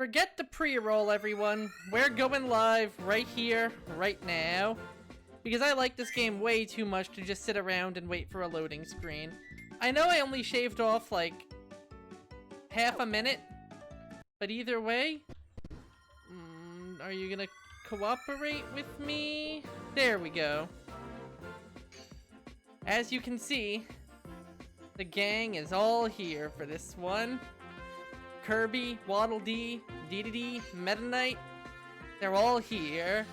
Forget the pre-roll, everyone. We're going live right here, right now. Because I like this game way too much to just sit around and wait for a loading screen. I know I only shaved off, like, half a minute. But either way... are you gonna cooperate with me? There we go. As you can see, the gang is all here for this one. Kirby, Waddle Dee, Dedede, Meta Knight, they're all here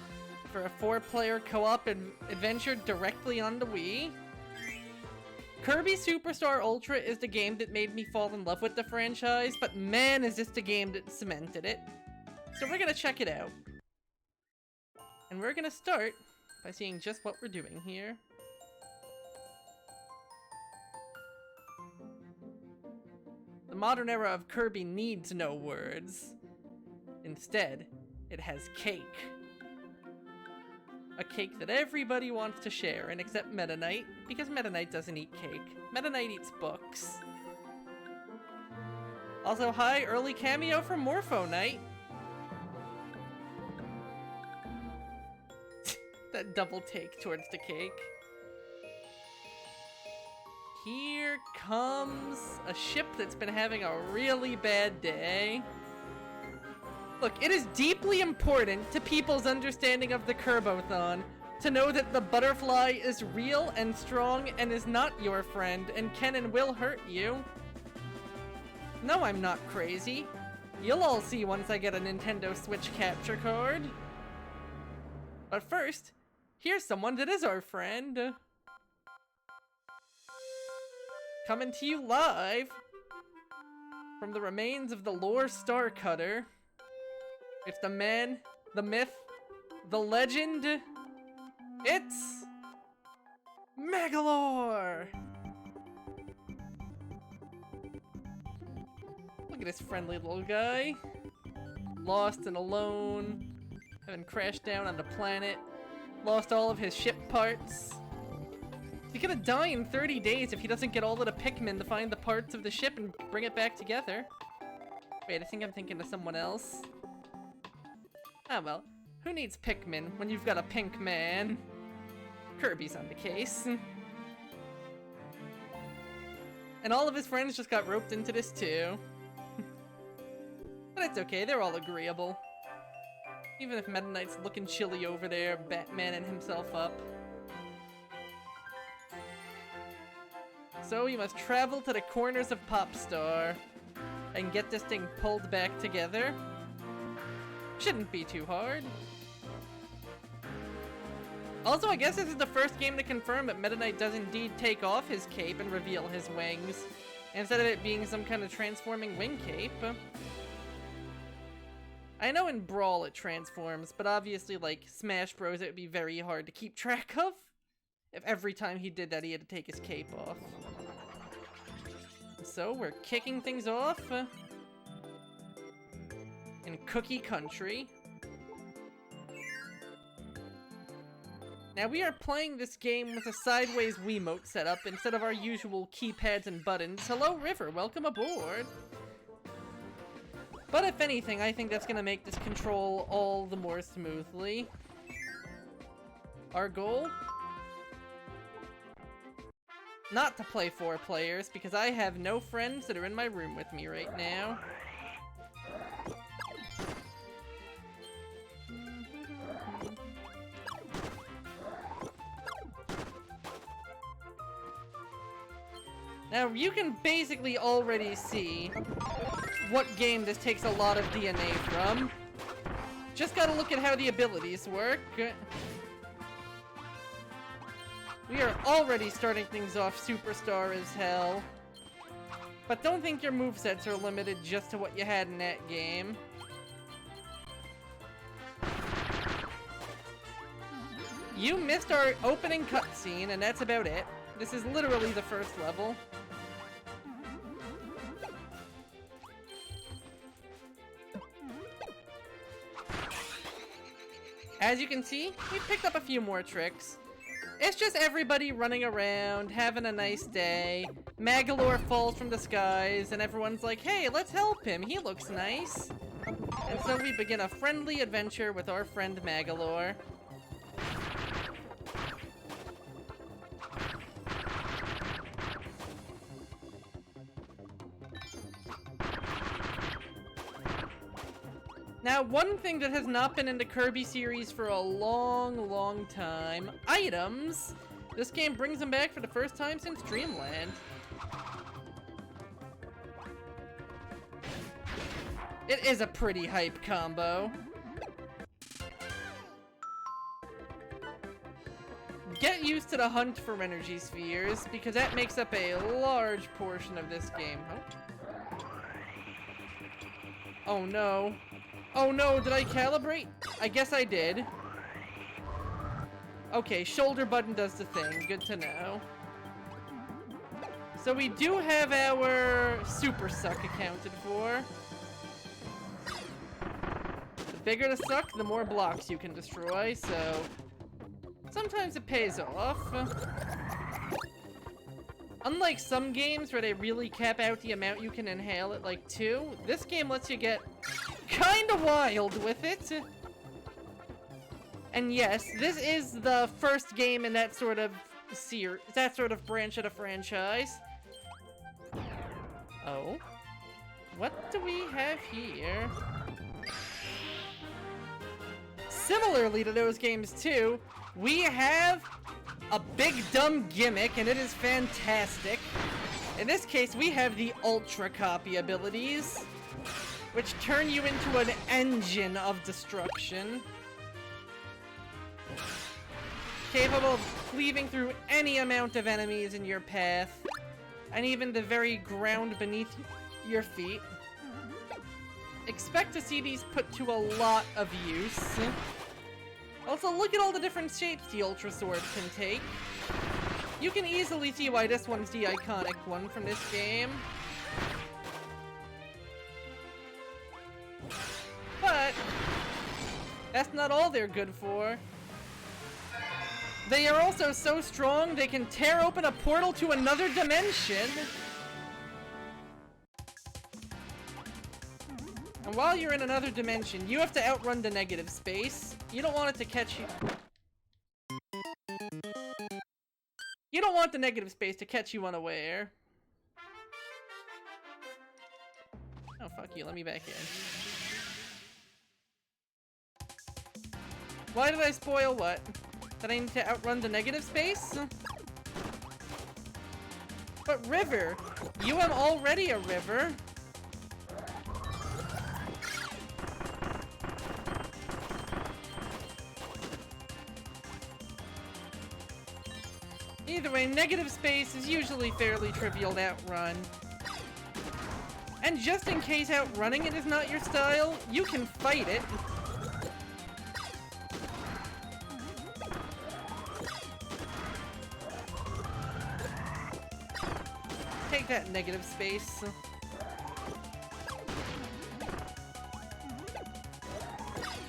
for a 4-player co-op adventure directly on the Wii. Kirby Superstar Ultra is the game that made me fall in love with the franchise, but man is this the game that cemented it. So we're gonna check it out. And we're gonna start by seeing just what we're doing here. The modern era of Kirby needs no words. Instead, it has cake. A cake that everybody wants to share, and except Meta Knight, because Meta Knight doesn't eat cake. Meta Knight eats books. Also, hi, early cameo from Morpho Knight. That double take towards the cake. Here comes a ship that's been having a really bad day. Look, it is deeply important to people's understanding of the Kerbothon to know that the butterfly is real and strong and is not your friend and can and will hurt you. No, I'm not crazy. You'll all see once I get a Nintendo Switch capture card. But first, here's someone that is our friend. Coming to you live from the remains of the lore Star Cutter. It's the man, the myth, the legend. It's Megalore! Look at this friendly little guy. Lost and alone, having crashed down on the planet. Lost all of his ship parts. He's gonna die in 30 days if he doesn't get all of the Pikmin to find the parts of the ship and bring it back together. Wait, I think I'm thinking of someone else. Ah well, who needs Pikmin when you've got a pink man? Kirby's on the case. And all of his friends just got roped into this too. But it's okay, they're all agreeable. Even if Meta Knight's looking chilly over there, Batmaning himself up. So you must travel to the corners of Popstar and get this thing pulled back together. Shouldn't be too hard. Also, I guess this is the first game to confirm that Meta Knight does indeed take off his cape and reveal his wings, instead of it being some kind of transforming wing cape. I know in Brawl it transforms, but obviously, like, Smash Bros, it would be very hard to keep track of if every time he did that he had to take his cape off. So, we're kicking things off in Cookie Country. Now we are playing this game with a sideways Wiimote setup instead of our usual keypads and buttons. Hello River, welcome aboard! But if anything, I think that's gonna make this control all the more smoothly. Our goal? Not to play 4 players, because I have no friends that are in my room with me right now. Now, you can basically already see what game this takes a lot of DNA from. Just gotta look at how the abilities work. We are already starting things off superstar as hell. But don't think your movesets are limited just to what you had in that game. You missed our opening cutscene, and that's about it. This is literally the first level. As you can see, we picked up a few more tricks. It's just everybody running around, having a nice day. Megalore falls from the skies, and everyone's like, hey, let's help him, he looks nice. And so we begin a friendly adventure with our friend Megalore. Now, one thing that has not been in the Kirby series for a long time, items. This game brings them back for the first time since Dreamland. It is a pretty hype combo. Get used to the hunt for energy spheres, because that makes up a large portion of this game. Oh no. Oh no, did I calibrate? I guess I did. Okay, shoulder button does the thing. Good to know. So we do have our super suck accounted for. The bigger the suck, the more blocks you can destroy, so sometimes it pays off. Unlike some games where they really cap out the amount you can inhale at like 2, this game lets you get kinda wild with it. And yes, this is the first game in that sort of branch of the franchise. Oh. What do we have here? Similarly to those games too, we have a big dumb gimmick, and it is fantastic. In this case, we have the Ultra Copy abilities, which turn you into an engine of destruction. Capable of cleaving through any amount of enemies in your path, and even the very ground beneath your feet. Expect to see these put to a lot of use. Also, look at all the different shapes the Ultra Sword can take. You can easily see why this one's the iconic one from this game. But that's not all they're good for. They are also so strong they can tear open a portal to another dimension. And while you're in another dimension, you have to outrun the negative space. You don't want it to catch you. You don't want the negative space to catch you unaware. Oh, fuck you. Let me back in. Why did I spoil what? That I need to outrun the negative space? But river! You am already a river! Either way, negative space is usually fairly trivial to outrun. And just in case outrunning it is not your style, you can fight it. Take that negative space.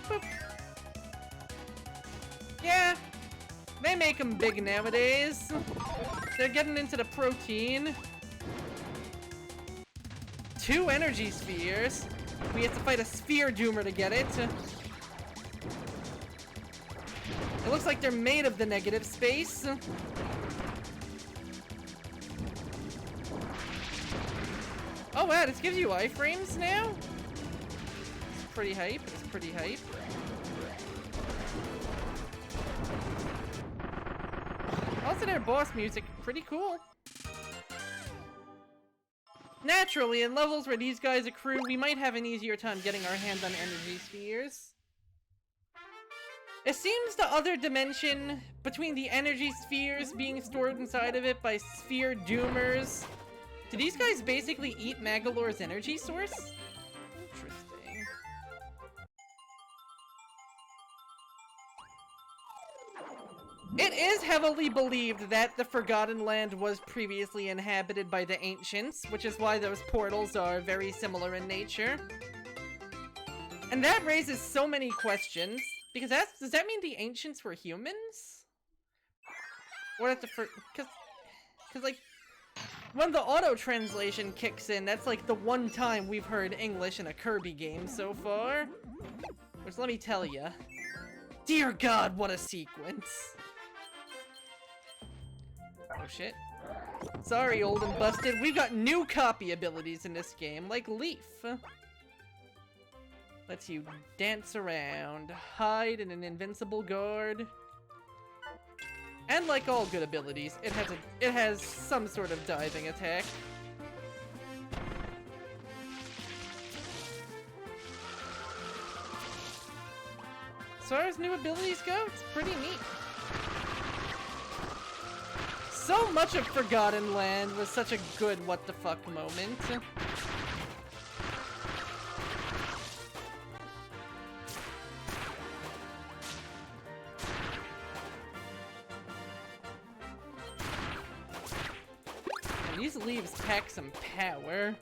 Boop. Yeah, they make them big nowadays. They're getting into the protein. 2 energy spheres. We have to fight a sphere doomer to get it. It looks like they're made of the negative space. Oh wow, this gives you iframes now? It's pretty hype, it's pretty hype. Also their boss music, pretty cool. Naturally, in levels where these guys accrue, we might have an easier time getting our hands on energy spheres. It seems the other dimension, between the energy spheres being stored inside of it by sphere doomers, do these guys basically eat Magolor's energy source? Interesting. It is heavily believed that the Forgotten Land was previously inhabited by the Ancients, which is why those portals are very similar in nature. And that raises so many questions, because does that mean the Ancients were humans? Or that because like, when the auto-translation kicks in, that's like the one time we've heard English in a Kirby game so far. Which, let me tell ya, dear God, what a sequence. Oh shit. Sorry, old and busted, we've got new copy abilities in this game, like Leaf. Lets you dance around, hide in an invincible guard. And like all good abilities, it has some sort of diving attack. far as new abilities go, it's pretty neat. So much of Forgotten Land was such a good what the fuck moment. And these leaves pack some power.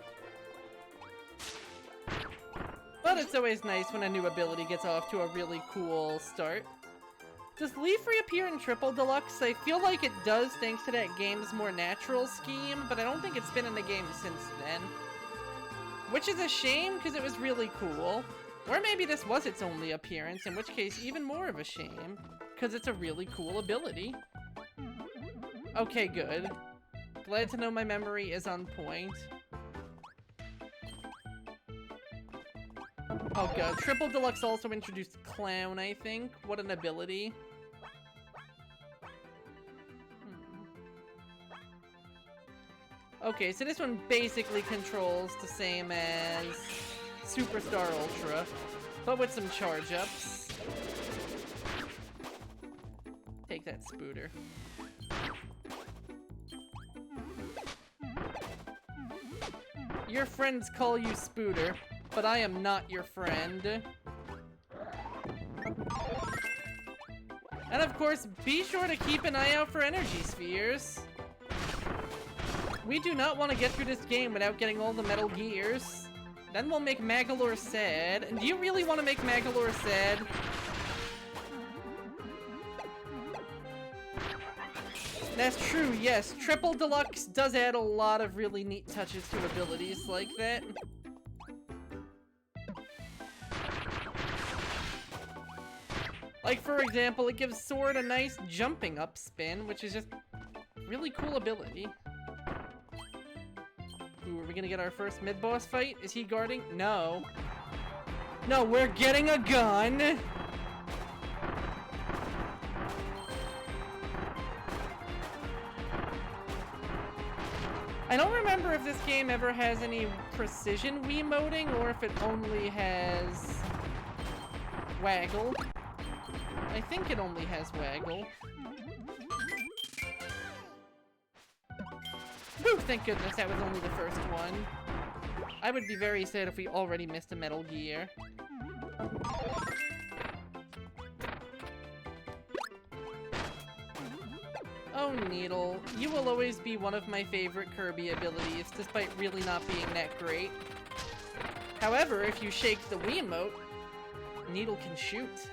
But it's always nice when a new ability gets off to a really cool start. Does leaf reappear in Triple Deluxe? I feel like it does thanks to that game's more natural scheme, but I don't think it's been in the game since then. Which is a shame, because it was really cool. Or maybe this was its only appearance, in which case even more of a shame, because it's a really cool ability. Okay, good. Glad to know my memory is on point. Oh god, Triple Deluxe also introduced Clown, I think. What an ability. Okay, so this one basically controls the same as Superstar Ultra, but with some charge-ups. Take that, Spooter. Your friends call you Spooter, but I am not your friend. And of course, be sure to keep an eye out for energy spheres. We do not want to get through this game without getting all the Metal Gears. Then we'll make Magolor sad. And do you really want to make Magolor sad? That's true, yes. Triple Deluxe does add a lot of really neat touches to abilities like that. Like, for example, it gives Sword a nice jumping up spin, which is just a really cool ability. Ooh, are we gonna get our first mid-boss fight? Is he guarding? No. No, we're getting a gun! I don't remember if this game ever has any precision Wiimoting, or if it only has waggle. I think it only has waggle. Whew, thank goodness that was only the first one. I would be very sad if we already missed a Metal Gear. Oh, Needle, you will always be one of my favorite Kirby abilities, despite really not being that great. However, if you shake the Wiimote, Needle can shoot.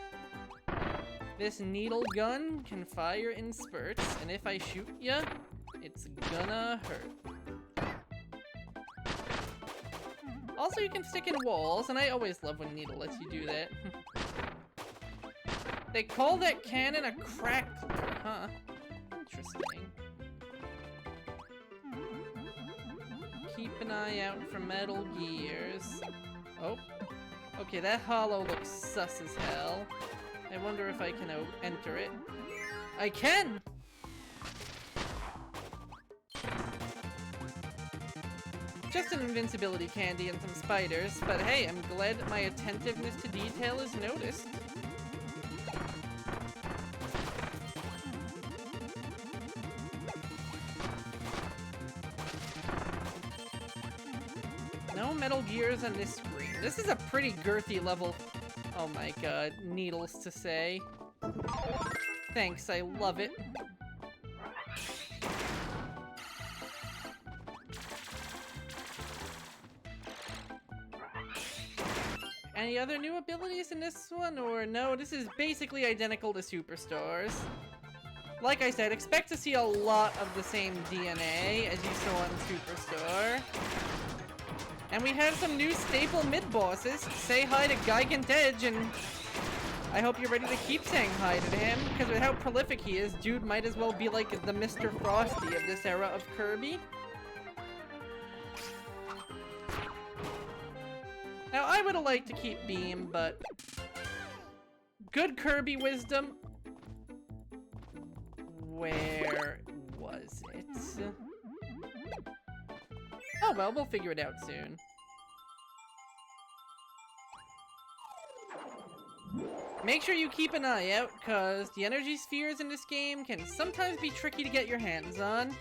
This needle gun can fire in spurts, and if I shoot ya, it's gonna hurt. Also, you can stick in walls, and I always love when Needle lets you do that. They call that cannon a crackler, huh? Interesting. Keep an eye out for Metal Gears. Oh. Okay, that hollow looks sus as hell. I wonder if I can enter it. I can! Just an invincibility candy and some spiders, but hey, I'm glad that my attentiveness to detail is noticed. No Metal Gears on this screen. This is a pretty girthy level. Oh my god, needles to say. Thanks, I love it. Any other new abilities in this one, or no? This is basically identical to Superstars. Like I said, expect to see a lot of the same DNA as you saw in Superstar. And we have some new staple mid-bosses. Say hi to Gigant Edge, and I hope you're ready to keep saying hi to him, because with how prolific he is, dude might as well be like the Mr. Frosty of this era of Kirby. Now, I would have liked to keep Beam, but good Kirby wisdom. Where was it? Oh well, we'll figure it out soon. Make sure you keep an eye out, cause the energy spheres in this game can sometimes be tricky to get your hands on.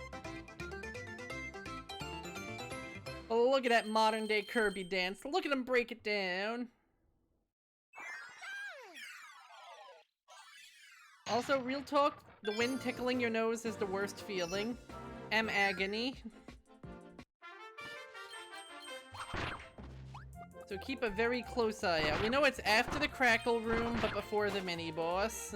Oh, look at that modern day Kirby dance. Look at him break it down. Also, real talk, the wind tickling your nose is the worst feeling. Agony. So keep a very close eye out. We know it's after the Crackle Room, but before the mini-boss.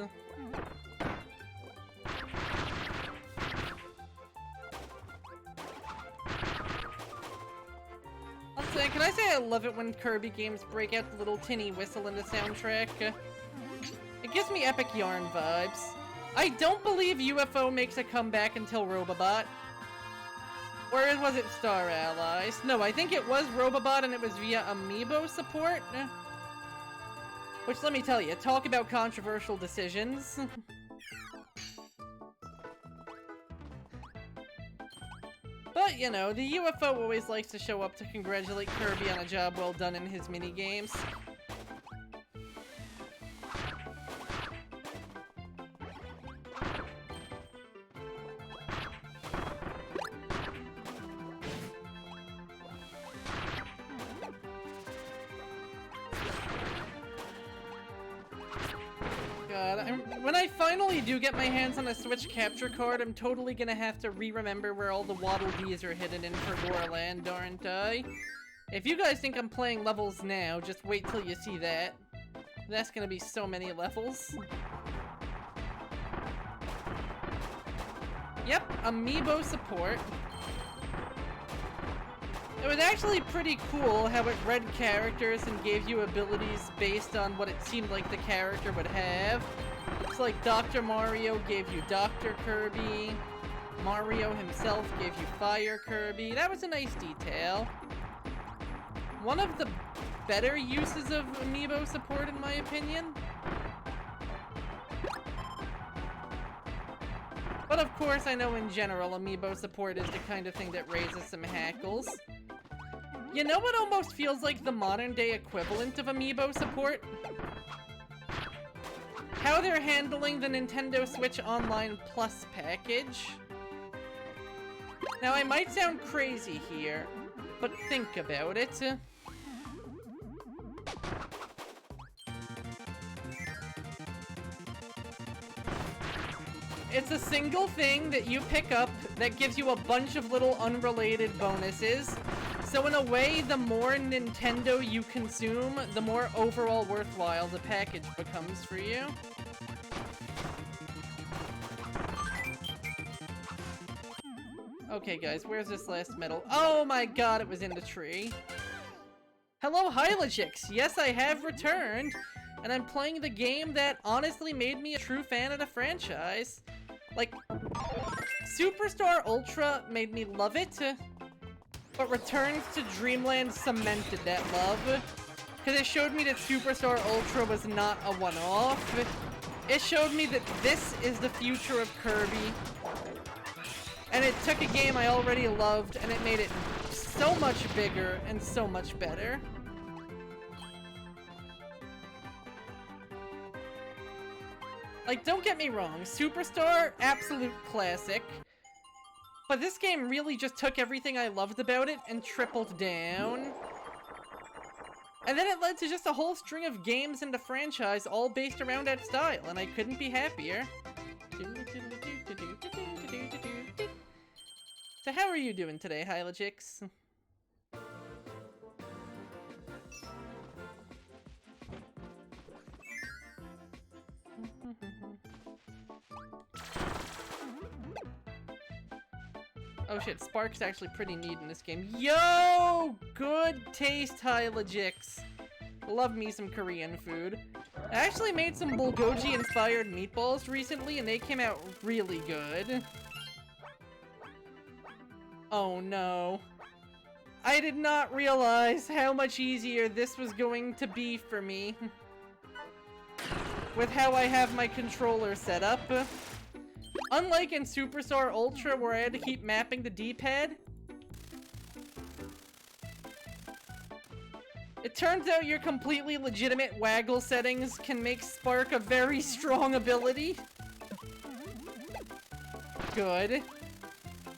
Can I say I love it when Kirby games break out the little tinny whistle in the soundtrack? It gives me Epic Yarn vibes. I don't believe UFO makes a comeback until Robobot. Or was it Star Allies? No, I think it was Robobot and it was via Amiibo support. Which, let me tell you, talk about controversial decisions. But, you know, the UFO always likes to show up to congratulate Kirby on a job well done in his minigames. When I finally do get my hands on a Switch capture card, I'm totally gonna have to re-remember where all the Waddle Dees are hidden in Fedora Land, aren't I? If you guys think I'm playing levels now, just wait till you see that. That's gonna be so many levels. Yep, Amiibo support. It was actually pretty cool how it read characters and gave you abilities based on what it seemed like the character would have. It's like Dr. Mario gave you Dr. Kirby, Mario himself gave you Fire Kirby. That was a nice detail. One of the better uses of Amiibo support, in my opinion. But of course, I know in general, Amiibo support is the kind of thing that raises some hackles. You know what almost feels like the modern-day equivalent of Amiibo support? How they're handling the Nintendo Switch Online Plus package. Now, I might sound crazy here, but think about it. It's a single thing that you pick up that gives you a bunch of little unrelated bonuses. So in a way, the more Nintendo you consume, the more overall worthwhile the package becomes for you. Okay guys, where's this last medal? Oh my god, it was in the tree. Hello Hylogix! Yes, I have returned! And I'm playing the game that honestly made me a true fan of the franchise. Like, Superstar Ultra made me love it, but Returns to Dreamland cemented that love. Because it showed me that Superstar Ultra was not a one-off. It showed me that this is the future of Kirby. And it took a game I already loved and it made it so much bigger and so much better. Like, don't get me wrong, Superstar, absolute classic. But this game really just took everything I loved about it and tripled down. And then it led to just a whole string of games in the franchise all based around that style, and I couldn't be happier. So how are you doing today, Hylogix? Oh shit, Spark's actually pretty neat in this game. Yo! Good taste, Hylogix. Love me some Korean food. I actually made some Bulgogi-inspired meatballs recently, and they came out really good. Oh no. I did not realize how much easier this was going to be for me. With how I have my controller set up. Unlike in Superstar Ultra, where I had to keep mapping the D-pad, It turns out your completely legitimate waggle settings can make Spark a very strong ability. Good.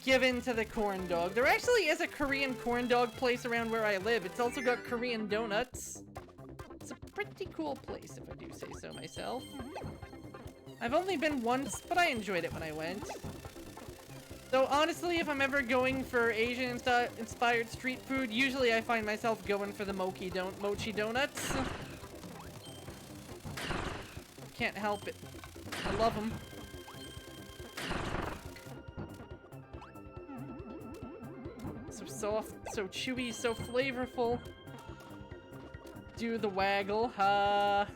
Give in to the corn dog. There actually is a Korean corn dog place around where I live. It's also got Korean donuts. It's a pretty cool place, if I do say so myself. I've only been once, but I enjoyed it when I went. Though honestly, if I'm ever going for Asian-inspired street food, usually I find myself going for the mochi donuts. Can't help it. I love them. So soft, so chewy, so flavorful. Do the waggle, ha.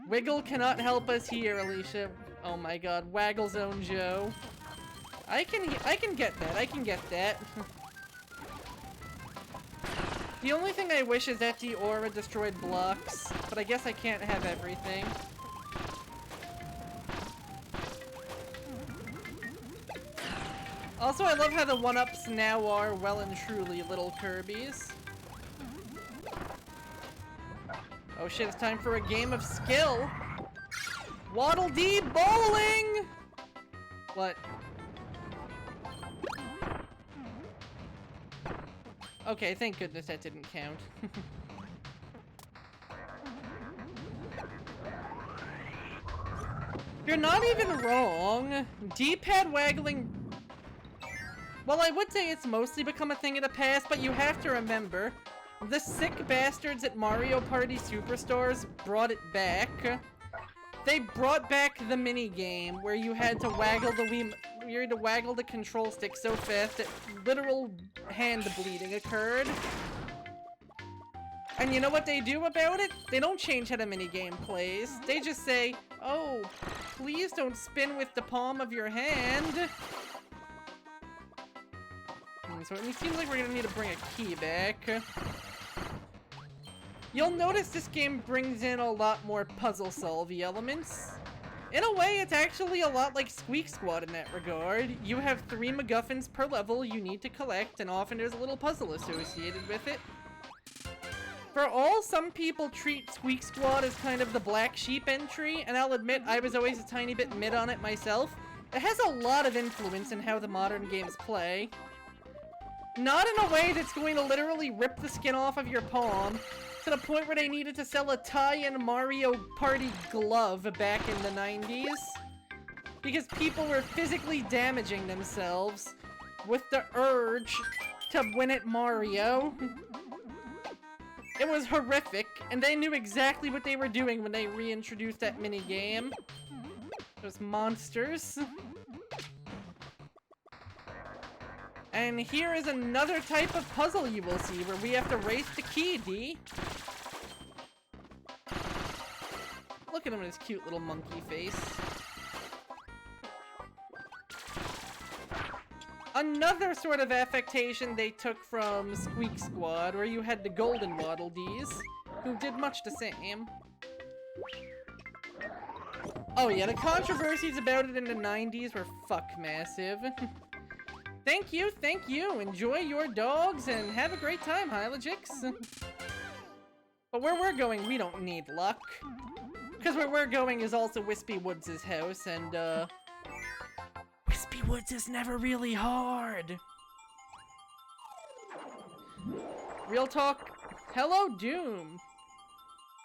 Wiggle cannot help us here, Alicia. Oh my god, Waggle Zone Joe. I can get that, I can get that. The only thing I wish is that the aura destroyed blocks, but I guess I can't have everything. Also, I love how the 1-ups now are well and truly little Kirby's. Oh shit, it's time for a game of skill! Waddle Dee bowling! What? Okay, thank goodness that didn't count. You're not even wrong. D-pad waggling... Well, I would say it's mostly become a thing of the past, but you have to remember, the sick bastards at Mario Party Superstars brought it back. They brought back the minigame where you had to waggle the control stick so fast that literal hand bleeding occurred. And you know what they do about it? They don't change how the minigame plays. They just say, oh, please don't spin with the palm of your hand. So it seems like we're gonna need to bring a key back. You'll notice this game brings in a lot more puzzle-solvey elements. In a way, it's actually a lot like Squeak Squad in that regard. You have 3 MacGuffins per level you need to collect, and often there's a little puzzle associated with it. For all some people treat Squeak Squad as kind of the black sheep entry, and I'll admit I was always a tiny bit mid on it myself, it has a lot of influence in how the modern games play. Not in a way that's going to literally rip the skin off of your palm, to the point where they needed to sell a tie-in Mario Party glove back in the 90s. Because people were physically damaging themselves with the urge to win at Mario. It was horrific, and they knew exactly what they were doing when they reintroduced that minigame. Those monsters. And here is another type of puzzle you will see, where we have to race the key, D. Look at him in his cute little monkey face. Another sort of affectation they took from Squeak Squad, where you had the golden Waddle Dees, who did much the same. Oh yeah, the controversies about it in the 90s were fuck massive. Thank you, thank you. Enjoy your dogs and have a great time, Hylogix. But where we're going, we don't need luck. Because where we're going is also Wispy Woods' house, and Wispy Woods is never really hard. Real talk. Hello, Doom.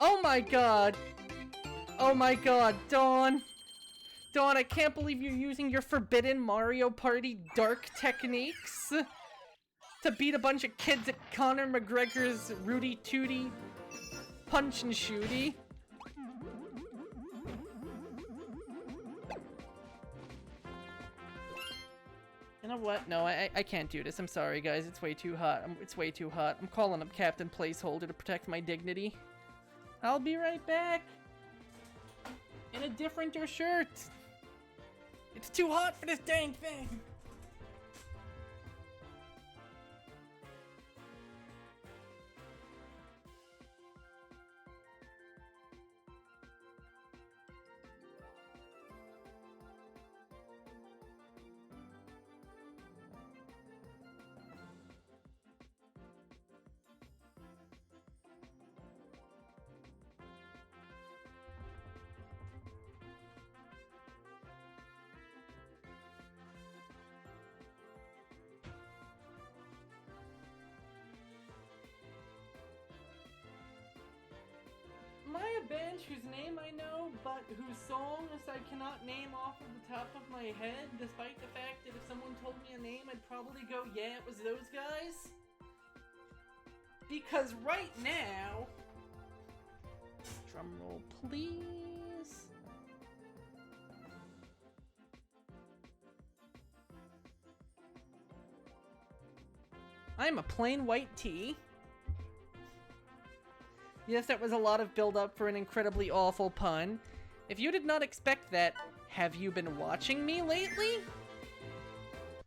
Oh my god. Oh my god, Dawn. Dawn, I can't believe you're using your forbidden Mario Party dark techniques to beat a bunch of kids at Conor McGregor's Rudy Tooty punch and shooty. You know what? No, I can't do this. I'm sorry, guys. It's way too hot. It's way too hot. I'm calling up Captain Placeholder to protect my dignity. I'll be right back. In a differenter shirt. It's too hot for this dang thing. bench whose name I know, but whose songs I cannot name off of the top of my head, despite the fact that if someone told me a name, I'd probably go, yeah, it was those guys. Because right now... Drumroll, please. I'm a plain white tee. Yes, that was a lot of build-up for an incredibly awful pun. If you did not expect that, have you been watching me lately?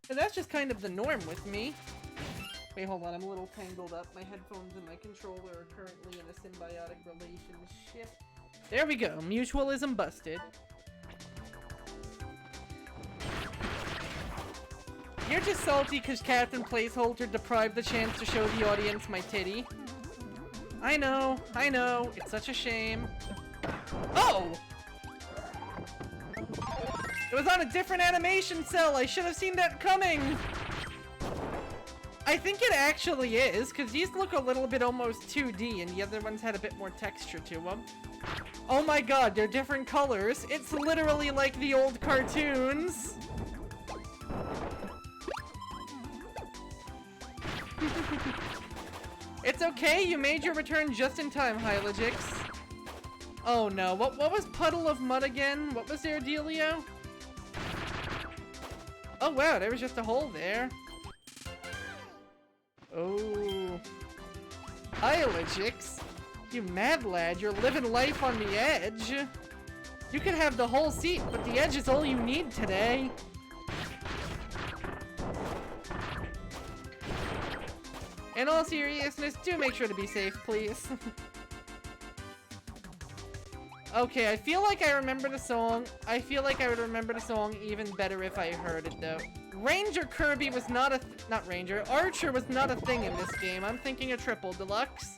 And that's just kind of the norm with me. Wait, hold on, I'm a little tangled up. My headphones and my controller are currently in a symbiotic relationship. There we go, mutualism busted. You're just salty because Captain Placeholder deprived the chance to show the audience my titty. I know, it's such a shame. Oh! It was on a different animation cell, I should have seen that coming! I think it actually is, because these look a little bit almost 2D, and the other ones had a bit more texture to them. Oh my god, they're different colors. It's literally like the old cartoons. It's okay, you made your return just in time, Hylogix. Oh no, what was Puddle of Mud again? What was their dealio? Oh wow, there was just a hole there. Oh. Hylogix, you mad lad, you're living life on the edge. You can have the whole seat, but the edge is all you need today. In all seriousness, do make sure to be safe, please. Okay, I feel like I remember the song. I feel like I would remember the song even better if I heard it, though. Ranger Kirby was not a not Ranger. Archer was not a thing in this game. I'm thinking a triple deluxe.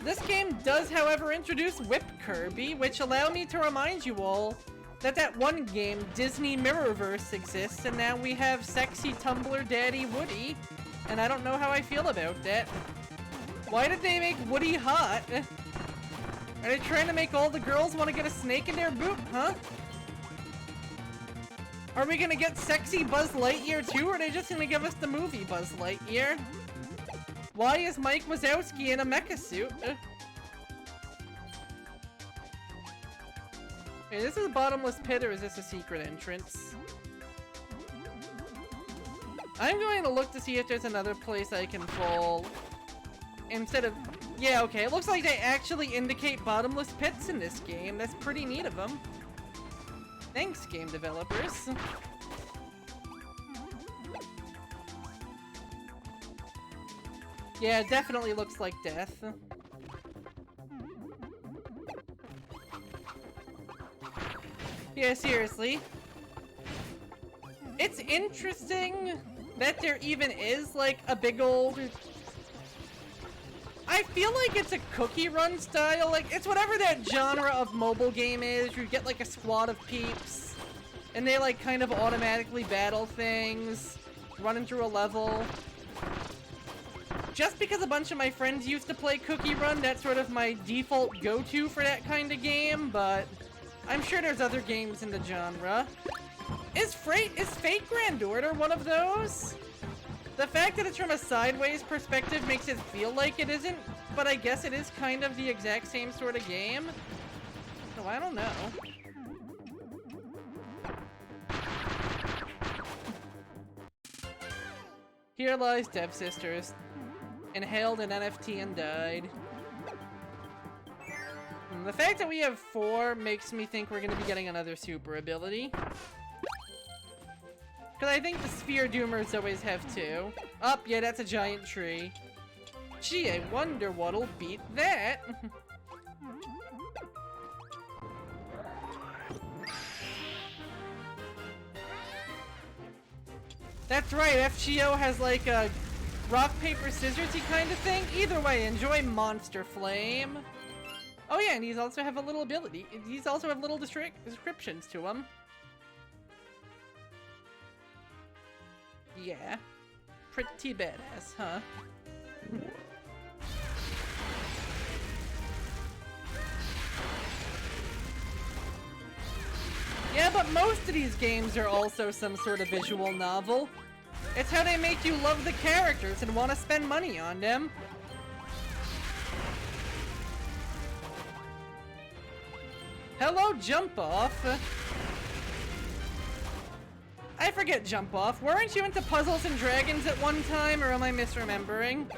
This game does, however, introduce Whip Kirby, which allow me to remind you all that one game, Disney Mirrorverse, exists, and now we have sexy Tumblr Daddy Woody, and I don't know how I feel about that. Why did they make Woody hot? Are they trying to make all the girls want to get a snake in their boot, huh? Are we gonna get sexy Buzz Lightyear too, or are they just gonna give us the movie Buzz Lightyear? Why is Mike Wazowski in a mecha suit? Hey, this is a bottomless pit, or is this a secret entrance? I'm going to look to see if there's another place I can fall. Instead of... Yeah, okay, it looks like they actually indicate bottomless pits in this game. That's pretty neat of them. Thanks, game developers. Yeah, it definitely looks like death. Yeah, seriously. It's interesting that there even is, like, a big old... I feel like it's a cookie run style, like, it's whatever that genre of mobile game is. You get, like, a squad of peeps, and they, like, kind of automatically battle things, running through a level. Just because a bunch of my friends used to play Cookie Run, that's sort of my default go-to for that kind of game, but I'm sure there's other games in the genre. Is Fate Grand Order one of those? The fact that it's from a sideways perspective makes it feel like it isn't, but I guess it is kind of the exact same sort of game. So I don't know. Here lies Dev Sisters. Inhaled an NFT and died. The fact that we have 4 makes me think we're going to be getting another super ability. Because I think the Sphere Doomers always have 2. Oh, yeah, that's a giant tree. Gee, I wonder what'll beat that. That's right, FGO has like a rock, paper, scissorsy kind of thing. Either way, enjoy Monster Flame. Oh yeah, and he's also have a little ability. He's also have little descriptions to him. Yeah. Pretty badass, huh? but most of these games are also some sort of visual novel. It's how they make you love the characters and want to spend money on them. Hello, Jump Off. I forget Jump Off. Weren't you into Puzzles and Dragons at one time, or am I misremembering?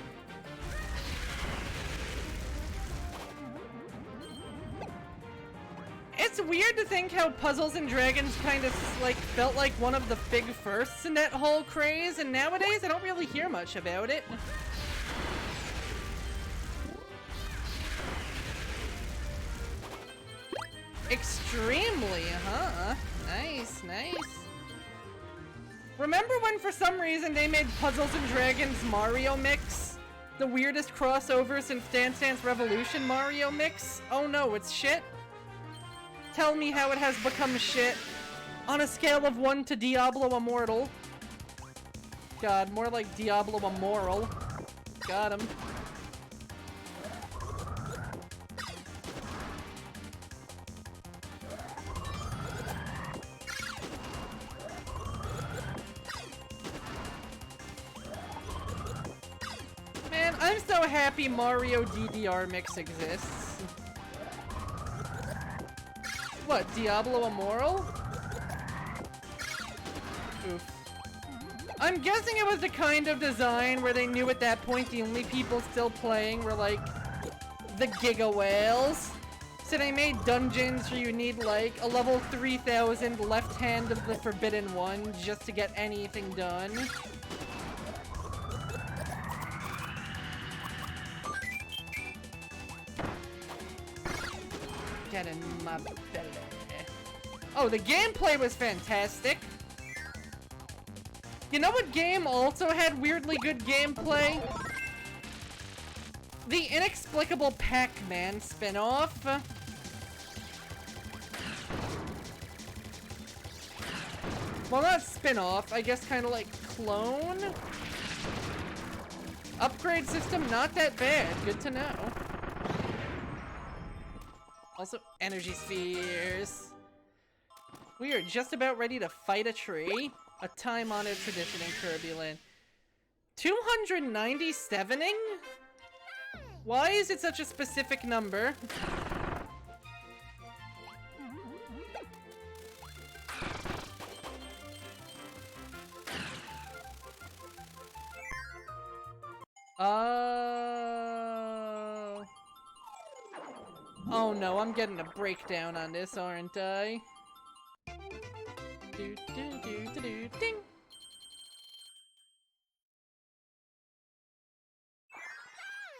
It's weird to think how Puzzles and Dragons kind of, like, felt like one of the big firsts in that whole craze, and nowadays I don't really hear much about it. Extremely, huh? Nice, nice. Remember when for some reason they made Puzzles and Dragons Mario Mix? The weirdest crossover since Dance Dance Revolution Mario Mix? Oh no, it's shit? Tell me how it has become shit. On a scale of 1 to Diablo Immortal. God, more like Diablo Immoral. Got him. Man, I'm so happy Mario DDR Mix exists. What, Diablo Immoral? Oof. I'm guessing it was the kind of design where they knew at that point the only people still playing were like the Giga Whales. So they made dungeons where you need like a level 3000 left hand of the Forbidden One just to get anything done. Get in my belly. Oh, the gameplay was fantastic. You know what game also had weirdly good gameplay? The Inexplicable Pac-Man spin-off. Well, not spin-off, I guess kind of like clone? Upgrade system, not that bad. Good to know. Also, energy spheres. We are just about ready to fight a tree. A time-honored tradition in Kirby Land. 297ing? Why is it such a specific number? Oh no, I'm getting a breakdown on this, aren't I? Do, do, do, do, do, ding!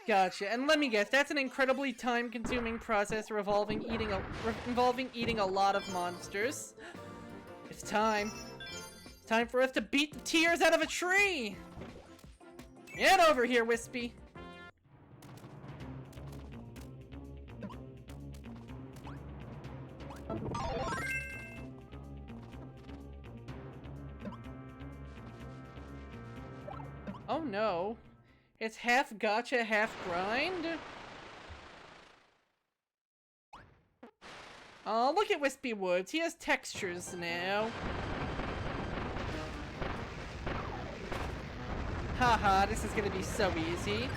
Gotcha, and let me guess, that's an incredibly time-consuming process involving eating a lot of monsters. It's time. It's time for us to beat the tears out of a tree! Get over here, Wispy! Oh no. It's half gotcha, half grind? Oh, look at Wispy Woods. He has textures now. Haha, this is gonna be so easy.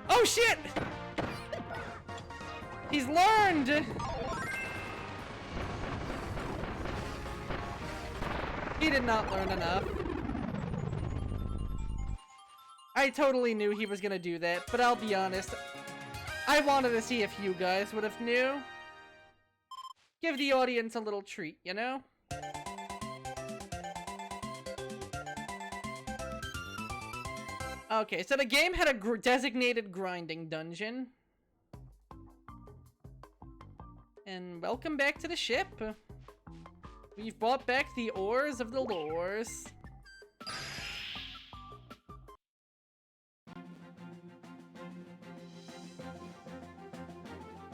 Oh shit! He's learned! He did not learn enough. I totally knew he was gonna do that, but I'll be honest. I wanted to see if you guys would have knew. Give the audience a little treat, you know? Okay, so the game had a designated grinding dungeon. And welcome back to the ship. We've brought back the ores of the lores.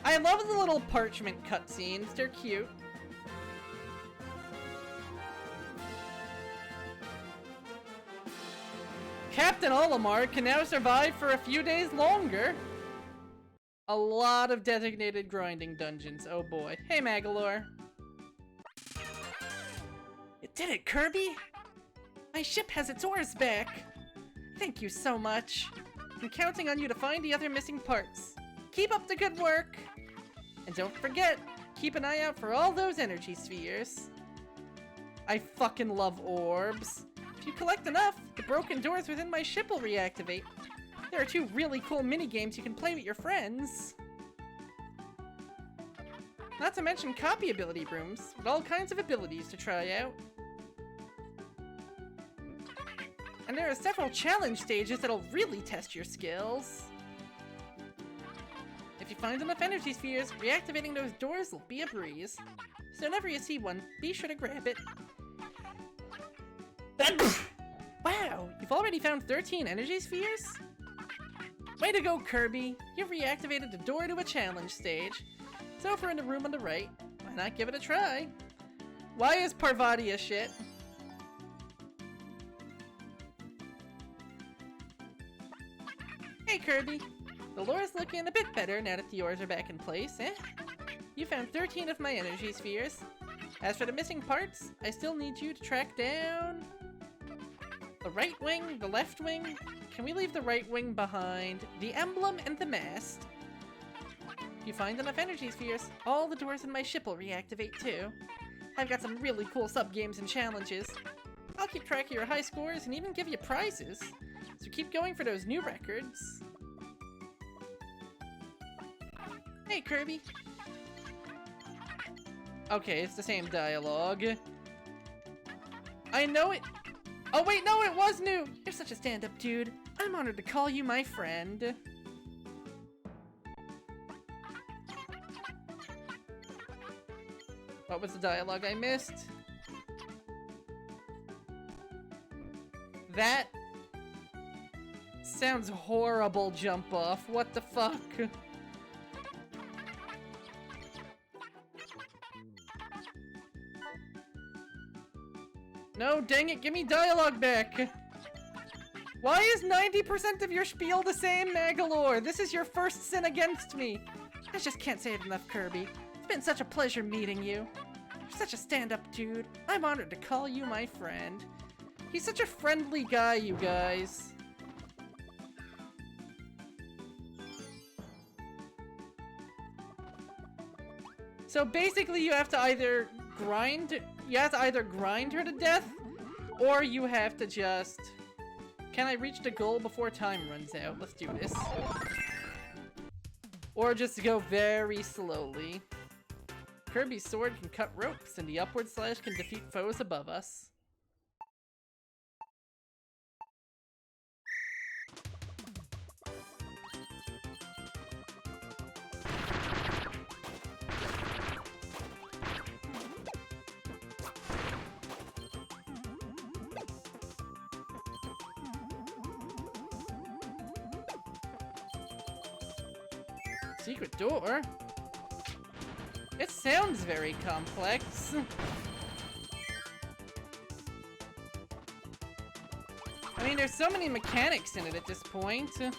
I love the little parchment cutscenes, they're cute. Captain Olimar can now survive for a few days longer. A lot of designated grinding dungeons, oh boy. Hey, Magalore. You did it, Kirby! My ship has its oars back! Thank you so much. I'm counting on you to find the other missing parts. Keep up the good work! And don't forget, keep an eye out for all those energy spheres. I fucking love orbs. If you collect enough, the broken doors within my ship will reactivate. There are 2 really cool mini-games you can play with your friends. Not to mention copy ability rooms, with all kinds of abilities to try out. And there are several challenge stages that'll really test your skills. If you find enough energy spheres, reactivating those doors will be a breeze. So whenever you see one, be sure to grab it. Wow, you've already found 13 energy spheres? Way to go, Kirby! You've reactivated the door to a challenge stage. It's over in the room on the right. Why not give it a try? Why is Parvatia shit? Hey, Kirby! The lore's looking a bit better now that the oars are back in place, eh? You found 13 of my energy spheres. As for the missing parts, I still need you to track down... the right wing, the left wing. Can we leave the right wing behind? The emblem and the mast. If you find enough energy spheres, all the doors in my ship will reactivate too. I've got some really cool sub-games and challenges. I'll keep track of your high scores and even give you prizes. So keep going for those new records. Hey, Kirby. Okay, it's the same dialogue. I know it... Oh wait, no, it was new! You're such a stand-up dude. I'm honored to call you my friend. What was the dialogue I missed? That sounds horrible, jump off. What the fuck? No, dang it, give me dialogue back! Why is 90% of your spiel the same, Magalore? This is your first sin against me! I just can't say it enough, Kirby. It's been such a pleasure meeting you. You're such a stand-up dude. I'm honored to call you my friend. He's such a friendly guy, you guys. So basically you have to either grind her to death, or you have to just... Can I reach the goal before time runs out? Let's do this. Or just go very slowly. Kirby's sword can cut ropes, and the upward slash can defeat foes above us. Secret door? It sounds very complex. I mean, there's so many mechanics in it at this point. I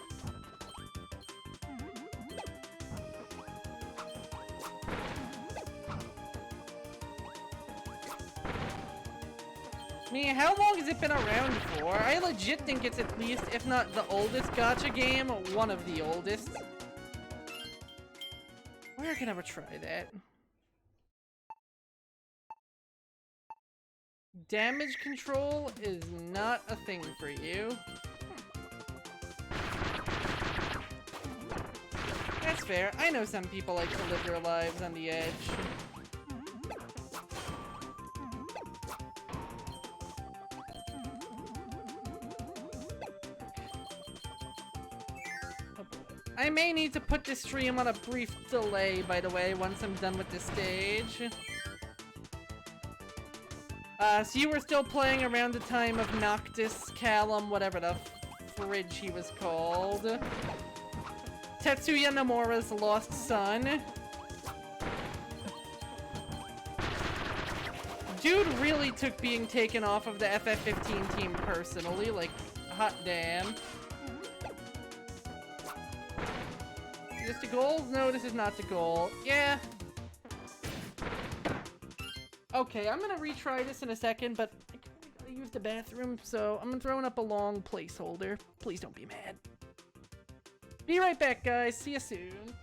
mean, how long has it been around for? I legit think it's at least, if not the oldest gacha game, one of the oldest. Where can I ever try that? Damage control is not a thing for you. That's fair. I know some people like to live their lives on the edge. I may need to put this stream on a brief delay, by the way, once I'm done with this stage. So you were still playing around the time of Noctis, Callum, whatever the fridge he was called. Tetsuya Nomura's lost son. Dude really took being taken off of the FF15 team personally, like, hot damn. Is this the goal? No, this is not the goal. Yeah. Okay, I'm gonna retry this in a second, but I kinda gotta use the bathroom, so I'm throwing up a long placeholder. Please don't be mad. Be right back, guys. See you soon.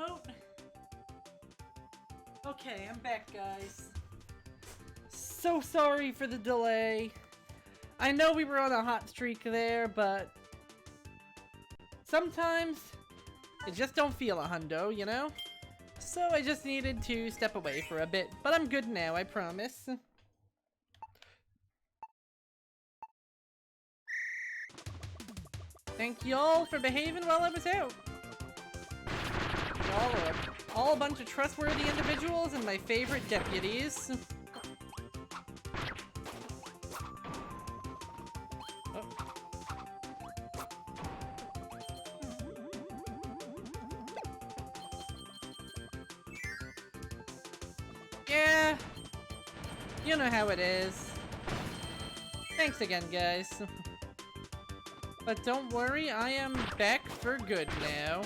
remote? Okay, I'm back, guys. So sorry for the delay. I know we were on a hot streak there, but sometimes it just don't feel a hundo, you know? So I just needed to step away for a bit, but I'm good now, I promise. Thank y'all for behaving while I was out. Y'all are all a bunch of trustworthy individuals and my favorite deputies. Oh. Yeah, you know how it is. Thanks again, guys. But don't worry, I am back for good now.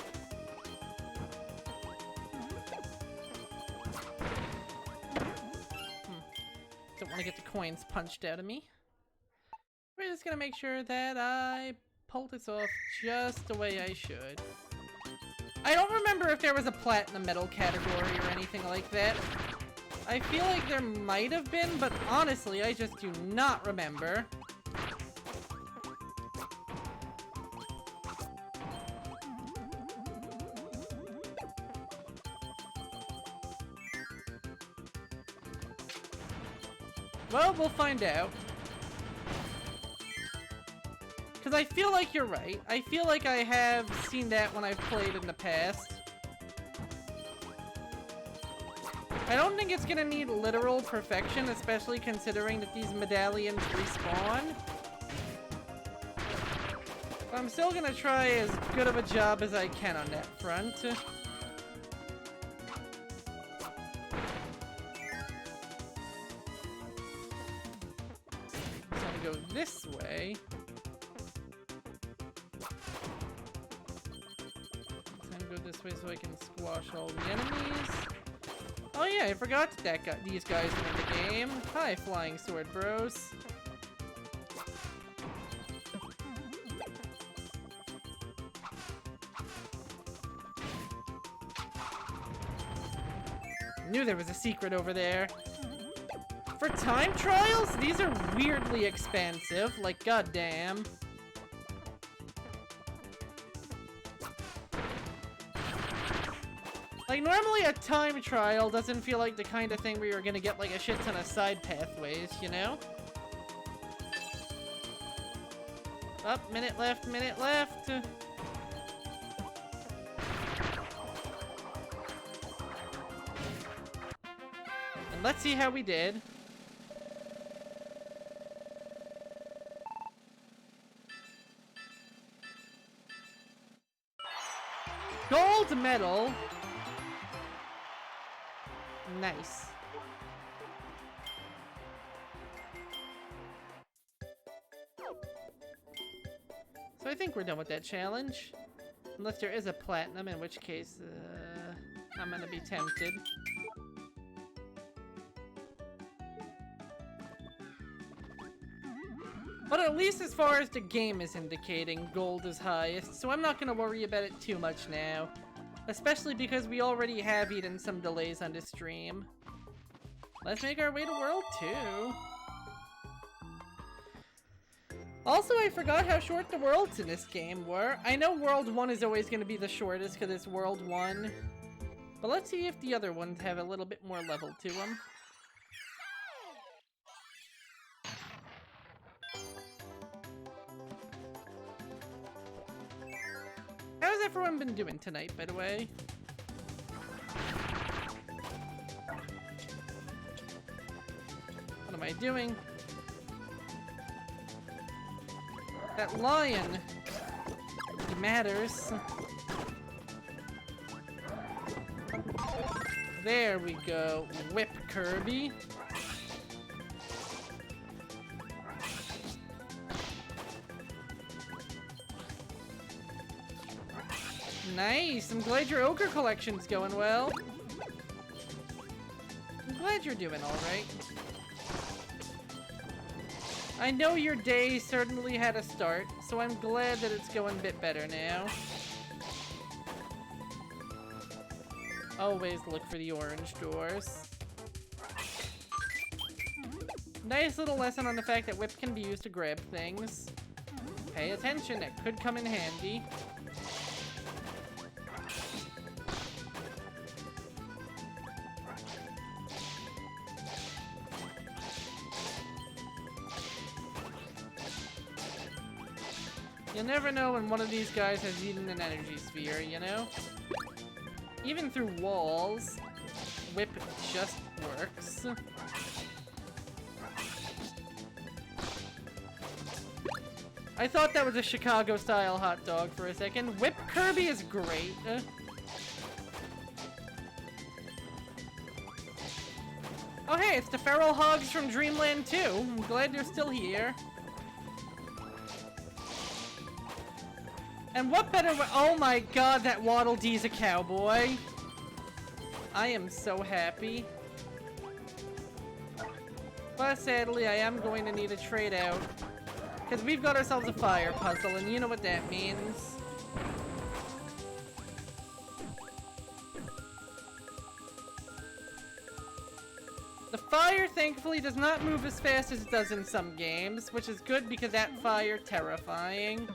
Don't want to get the coins punched out of me. We're just gonna make sure that I pull this off just the way I should. I don't remember if there was a platinum medal category or anything like that. I feel like there might have been, but honestly, I just do not remember. Well, we'll find out. Because I feel like you're right. I feel like I have seen that when I've played in the past. I don't think it's gonna need literal perfection, especially considering that these medallions respawn. But I'm still gonna try as good of a job as I can on that front. So I'm gonna go this way. I'm gonna go this way so I can squash all the enemies. Oh yeah, I forgot that these guys are in the game. Hi, Flying Sword Bros. Knew there was a secret over there. For time trials, these are weirdly expansive, like goddamn. Like, normally a time trial doesn't feel like the kind of thing where you're gonna get, like, a shit ton of side pathways, you know? Up, minute left, minute left. And let's see how we did. Gold medal. Nice. So I think we're done with that challenge. Unless there is a platinum, in which case, I'm gonna be tempted. But at least as far as the game is indicating, gold is highest, so I'm not gonna worry about it too much now. Especially because we already have eaten some delays on this stream. Let's make our way to World 2. Also, I forgot how short the worlds in this game were. I know World 1 is always going to be the shortest because it's World 1. But let's see if the other ones have a little bit more level to them. How's everyone been doing tonight, by the way? What am I doing? That lion! It matters. There we go. Whip Kirby. Nice! I'm glad your ogre collection's going well. I'm glad you're doing alright. I know your day certainly had a start, so I'm glad that it's going a bit better now. Always look for the orange doors. Nice little lesson on the fact that whip can be used to grab things. Pay attention, it could come in handy. You'll never know when one of these guys has eaten an energy sphere, you know? Even through walls, whip just works. I thought that was a Chicago-style hot dog for a second. Whip Kirby is great. Oh hey, it's the feral hogs from Dreamland 2. I'm glad they're still here. And what better way— oh my god, that Waddle Dee's a cowboy. I am so happy. But sadly, I am going to need a trade out. Because we've got ourselves a fire puzzle, and you know what that means. The fire, thankfully, does not move as fast as it does in some games, which is good because that fire terrifying.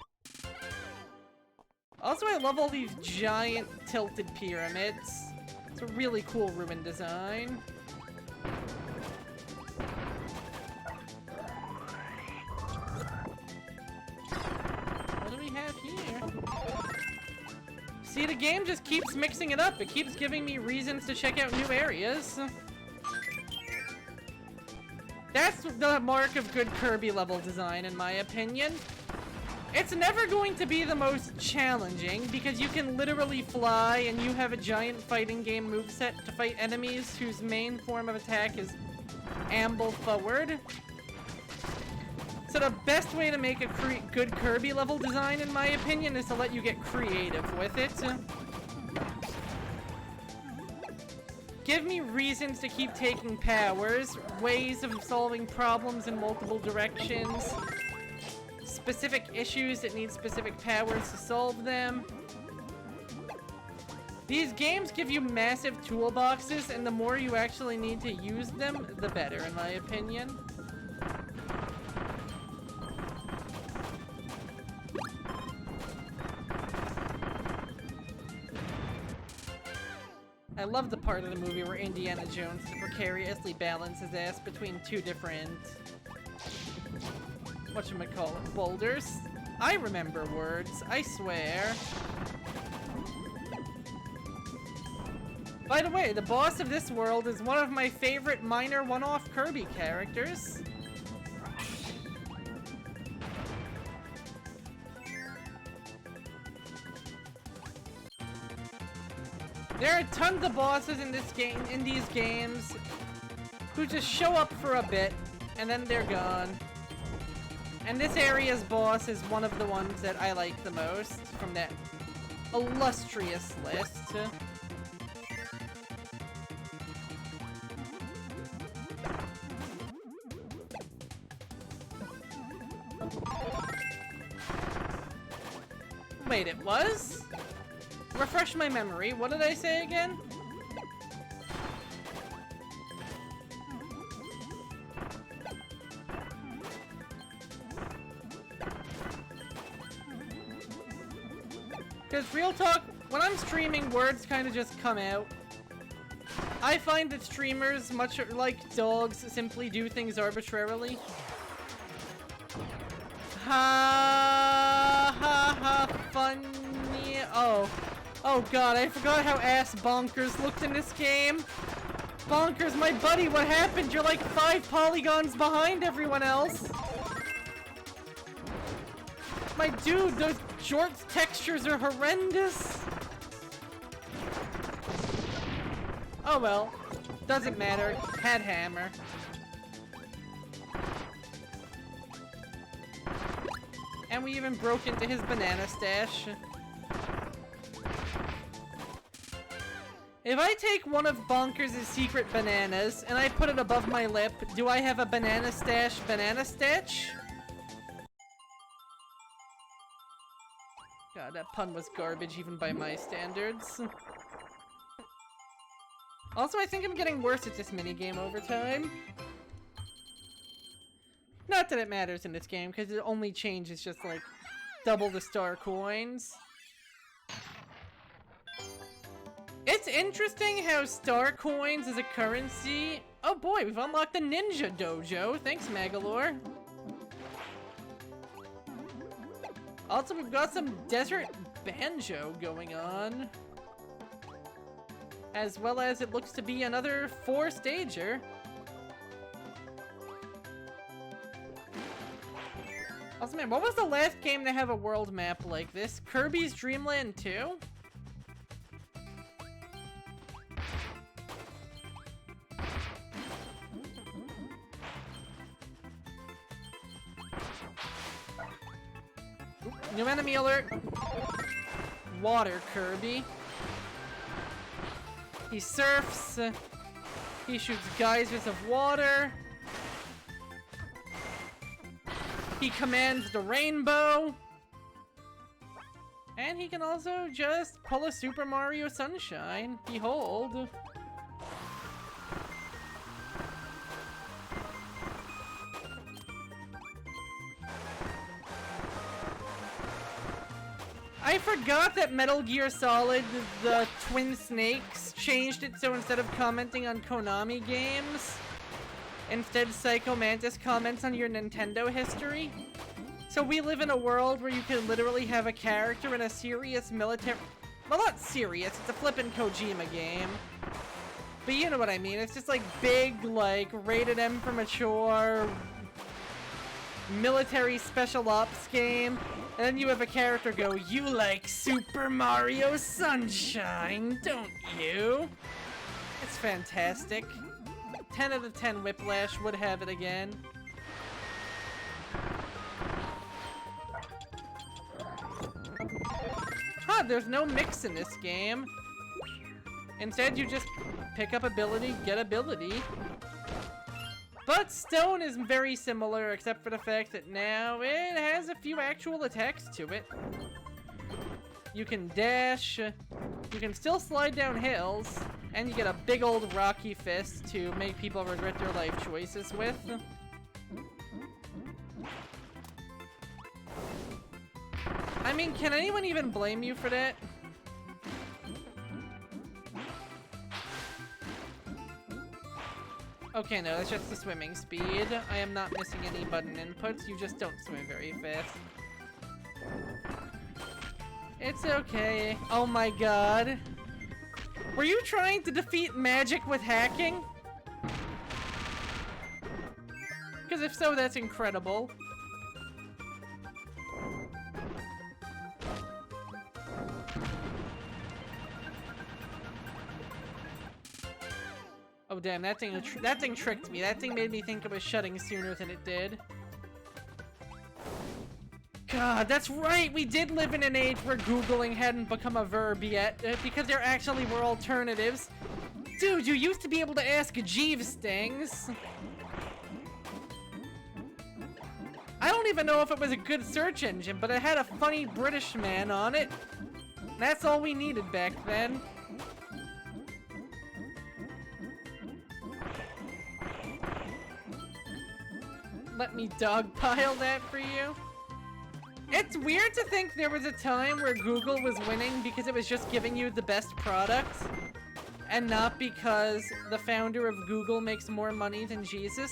Also, I love all these giant tilted pyramids. It's a really cool ruin design. What do we have here? See, the game just keeps mixing it up. It keeps giving me reasons to check out new areas. That's the mark of good Kirby level design, in my opinion. It's never going to be the most challenging, because you can literally fly and you have a giant fighting game moveset to fight enemies whose main form of attack is amble forward. So the best way to make a good Kirby level design, in my opinion, is to let you get creative with it. Give me reasons to keep taking powers, ways of solving problems in multiple directions, specific issues that need specific powers to solve them. These games give you massive toolboxes, and the more you actually need to use them, the better, in my opinion. I love the part of the movie where Indiana Jones precariously balances ass between two different, whatchamacallit, boulders. I remember words, I swear. By the way, the boss of this world is one of my favorite minor one-off Kirby characters. There are tons of bosses in this game, in these games, who just show up for a bit, and then they're gone. And this area's boss is one of the ones that I like the most from that illustrious list. Wait, it was? Refresh my memory. What did I say again? Because real talk, when I'm streaming, words kind of just come out. I find that streamers, much like dogs, simply do things arbitrarily. Ha ha ha, funny. Oh god, I forgot how ass Bonkers looked in this game. Bonkers, my buddy, what happened? You're like 5 polygons behind everyone else. My dude, those shorts textures are horrendous. Oh well, doesn't matter. Had hammer. And we even broke into his banana stash. If I take one of Bonkers' secret bananas and I put it above my lip, do I have a banana stash banana stitch? God, that pun was garbage even by my standards. Also, I think I'm getting worse at this minigame over time. Not that it matters in this game, because the only change is just, like, double the star coins. It's interesting how star coins is a currency. Oh boy, we've unlocked the ninja dojo. Thanks, Magalore. Also, we've got some desert banjo going on. As well as it looks to be another 4-stager. Also, man, what was the last game to have a world map like this? Kirby's Dream Land 2? New enemy alert! Water Kirby. He surfs. He shoots geysers of water. He commands the rainbow. And he can also just pull a Super Mario Sunshine. Behold. I forgot that Metal Gear Solid, the Twin Snakes, changed it so instead of commenting on Konami games, instead Psycho Mantis comments on your Nintendo history. So we live in a world where you can literally have a character in a serious military... Well, not serious, it's a flippin' Kojima game. But you know what I mean, it's just like big, like, rated M for mature, military special ops game. And then you have a character go, "You like Super Mario Sunshine, don't you?" It's fantastic. 10 out of 10 Whiplash would have it again. Huh, there's no mix in this game. Instead, you just pick up ability, get ability. But Stone is very similar, except for the fact that now it has a few actual attacks to it. You can dash, you can still slide down hills, and you get a big old rocky fist to make people regret their life choices with. I mean, can anyone even blame you for that? Okay, no, that's just the swimming speed. I am not missing any button inputs, you just don't swim very fast. It's okay. Oh my god. Were you trying to defeat magic with hacking? Because if so, that's incredible. Oh damn, that thing tricked me. That thing made me think it was shutting sooner than it did. God, that's right! We did live in an age where Googling hadn't become a verb yet, because there actually were alternatives. Dude, you used to be able to ask Jeeves things. I don't even know if it was a good search engine, but it had a funny British man on it. That's all we needed back then. Let me dogpile that for you. It's weird to think there was a time where Google was winning because it was just giving you the best product, and not because the founder of Google makes more money than Jesus.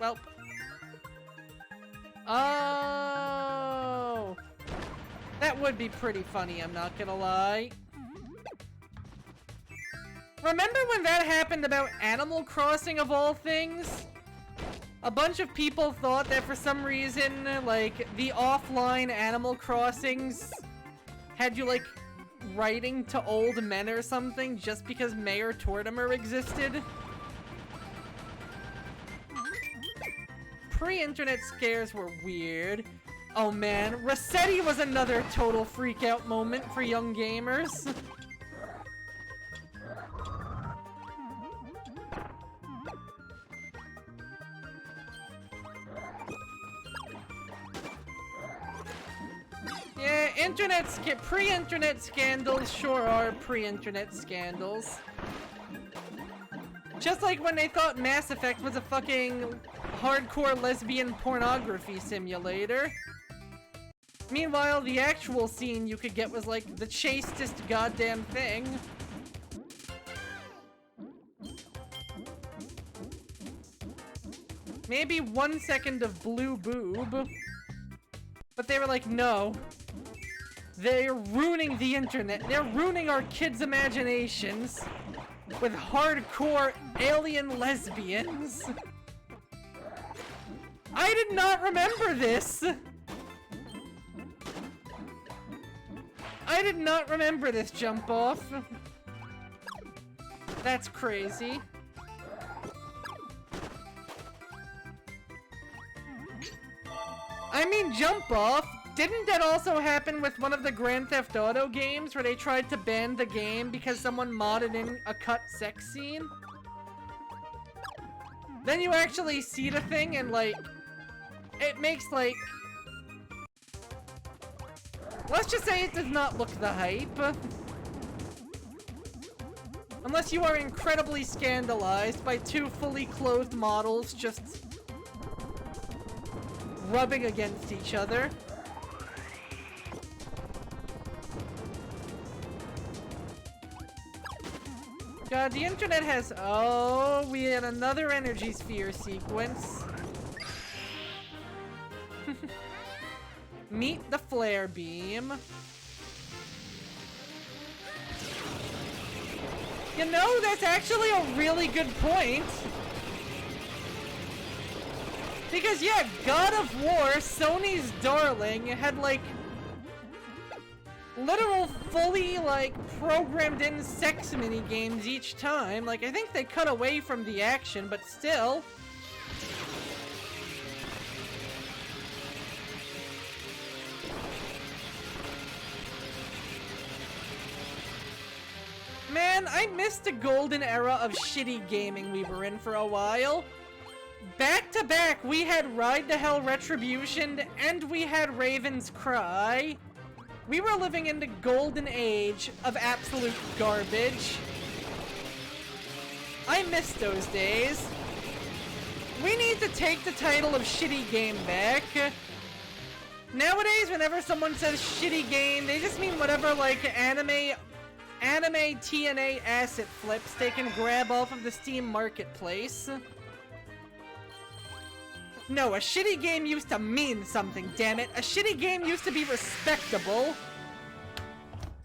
Well. Oh! That would be pretty funny, I'm not gonna lie. Remember when that happened about Animal Crossing of all things? A bunch of people thought that for some reason, like, the offline Animal Crossings had you, like, writing to old men or something just because Mayor Tortimer existed. Pre-internet scares were weird. Oh man, Rossetti was another total freak-out moment for young gamers. Yeah, Pre-internet scandals sure are pre-internet scandals. Just like when they thought Mass Effect was a fucking hardcore lesbian pornography simulator. Meanwhile, the actual scene you could get was like the chastest goddamn thing. Maybe 1 second of blue boob. But they were like, no. They're ruining the internet. They're ruining our kids' imaginations with hardcore alien lesbians. I did not remember this. I did not remember this jump off. That's crazy. I mean, jump off. Didn't that also happen with one of the Grand Theft Auto games where they tried to ban the game because someone modded in a cut sex scene? Then you actually see the thing and like, it makes like, let's just say it does not look the hype. Unless you are incredibly scandalized by two fully clothed models just rubbing against each other. God, the internet has... Oh, we had another energy sphere sequence. Meet the flare beam. You know, that's actually a really good point. Because, yeah, God of War, Sony's darling, had, like, literal, fully, like, programmed-in sex minigames each time. Like, I think they cut away from the action, but still. Man, I missed the golden era of shitty gaming we were in for a while. Back to back, we had Ride to Hell Retribution, and we had Raven's Cry. We were living in the golden age of absolute garbage. I miss those days. We need to take the title of shitty game back. Nowadays, whenever someone says shitty game, they just mean whatever, like, anime TNA asset flips they can grab off of the Steam marketplace. No, a shitty game used to mean something, damn it. A shitty game used to be respectable.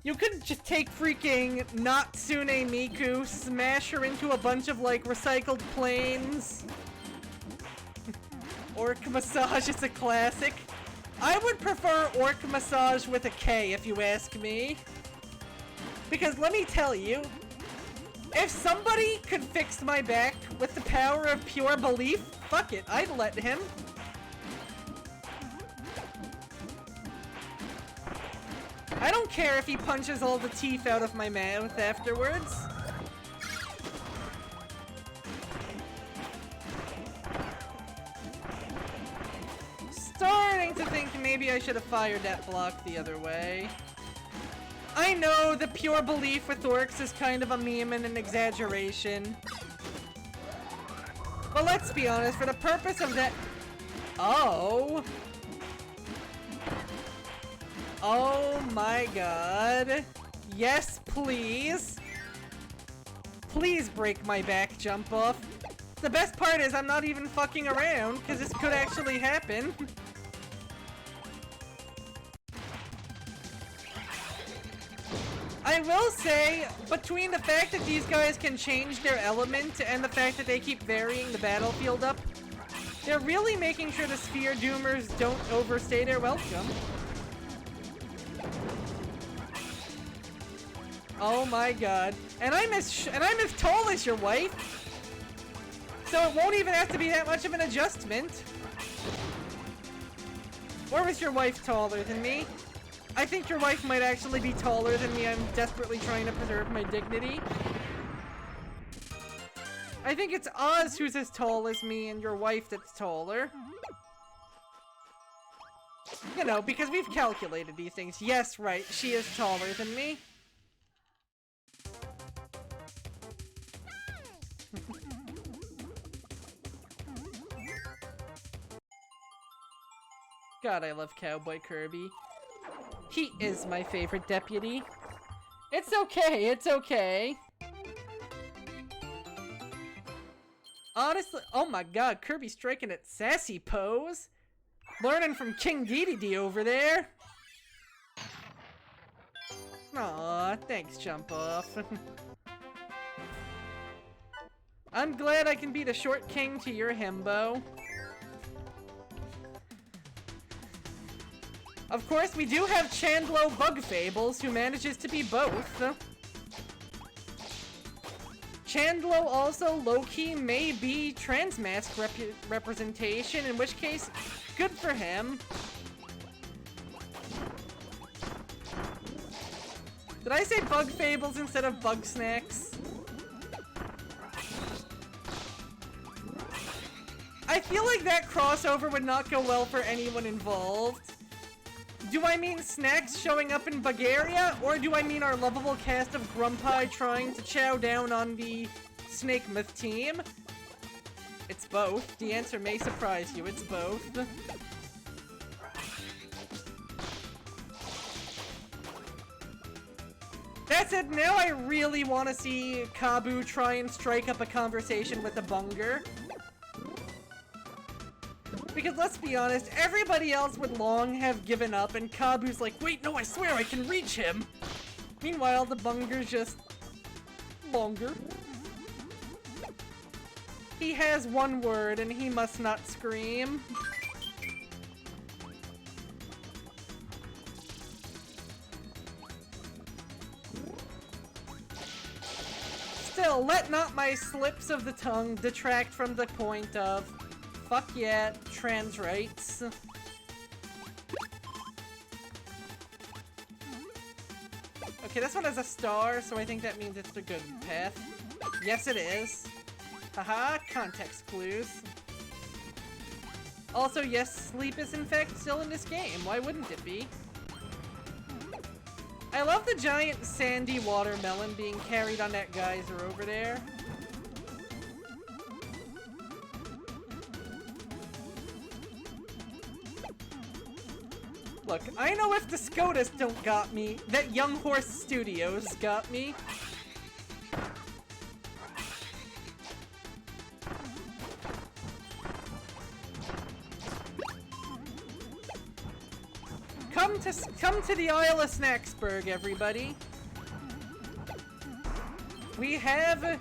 You couldn't just take freaking Natsune Miku, smash her into a bunch of, like, recycled planes. Orc Massage is a classic. I would prefer Orc Massage with a K, if you ask me. Because let me tell you, if somebody could fix my back with the power of pure belief, fuck it, I'd let him. I don't care if he punches all the teeth out of my mouth afterwards. Starting to think maybe I should have fired that block the other way. I know the pure belief with orcs is kind of a meme and an exaggeration. But let's be honest, for the purpose of that... Oh. Oh my god. Yes, please. Please break my back, jump off. The best part is I'm not even fucking around, because this could actually happen. I will say, between the fact that these guys can change their element and the fact that they keep varying the battlefield up, they're really making sure the Sphere Doomers don't overstay their welcome. Oh my god. And I'm as tall as your wife, so it won't even have to be that much of an adjustment. Or was your wife taller than me? I think your wife might actually be taller than me. I'm desperately trying to preserve my dignity. I think it's Oz who's as tall as me and your wife that's taller. You know, because we've calculated these things. Yes, right, she is taller than me. God, I love Cowboy Kirby. He is my favorite deputy. It's okay, it's okay. Honestly, oh my god, Kirby's striking at sassy pose. Learning from King Dedede over there. Aw, thanks, Jump Off. I'm glad I can be the short king to your himbo. Of course, we do have Chandlo Bug Fables, who manages to be both. Chandlo also low-key may be trans-mask representation, in which case, good for him. Did I say Bug Fables instead of Bug Snacks? I feel like that crossover would not go well for anyone involved. Do I mean Snacks showing up in Bulgaria, or do I mean our lovable cast of Grumpai trying to chow down on the Snake Myth team? It's both. The answer may surprise you, it's both. That said, now I really want to see Kabu try and strike up a conversation with the Bunger. Because let's be honest, everybody else would long have given up, and Kabu's like, wait, no, I swear I can reach him! Meanwhile, the Bunger's just... Bunger. He has one word, and he must not scream. Still, let not my slips of the tongue detract from the point of... Fuck yeah, trans rights. Okay, this one has a star, so I think that means it's a good path. Yes, it is. Haha, context clues. Also, yes, sleep is in fact still in this game. Why wouldn't it be? I love the giant sandy watermelon being carried on that geyser over there. Look, I know if the SCOTUS don't got me, that Young Horse Studios got me. Come to the Isle of Snacksburg, everybody. We have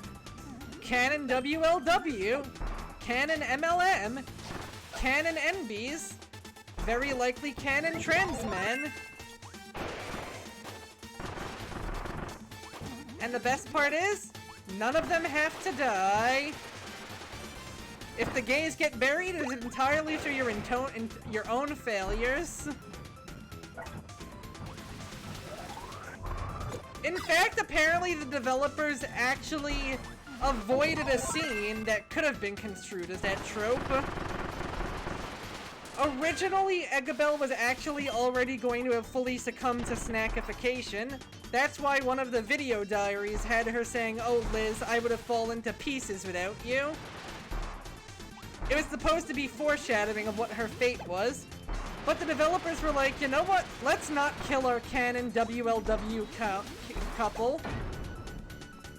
Canon WLW, Canon MLM, Canon NBs, very likely Canon Transmen. And the best part is, none of them have to die. If the gays get buried, it is entirely through your own failures. In fact, apparently the developers actually avoided a scene that could have been construed as that trope. Originally, Eggabell was actually already going to have fully succumbed to snackification. That's why one of the video diaries had her saying, "Oh, Liz, I would have fallen to pieces without you." It was supposed to be foreshadowing of what her fate was. But the developers were like, you know what? Let's not kill our canon WLW couple.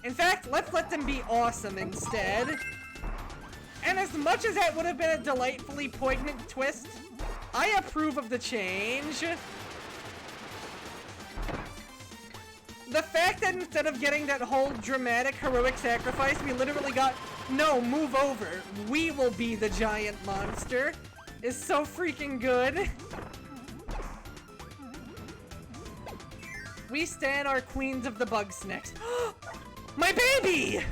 In fact, let's let them be awesome instead. And as much as that would have been a delightfully poignant twist, I approve of the change. The fact that instead of getting that whole dramatic heroic sacrifice, we literally got, no, move over, we will be the giant monster, is so freaking good. We stan our queens of the bug snacks. My baby!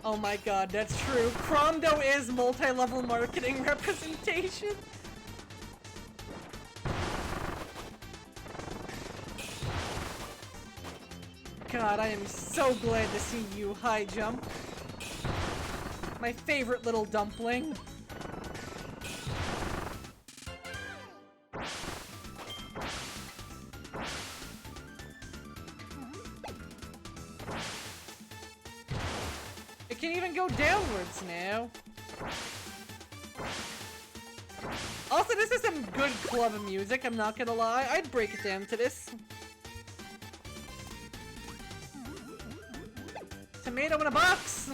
Oh my god, that's true. Cromdo is multi-level marketing representation. God, I am so glad to see you, high jump. My favorite little dumpling. It can even go downwards now. Also, this is some good club music, I'm not gonna lie. I'd break it down to this. Tomato in a box!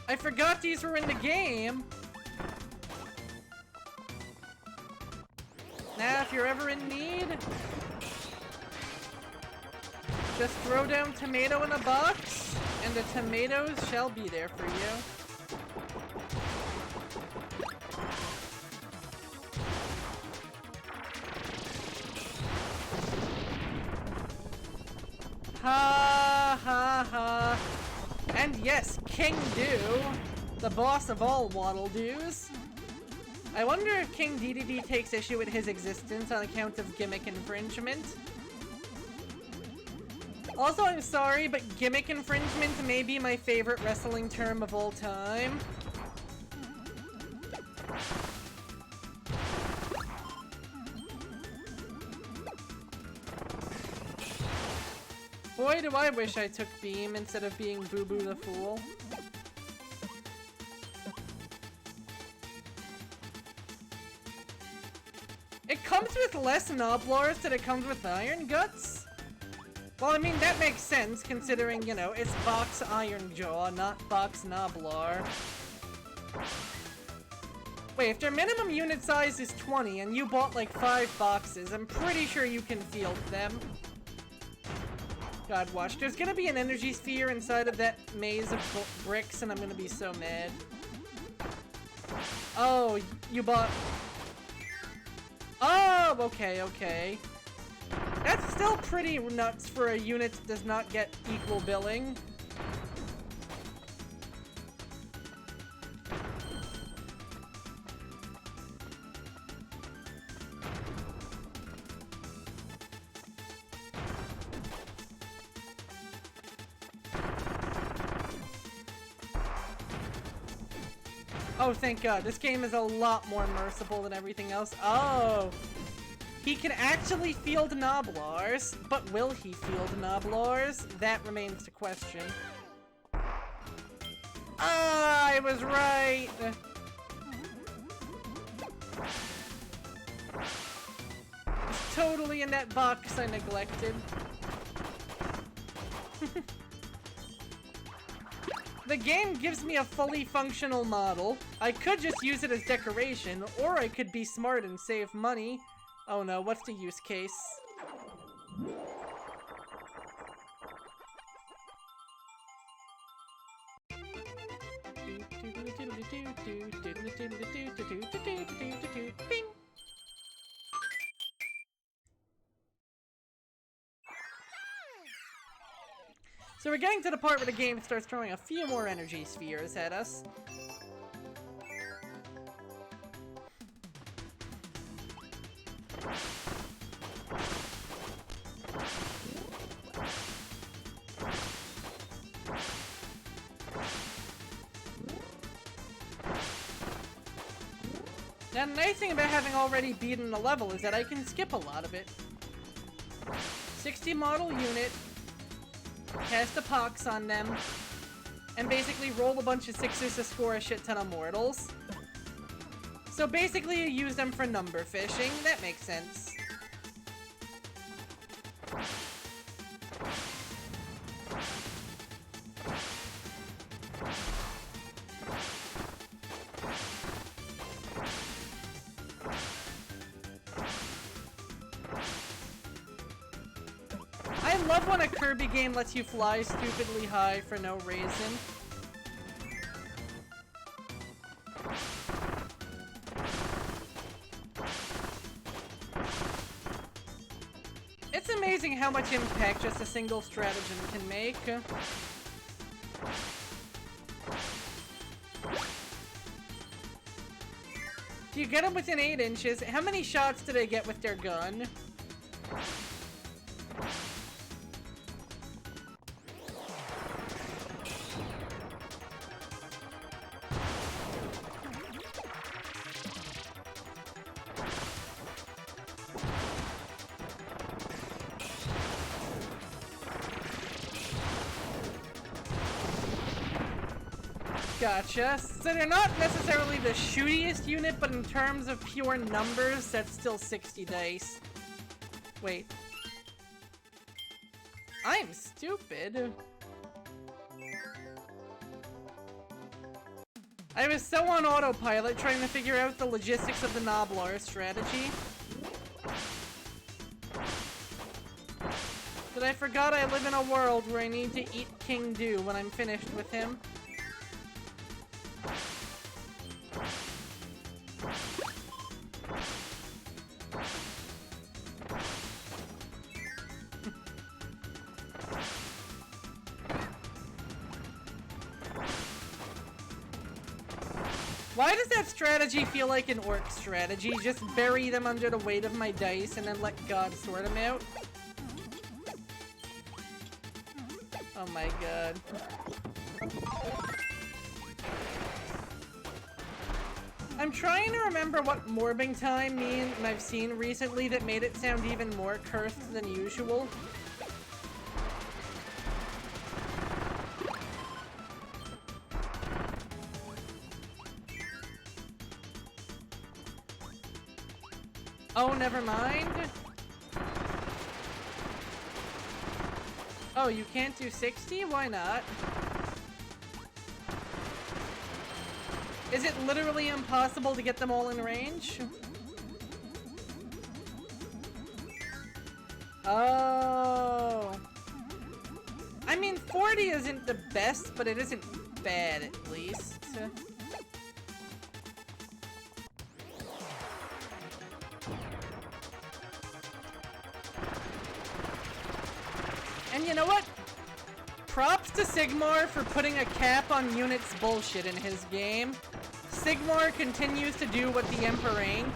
I forgot these were in the game. Now, if you're ever in need, just throw down tomato in a box, and the tomatoes shall be there for you. Ha ha ha. And yes, King Do, the boss of all Waddle Doos. I wonder if King DDD takes issue with his existence on account of gimmick infringement. Also, I'm sorry, but gimmick infringement may be my favorite wrestling term of all time. Boy, do I wish I took Beam instead of being Boo Boo the Fool. It comes with less Noblars than it comes with Iron Guts? Well, I mean, that makes sense, considering, you know, it's Box Iron Jaw, not Box Noblar. Wait, if their minimum unit size is 20 and you bought like 5 boxes, I'm pretty sure you can field them. God, watch. There's gonna be an energy sphere inside of that maze of bricks, and I'm gonna be so mad. Oh, you bought... Oh, okay, okay. That's still pretty nuts for a unit that does not get equal billing. Oh, thank God. This game is a lot more merciful than everything else. Oh! He can actually field Noblars, but will he field Noblars? That remains the question. Ah, I was right! It's totally in that box I neglected. The game gives me a fully functional model. I could just use it as decoration, or I could be smart and save money. Oh no, what's the use case? Bing! So we're getting to the part where the game starts throwing a few more energy spheres at us. Now, the nice thing about having already beaten the level is that I can skip a lot of it. 60 model unit, cast a pox on them, and basically roll a bunch of 6s to score a shit ton of mortals. So basically you use them for number fishing. That makes sense. I love when a Kirby game lets you fly stupidly high for no reason. It's amazing how much impact just a single stratagem can make. If you get them within 8 inches, how many shots do they get with their gun? Gotcha. So they're not necessarily the shootiest unit, but in terms of pure numbers, that's still 60 dice. Wait. I'm stupid. I was so on autopilot trying to figure out the logistics of the Noblar strategy that I forgot I live in a world where I need to eat King Do when I'm finished with him. Why does that strategy feel like an orc strategy? Just bury them under the weight of my dice and then let God sort them out? Oh my god. I'm trying to remember what morbing time means I've seen recently that made it sound even more cursed than usual. Oh, never mind. Oh, you can't do 60? Why not? Is it literally impossible to get them all in range? Oh. I mean, 40 isn't the best, but it isn't bad at least. And you know what? Props to Sigmar for putting a cap on units bullshit in his game. Sigmar continues to do what the Emperor ain't.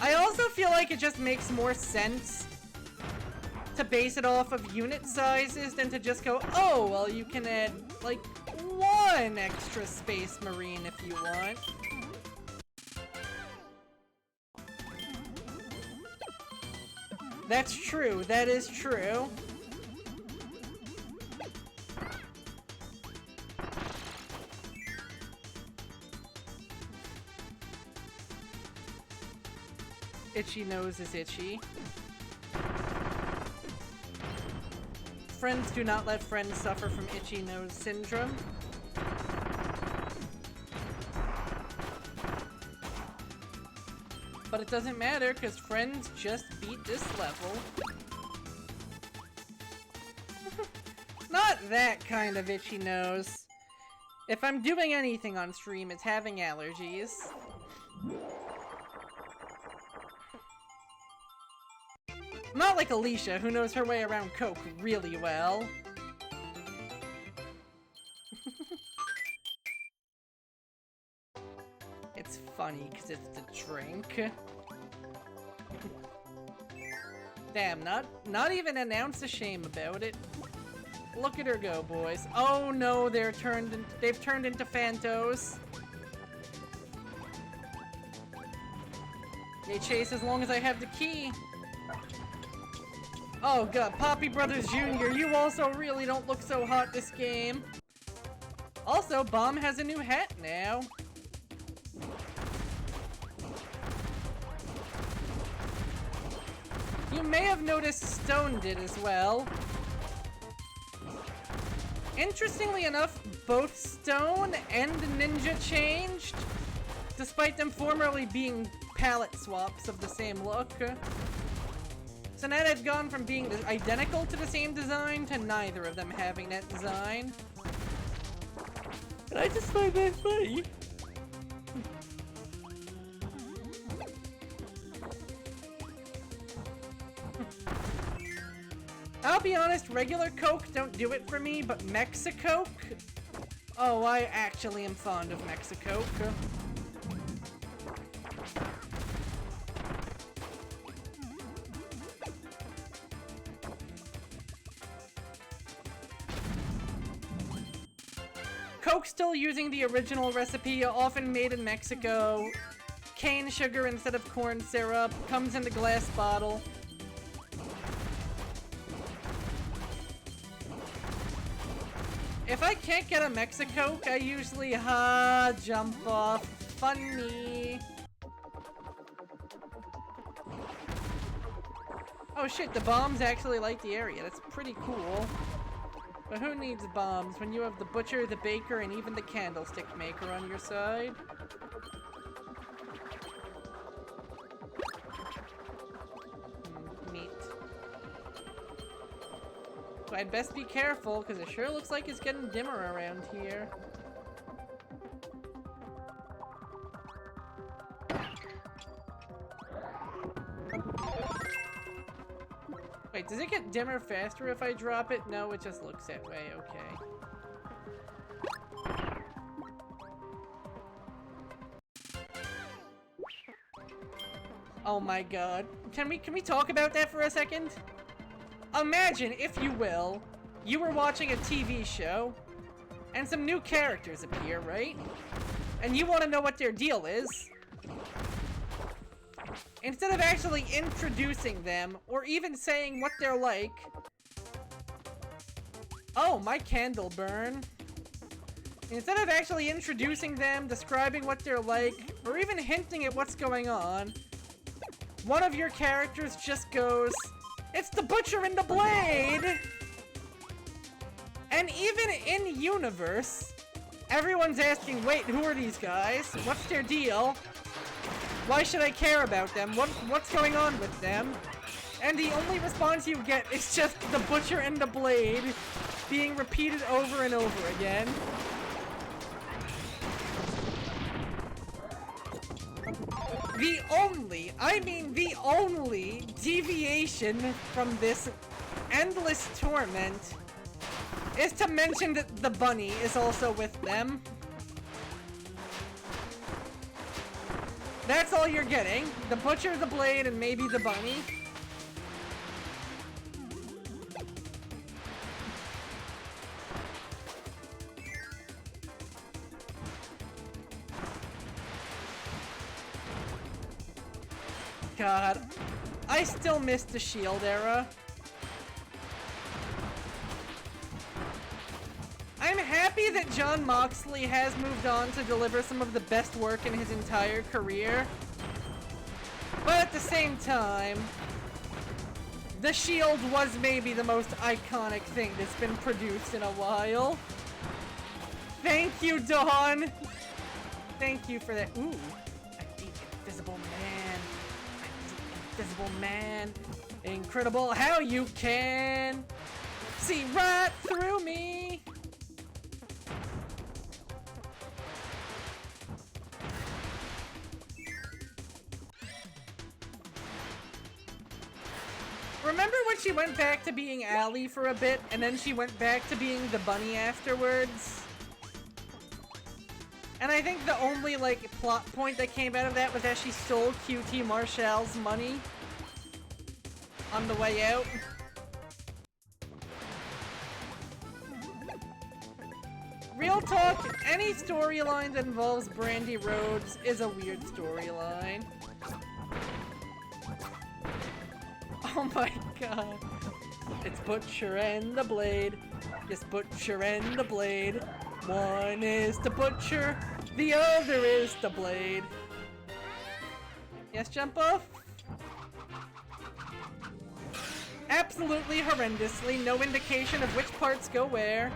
I also feel like it just makes more sense to base it off of unit sizes than to just go, oh, well, you can add, like, 1 extra Space Marine if you want. That's true, that is true. Itchy nose is itchy. Friends do not let friends suffer from itchy nose syndrome. But it doesn't matter, because friends just beat this level. Not that kind of itchy nose. If I'm doing anything on stream, it's having allergies. Not like Alicia, who knows her way around Coke really well. It's funny, because it's the drink. Damn, not even an ounce of shame about it. Look at her go, boys. Oh no, they've turned into Phantos. They chase as long as I have the key. Oh god, Poppy Brothers Jr., you also really don't look so hot this game. Also, Bomb has a new hat now. You may have noticed Stone did as well. Interestingly enough, both Stone and Ninja changed, despite them formerly being palette swaps of the same look. So now they've gone from being identical to the same design to neither of them having that design. And I just find that funny. I'll be honest, regular Coke don't do it for me, but Mexicoke? Oh, I actually am fond of Mexicoke. Coke still using the original recipe, often made in Mexico. Cane sugar instead of corn syrup, comes in the glass bottle. If I can't get a Mexicoke, I usually, jump off. Funny. Oh shit, the bombs actually light the area. That's pretty cool. But who needs bombs when you have the butcher, the baker, and even the candlestick maker on your side? Neat. So I'd best be careful, because it sure looks like it's getting dimmer around here. Wait, does it get dimmer faster if I drop it? No, it just looks that way, okay. Oh my god. Can we talk about that for a second? Imagine, if you will, you were watching a TV show, and some new characters appear, right? And you want to know what their deal is. Instead of actually introducing them, or even saying what they're like... Oh, my candle burn. Instead of actually introducing them, describing what they're like, or even hinting at what's going on, one of your characters just goes, "It's the Butcher and the Blade!" And even in universe, everyone's asking, wait, who are these guys? What's their deal? Why should I care about them? What's going on with them? And the only response you get is just the Butcher and the Blade being repeated over and over again. The only deviation from this endless torment is to mention that the bunny is also with them. That's all you're getting. The Butcher, the Blade, and maybe the bunny. God, I still miss the Shield era. I'm happy that John Moxley has moved on to deliver some of the best work in his entire career. But at the same time, the Shield was maybe the most iconic thing that's been produced in a while. Thank you, Dawn! Thank you for that. Ooh, I'm the Invisible Man. I'm the Invisible Man. Incredible how you can see right through me. Remember when she went back to being Allie for a bit, and then she went back to being the bunny afterwards? And I think the only, like, plot point that came out of that was that she stole QT Marshall's money on the way out. Real talk, any storyline that involves Brandy Rhodes is a weird storyline. Oh my god. It's Butcher and the Blade. Yes, Butcher and the Blade. One is the Butcher, the other is the Blade. Yes, jump off? Absolutely horrendously, no indication of which parts go where.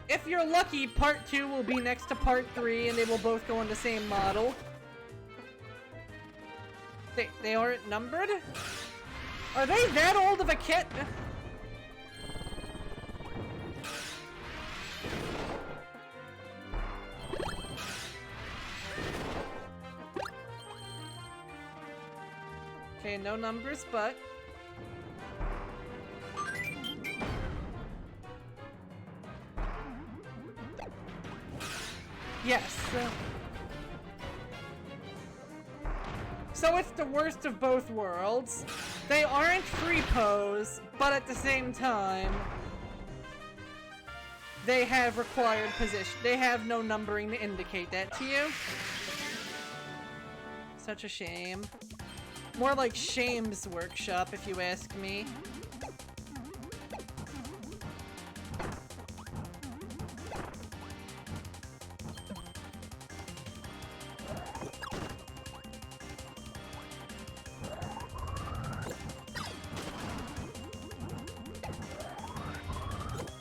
If you're lucky, part 2 will be next to part 3 and they will both go on the same model. They aren't numbered? Are they that old of a kit? no numbers, but... Yes. So it's the worst of both worlds. They aren't free pose, but at the same time, they have required position. They have no numbering to indicate that to you. Such a shame. More like Shame's workshop, if you ask me.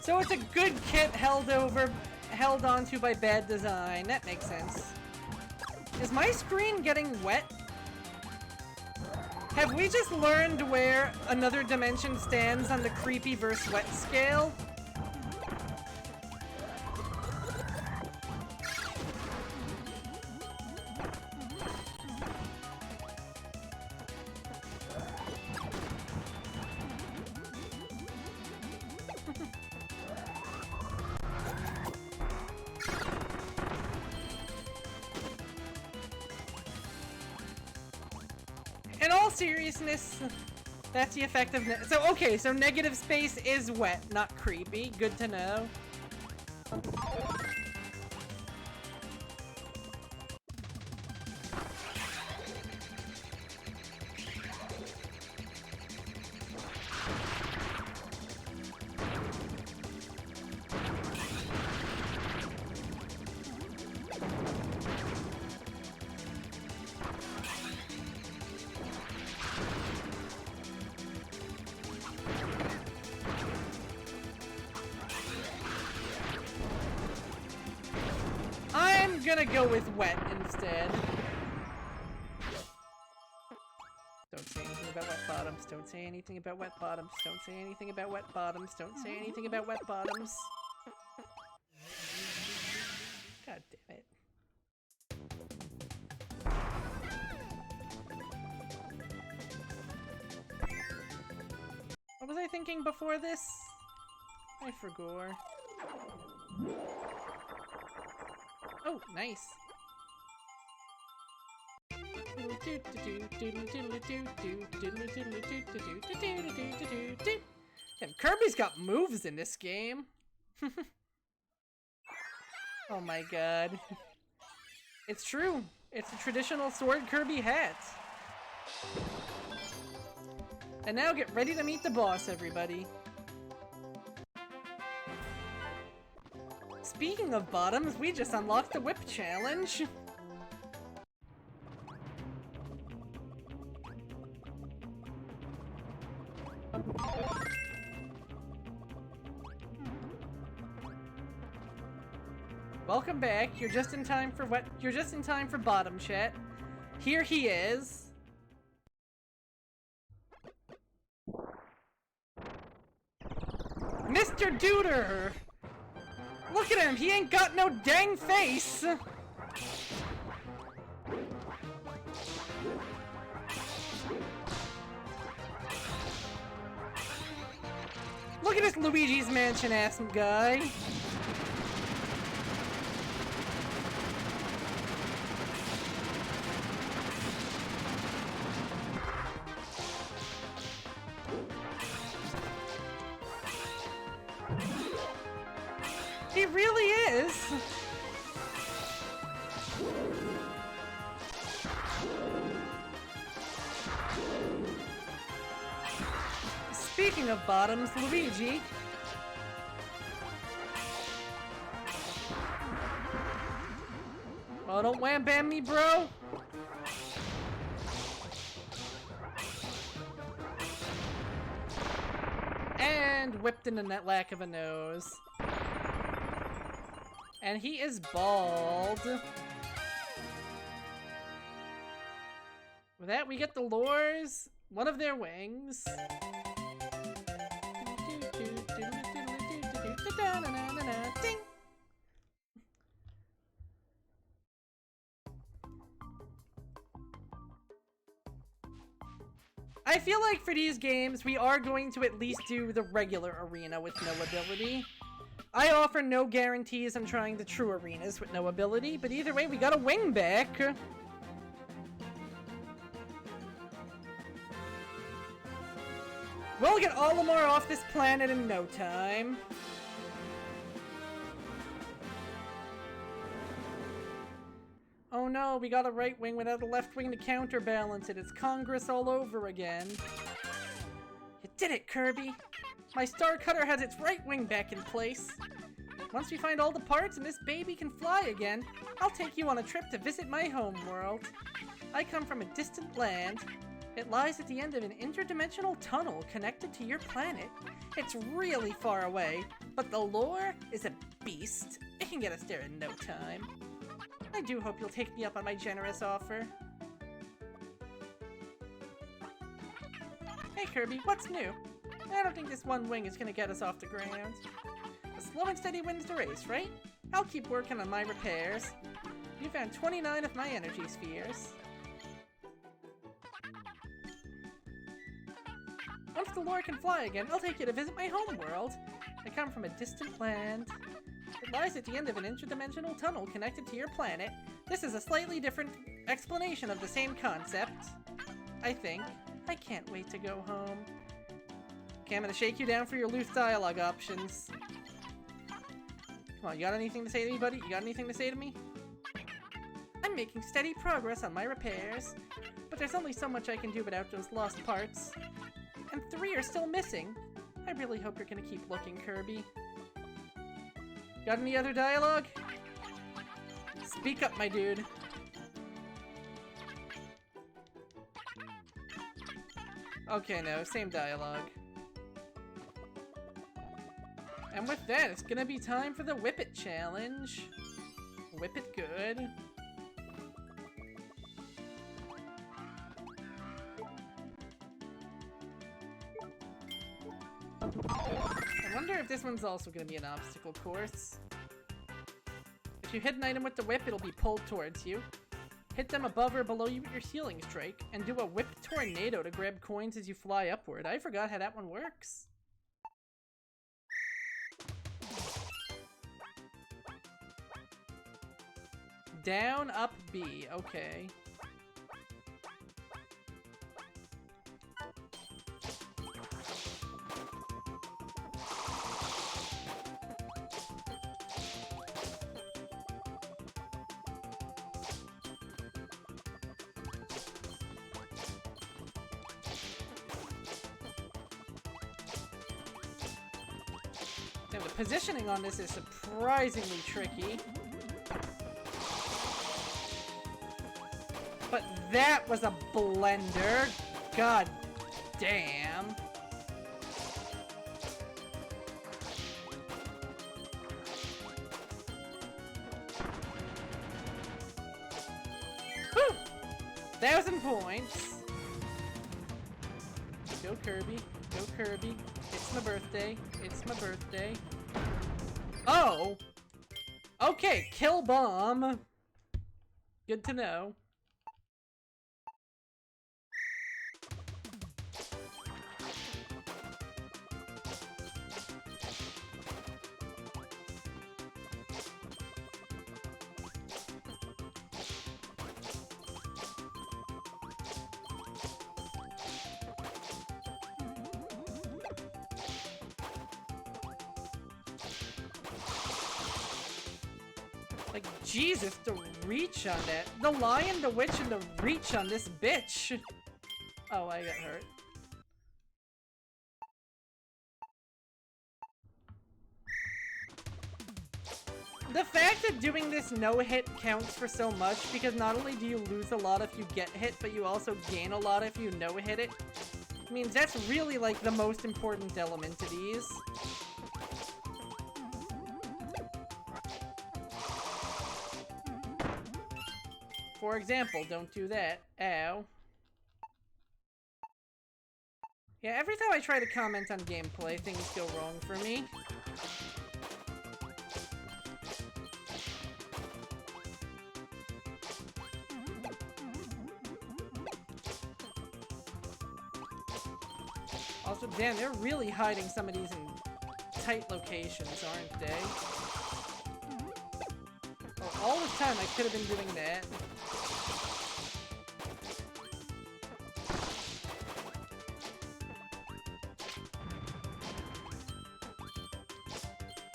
So it's a good kit held onto by bad design. That makes sense. Is my screen getting wet? Have we just learned where another dimension stands on the creepy versus wet scale? In all seriousness, that's the effect of so okay, so negative space is wet, not creepy. Good to know. I'm gonna go with wet instead. Don't say anything about wet bottoms. Don't say anything about wet bottoms. Don't say anything about wet bottoms. Don't say anything about wet bottoms. God damn it. What was I thinking before this? I forgot. Oh, nice. Damn, Kirby's got moves in this game. Oh my god. It's true. It's a traditional sword Kirby hat. And now get ready to meet the boss, everybody. Speaking of bottoms, we just unlocked the whip challenge. Welcome back. You're just in time for bottom chat. Here he is. Mr. Duder! Look at him! He ain't got no dang face! Look at this Luigi's Mansion ass guy! He really is! Speaking of bottoms, Luigi. Oh, don't wham bam me, bro! And whipped into that lack of a nose. And he is bald. With that, we get the lures, one of their wings. Ding! I feel like for these games, we are going to at least do the regular arena with no ability. I offer no guarantees on trying the true arenas with no ability, but either way, we got a wing back. We'll get Olimar off this planet in no time. Oh no, we got a right wing without a left wing to counterbalance it. It's Congress all over again. You did it, Kirby! My Star Cutter has its right wing back in place. Once we find all the parts and this baby can fly again, I'll take you on a trip to visit my home world. I come from a distant land. It lies at the end of an interdimensional tunnel connected to your planet. It's really far away, but the lore is a beast. It can get us there in no time. I do hope you'll take me up on my generous offer. Hey Kirby, what's new? I don't think this one wing is gonna get us off the ground. A slow and steady wins the race, right? I'll keep working on my repairs. You found 29 of my energy spheres. Once the lore can fly again, I'll take you to visit my home world. I come from a distant land. It lies at the end of an interdimensional tunnel connected to your planet. This is a slightly different explanation of the same concept, I think. I can't wait to go home. Okay, I'm gonna shake you down for your loose dialogue options. Come on, you got anything to say to me, buddy? You got anything to say to me? I'm making steady progress on my repairs, but there's only so much I can do without those lost parts. And 3 are still missing. I really hope you're gonna keep looking, Kirby. Got any other dialogue? Speak up, my dude. Okay, no, same dialogue. And with that, it's gonna be time for the Whip It challenge. Whip it good. I wonder if this one's also gonna be an obstacle course. If you hit an item with the whip, it'll be pulled towards you. Hit them above or below you with your ceiling strike, and do a whip tornado to grab coins as you fly upward. I forgot how that one works. Down, up, B. Okay. Now, the positioning on this is surprisingly tricky. But that was a blender. God damn. Whew! 1,000 points. Go Kirby. Go Kirby. It's my birthday. It's my birthday. Oh! Okay, kill bomb. Good to know. Like, Jesus, the reach on that. The lion, the witch, and the reach on this bitch. Oh, I got hurt. The fact that doing this no-hit counts for so much, because not only do you lose a lot if you get hit, but you also gain a lot if you no-hit it, means that's really, like, the most important element to these. For example, don't do that. Ow. Yeah, every time I try to comment on gameplay, things go wrong for me. Damn, they're really hiding some of these in tight locations, aren't they? Oh, all this time I could have been doing that.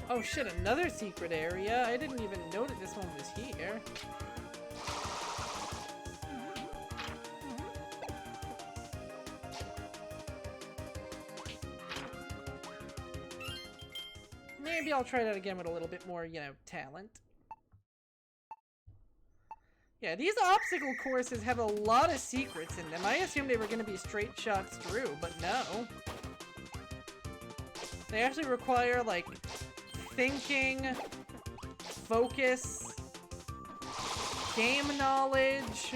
Oh shit, another secret area? I didn't even know that this one was here. Maybe I'll try that again with a little bit more, you know, talent. Yeah, these obstacle courses have a lot of secrets in them. I assumed they were going to be straight shots through, but no. They actually require, like, thinking, focus, game knowledge.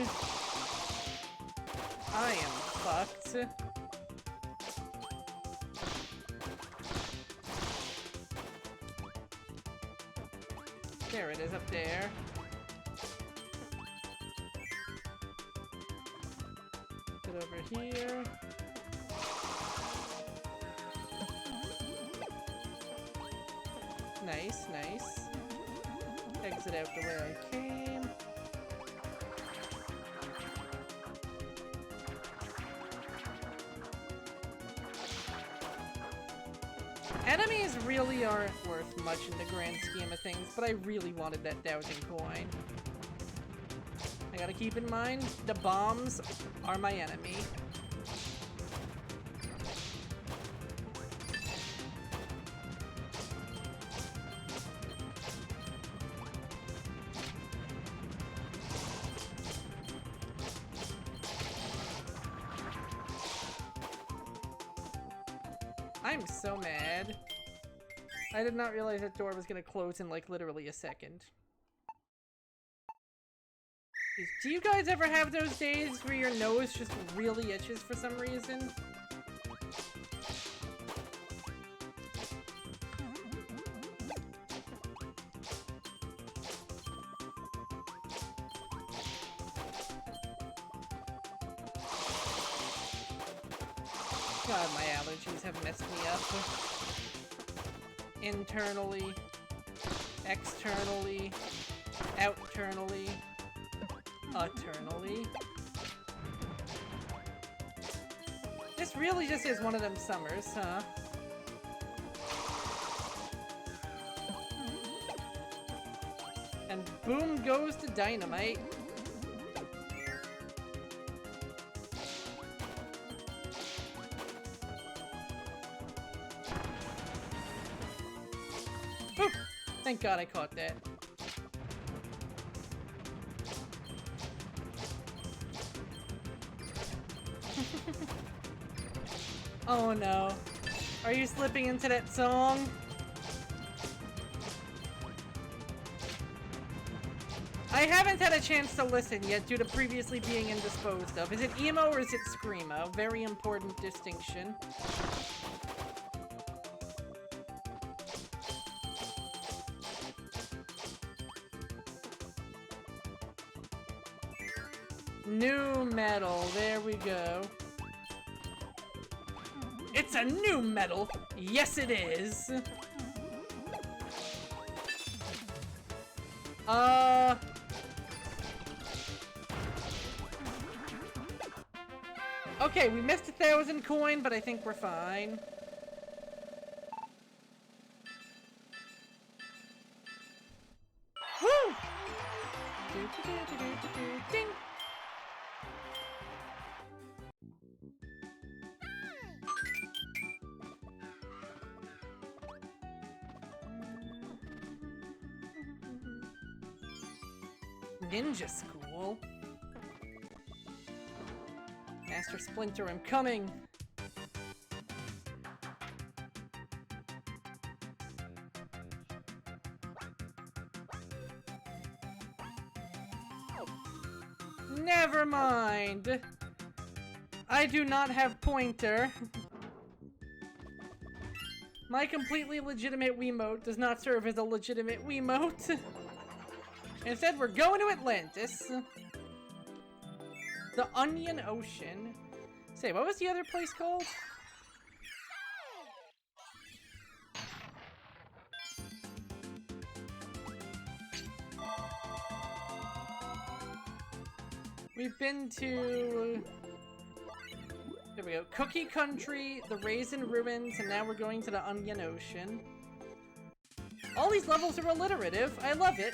I am fucked. There it is up there. Get over here. Nice, nice. Exit out the way I came. Enemies really aren't worth much in the grand scheme of things, but I really wanted that 1,000 coin. I gotta keep in mind, the bombs are my enemy. I'm so mad. I did not realize that door was gonna close in like literally a second. Do you guys ever have those days where your nose just really itches for some reason? God, my allergies have messed me up. Internally, externally, outernally, eternally. This really just is one of them summers, huh? And boom goes the dynamite. Whew. Thank God I caught that. Oh no. Are you slipping into that song? I haven't had a chance to listen yet due to previously being indisposed of. Is it emo or is it screamo? Very important distinction. New metal, there we go. It's a new metal! Yes it is! Okay, we missed 1,000 coin, but I think we're fine. Woo! Ding! Ninja school? Master Splinter, I'm coming! Never mind! I do not have pointer. My completely legitimate Wiimote does not serve as a legitimate Wiimote. Instead, we're going to Atlantis. The Onion Ocean. Say, what was the other place called? We've been to... There we go. Cookie Country, the Raisin Ruins, and now we're going to the Onion Ocean. All these levels are alliterative. I love it.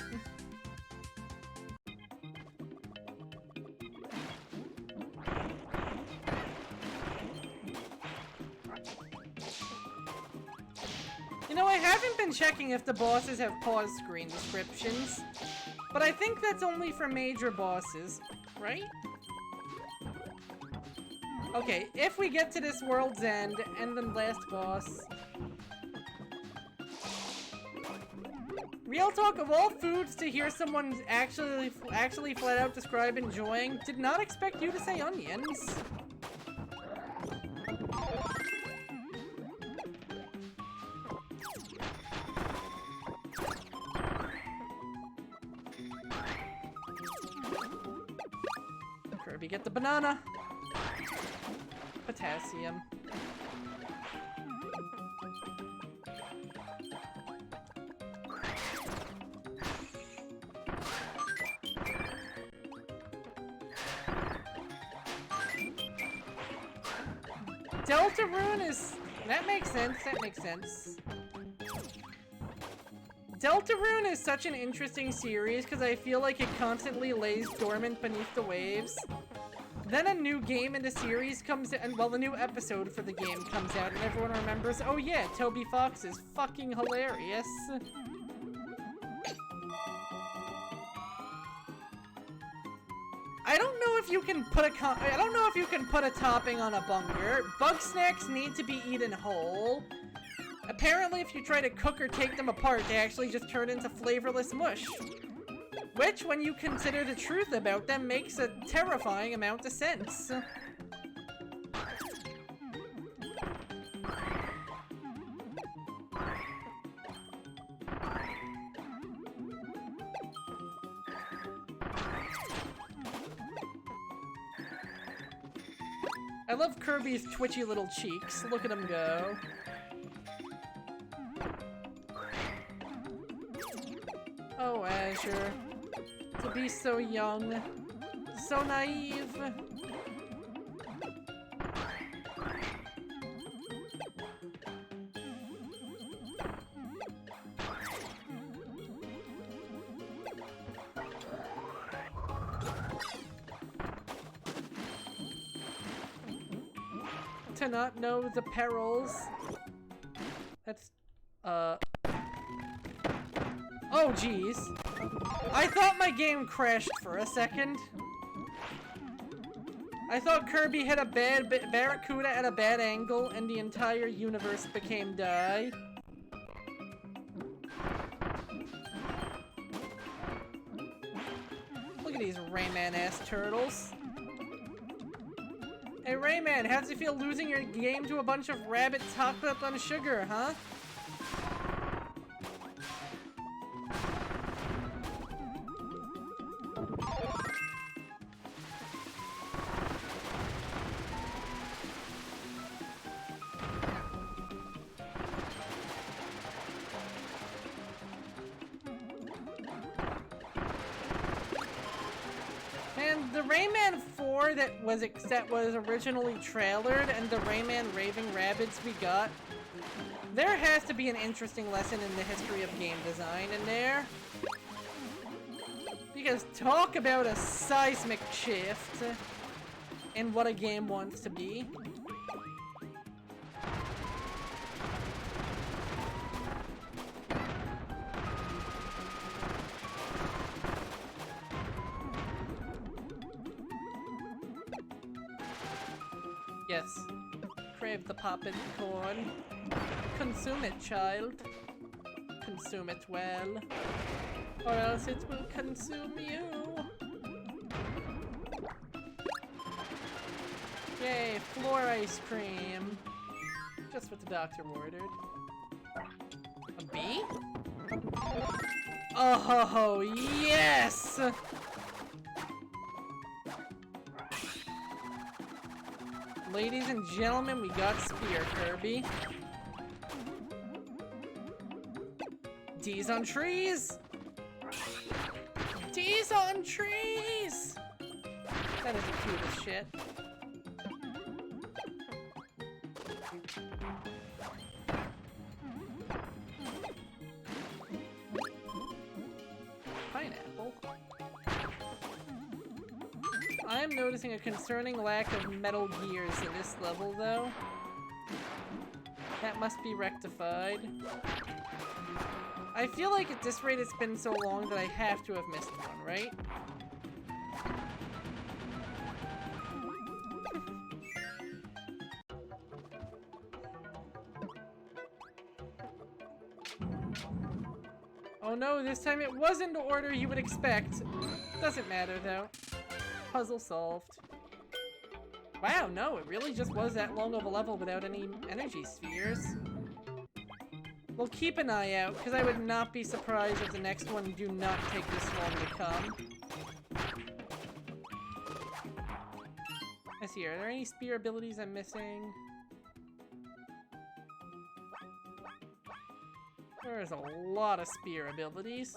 You know, I haven't been checking if the bosses have pause screen descriptions, but I think that's only for major bosses, right? Okay, if we get to this world's end, and then last boss... Real talk, of all foods to hear someone actually flat out describe enjoying, did not expect you to say onions. Kirby, get the banana. Potassium. Deltarune is... That makes sense, that makes sense. Deltarune is such an interesting series because I feel like it constantly lays dormant beneath the waves. Then a new game in the series comes in, and well, the new episode for the game comes out, and everyone remembers, oh yeah, Toby Fox is fucking hilarious. I don't know if you can put a topping on a bunger. Bug snacks need to be eaten whole. Apparently, if you try to cook or take them apart, they actually just turn into flavorless mush. Which, when you consider the truth about them, makes a terrifying amount of sense. I love Kirby's twitchy little cheeks. Look at him go. Oh, Azure. To be so young. So naive. To not know the perils. That's, oh, jeez. I thought my game crashed for a second. I thought Kirby hit a bad barracuda at a bad angle and the entire universe became die. Look at these Rayman-ass turtles. Hey Rayman, how's it feel losing your game to a bunch of rabbits hopped up on sugar, huh? And the Rayman 4 that was originally trailered and the Rayman Raving Rabbids we got, there has to be an interesting lesson in the history of game design in there. Because talk about a seismic shift in what a game wants to be. Yes. Crave the poppin' corn. Consume it, child. Consume it well. Or else it will consume you. Yay, floor ice cream. Just what the doctor ordered. A bee? Oh, yes! Ladies and gentlemen, we got Spear Kirby. D's on trees! D's on trees! That is the cutest shit. Pineapple. I am noticing a concerning lack of metal gears in this level, though. That must be rectified. I feel like at this rate it's been so long that I have to have missed one, right? Oh no, this time it was in the order you would expect. Doesn't matter though. Puzzle solved. Wow, no, it really just was that long of a level without any energy spheres. We'll keep an eye out, because I would not be surprised if the next one do not take this long to come. Let's see, are there any spear abilities I'm missing? There's a lot of spear abilities.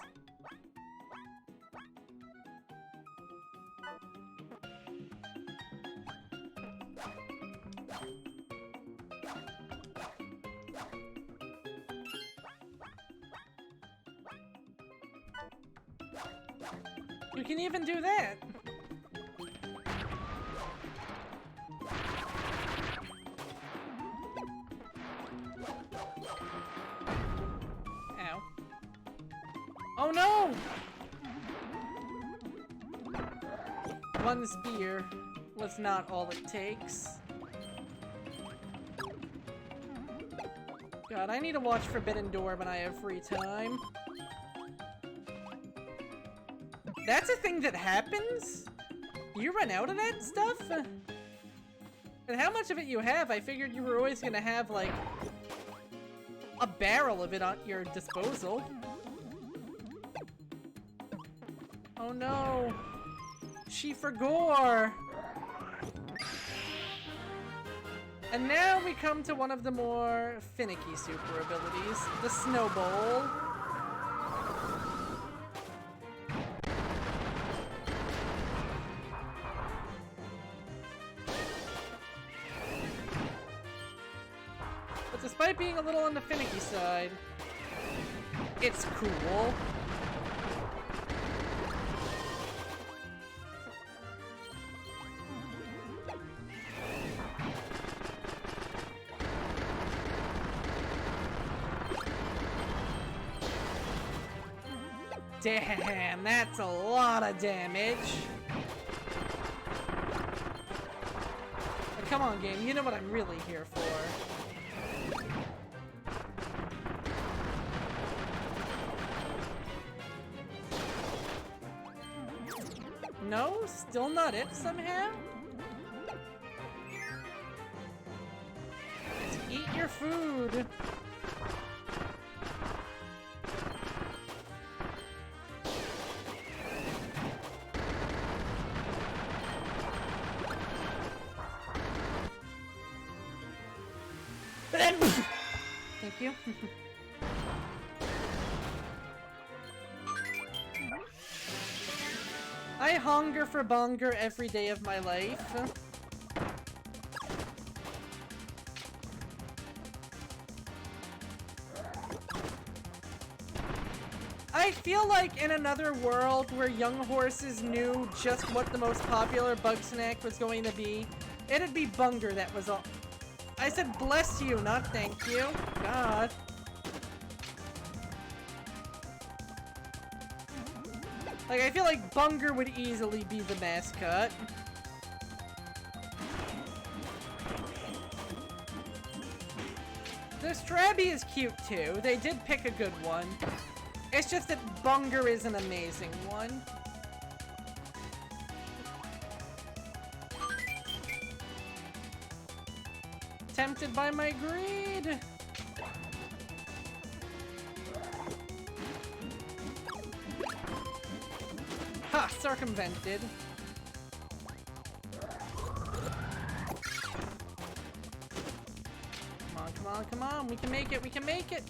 You can even do that! Ow. Oh no! One spear was not all it takes. God, I need to watch Forbidden Door when I have free time. That's a thing that happens? You run out of that stuff? And how much of it you have? I figured you were always gonna have, like, a barrel of it at your disposal. Oh no! She forgore! And now we come to one of the more finicky super abilities, the Snowball. Despite being a little on the finicky side, it's cool. Damn, that's a lot of damage. But come on, game, you know what I'm really here for. No? Still not it somehow? Just eat your food! Thank you. I hunger for bonger every day of my life. I feel like in another world where young horses knew just what the most popular bug snack was going to be, it'd be bunger that was all. I said bless you, not thank you. God. Like, I feel like Bunger would easily be the mascot. The Strabby is cute too. They did pick a good one. It's just that Bunger is an amazing one. Tempted by my greed. Ha! Circumvented. Come on, come on, come on. We can make it, we can make it.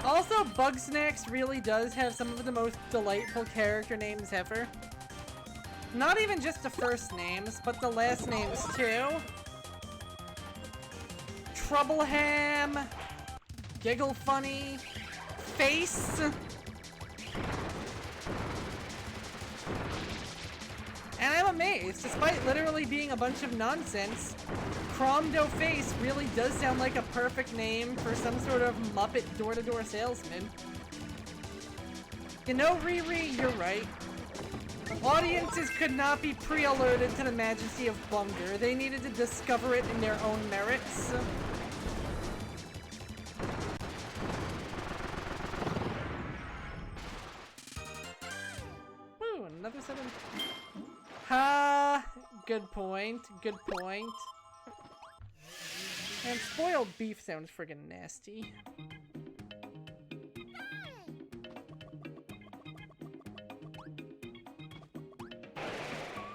Also, Bugsnax really does have some of the most delightful character names ever. Not even just the first names, but the last names too. Troubleham, Giggle Funny, Face. And I'm amazed, despite literally being a bunch of nonsense, Cromdo Face really does sound like a perfect name for some sort of Muppet door-to-door salesman. You know, Riri, you're right. Audiences could not be pre-alerted to the majesty of Bunger. They needed to discover it in their own merits. Ooh, another 7. Ha! Good point, good point. And spoiled beef sounds friggin' nasty.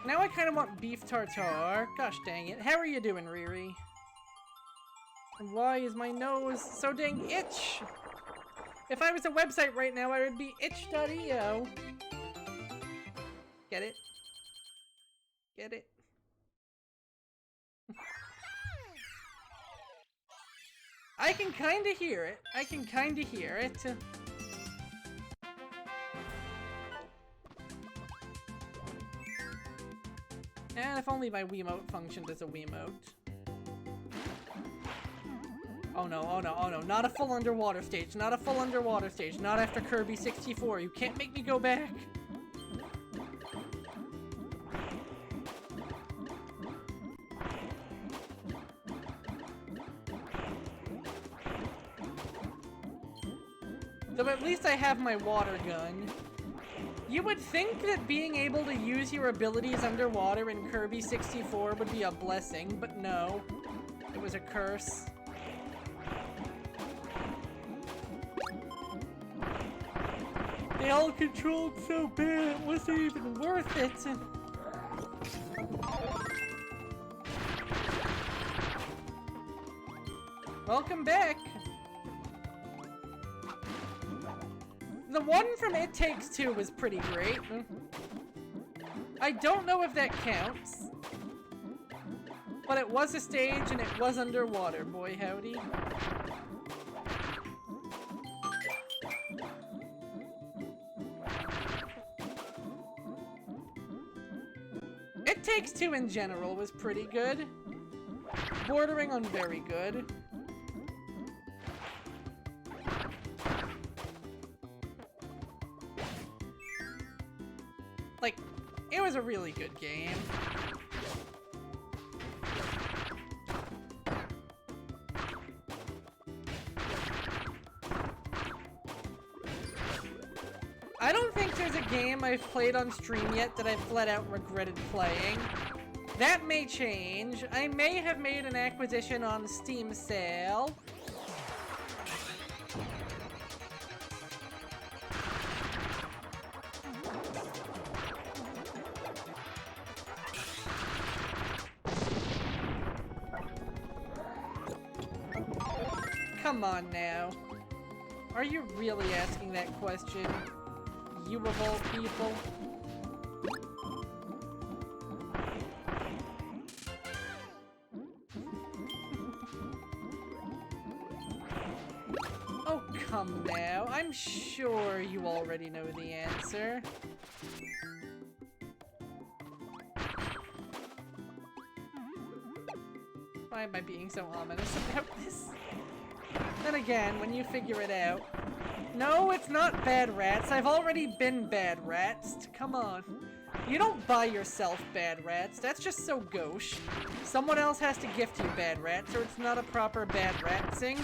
Now I kinda want beef tartare. Gosh dang it. How are you doing, Riri? And why is my nose so dang itch? If I was a website right now, I would be itch.io. Get it? Get it? I can kinda hear it. I can kinda hear it. And if only my Wiimote functioned as a Wiimote. Oh no, oh no, oh no. Not a full underwater stage. Not a full underwater stage. Not after Kirby 64. You can't make me go back. Though at least I have my water gun. You would think that being able to use your abilities underwater in Kirby 64 would be a blessing, but no. It was a curse. They all controlled so bad, it wasn't even worth it. Welcome back. The one from It Takes Two was pretty great. I don't know if that counts. But it was a stage and it was underwater, boy howdy. It Takes Two in general was pretty good. Bordering on very good. Like, it was a really good game. I don't think there's a game I've played on stream yet that I've flat out regretted playing. That may change. I may have made an acquisition on Steam sale. Come on now. Are you really asking that question? You of all people? Oh, come now. I'm sure you already know the answer. Why am I being so ominous about this? Then again, when you figure it out... No, it's not Bad Rats. I've already been Bad Rats. Come on. You don't buy yourself Bad Rats. That's just so gauche. Someone else has to gift you Bad Rats, or it's not a proper Bad Ratsing.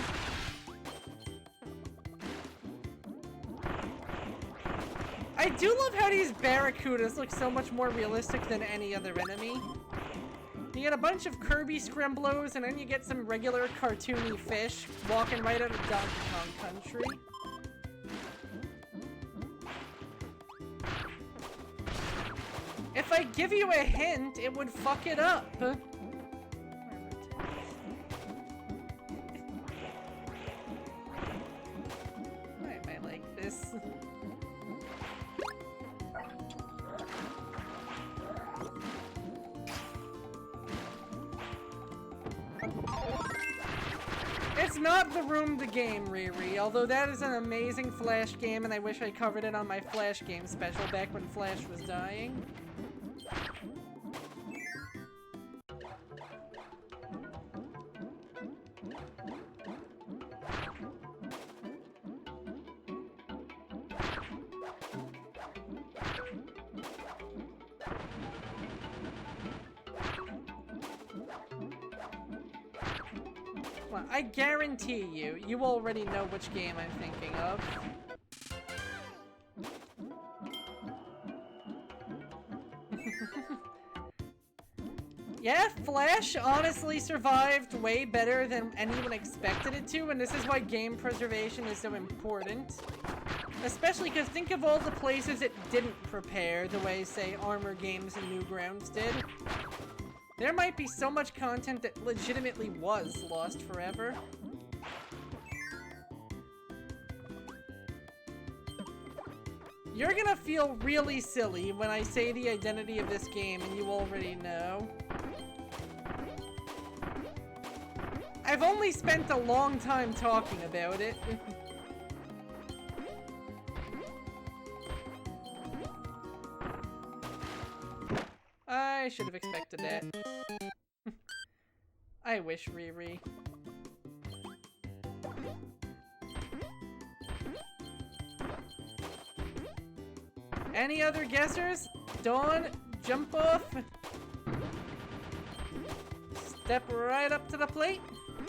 I do love how these barracudas look so much more realistic than any other enemy. You get a bunch of Kirby Scrimblos, and then you get some regular cartoony fish walking right out of Donkey Kong Country. If I give you a hint, it would fuck it up. games. It's not The Room the Game, Riri, although that is an amazing Flash game and I wish I covered it on my Flash game special back when Flash was dying. Well, I guarantee you already know which game I'm thinking of. Yeah, Flash honestly survived way better than anyone expected it to, and this is why game preservation is so important. Especially because think of all the places it didn't prepare the way, say, Armor Games and Newgrounds did. There might be so much content that legitimately was lost forever. You're gonna feel really silly when I say the identity of this game and you already know. I've only spent a long time talking about it. I should have expected that. I wish, Riri. Any other guessers? Dawn, jump off. Step right up to the plate.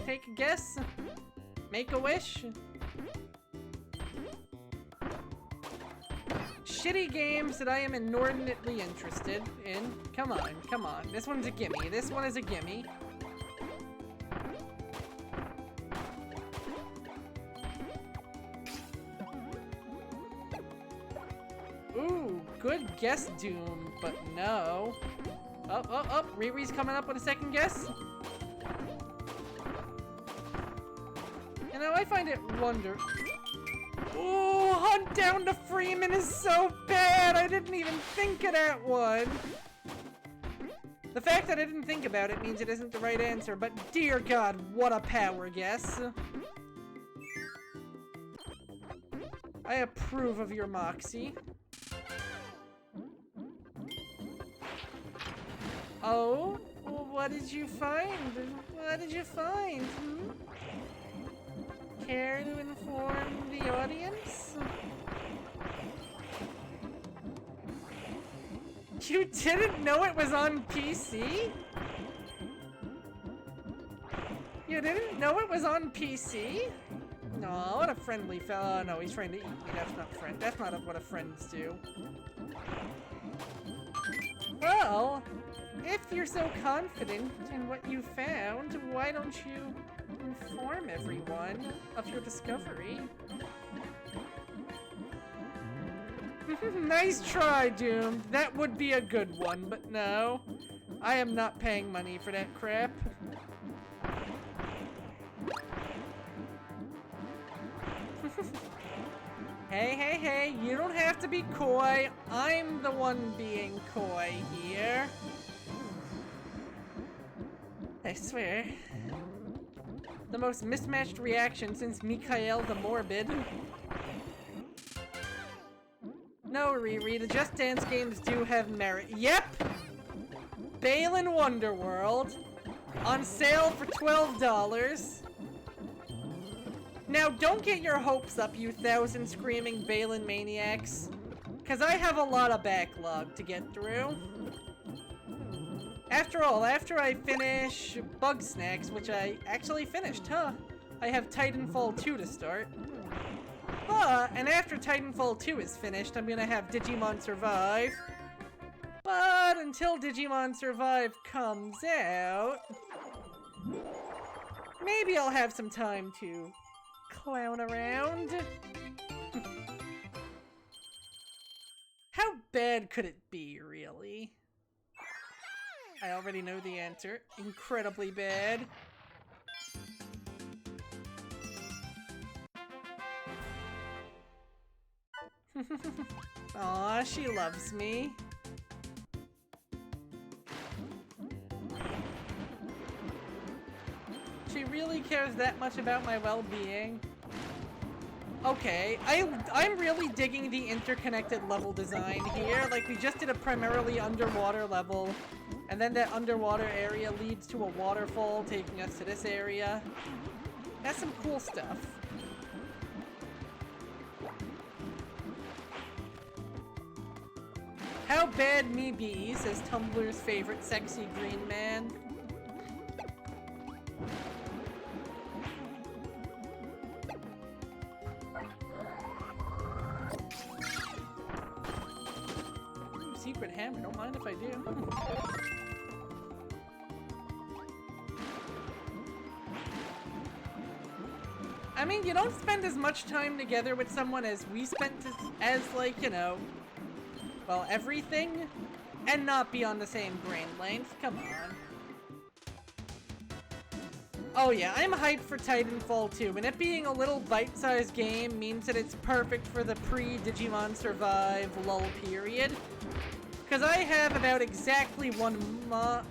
Take a guess. Make a wish. Shitty games that I am inordinately interested in. Come on, come on. This one's a gimme. This one is a gimme. Ooh, good guess, Doom, but no. Oh, Riri's coming up with a second guess. You know, I find it Ooh, Hunt Down to Freeman is so bad! I didn't even think of that one! The fact that I didn't think about it means it isn't the right answer, but dear God, what a power guess! I approve of your moxie. Oh? Well, what did you find? What did you find? Hmm? Care to inform the audience? You didn't know it was on PC? You didn't know it was on PC? No, what a friendly fella. No, he's trying to eat me. That's not friend. That's not what a friends do. Well, if you're so confident in what you found, why don't you inform everyone of your discovery? Nice try, Doom. That would be a good one, but no. I am not paying money for that crap. Hey, you don't have to be coy. I'm the one being coy here. I swear. The most mismatched reaction since Mikhail the Morbid. No, Riri, the Just Dance games do have merit. Yep! Balan Wonderworld. On sale for $12. Now, don't get your hopes up, you thousand screaming Balan maniacs. Because I have a lot of backlog to get through. After all, after I finish Bug Snacks, which I actually finished, huh? I have Titanfall 2 to start. And after Titanfall 2 is finished, I'm gonna have Digimon Survive. But until Digimon Survive comes out, maybe I'll have some time to clown around. How bad could it be, really? I already know the answer. Incredibly bad. Aw, she loves me. She really cares that much about my well-being. Okay, I'm really digging the interconnected level design here. Like, we just did a primarily underwater level, and then that underwater area leads to a waterfall taking us to this area. That's some cool stuff. How bad me be, says Tumblr's favorite sexy green man. Secret hammer, don't mind if I do. I mean, you don't spend as much time together with someone as we spent as like, you know, well, everything, and not be on the same brain length. Come on. Oh yeah, I'm hyped for Titanfall 2, and it being a little bite-sized game means that it's perfect for the pre-Digimon Survive lull period. Because I have about exactly 1 month.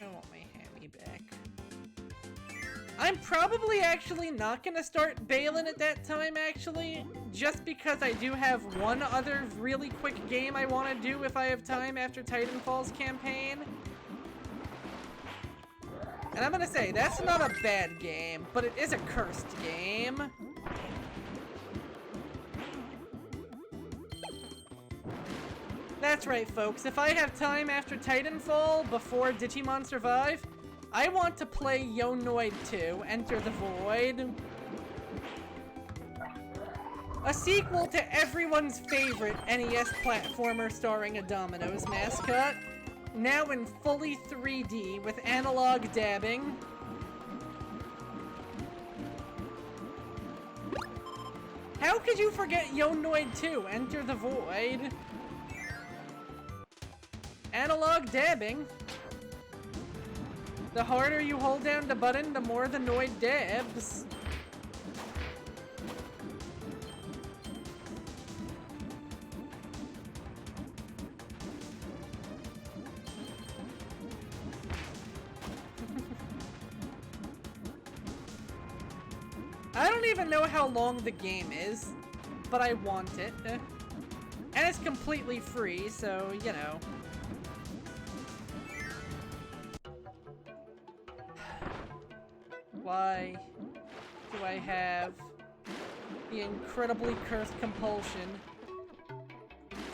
I want my hammy back. I'm probably actually not gonna start bailing at that time, actually. Just because I do have one other really quick game I want to do if I have time after Titanfall's campaign. And I'm gonna say, that's not a bad game, but it is a cursed game. That's right, folks. If I have time after Titanfall, before Digimon Survive, I want to play Yonoid 2, Enter the Void. A sequel to everyone's favorite NES platformer starring a Domino's mascot. Now in fully 3D with analog dabbing. How could you forget Yonoid 2, Enter the Void? Analog dabbing. The harder you hold down the button, the more the Noid dabs. I don't even know how long the game is, but I want it. And it's completely free, so, you know. Why do I have the incredibly cursed compulsion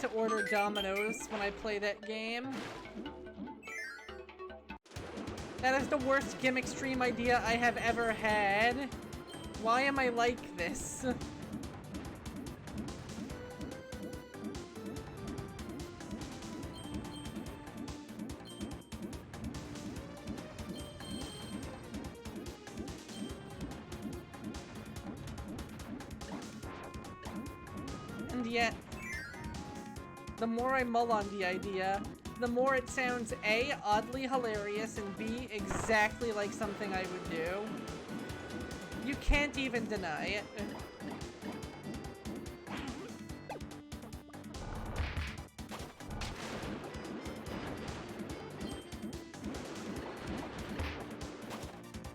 to order Domino's when I play that game? That is the worst gimmick stream idea I have ever had. Why am I like this? And yet, the more I mull on the idea, the more it sounds A, oddly hilarious, and B, exactly like something I would do. You can't even deny it.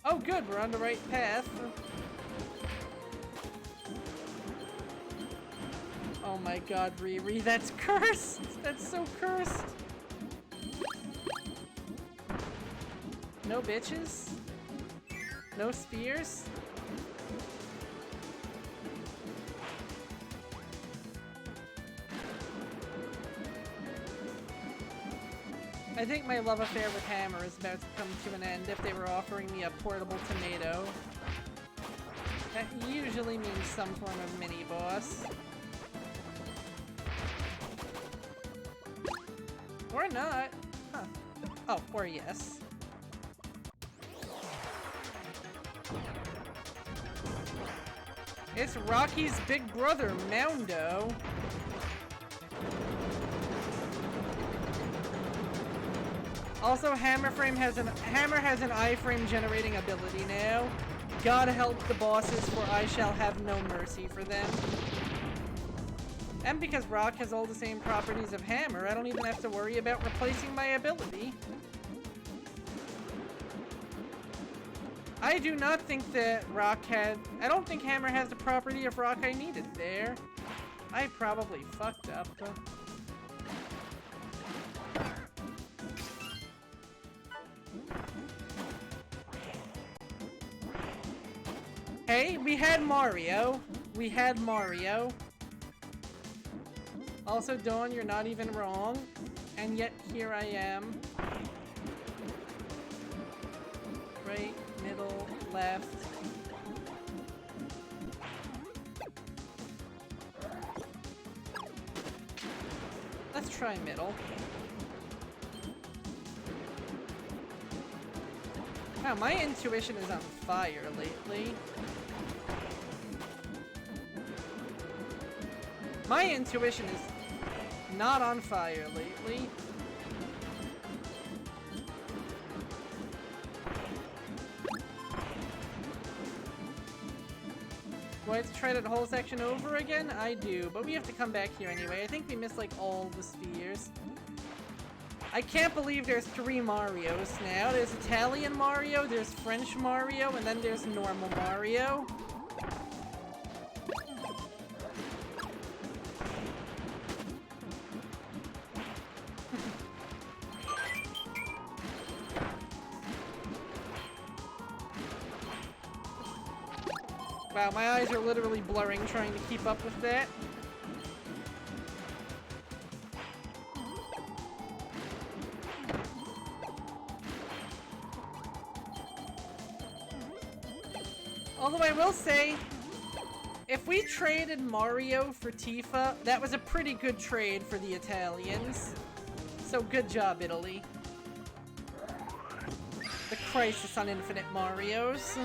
Oh good, we're on the right path. Oh my god, Riri, that's cursed! That's so cursed! No bitches? No spears? I think my love affair with Hammer is about to come to an end if they were offering me a portable tomato. That usually means some form of mini-boss. Or not. Huh. Oh, or yes. It's Rocky's big brother, Moundo. Also, Hammer has an iframe generating ability now. God help the bosses, for I shall have no mercy for them. And because Rock has all the same properties of Hammer, I don't even have to worry about replacing my ability. I do not think that I don't think Hammer has the property of Rock I needed there. I probably fucked up. Hey, we had Mario. We had Mario. Also, Dawn, you're not even wrong. And yet, here I am. Right, middle, left. Let's try middle. Wow, my intuition is on fire lately. My intuition is not on fire lately. Do I have to try that whole section over again? I do, but we have to come back here anyway. I think we missed like all the spheres. I can't believe there's 3 Marios now. There's Italian Mario, there's French Mario, and then there's normal Mario. Wow, my eyes are literally blurring trying to keep up with that. Although I will say, if we traded Mario for Tifa, that was a pretty good trade for the Italians. So good job, Italy. The crisis on Infinite Marios.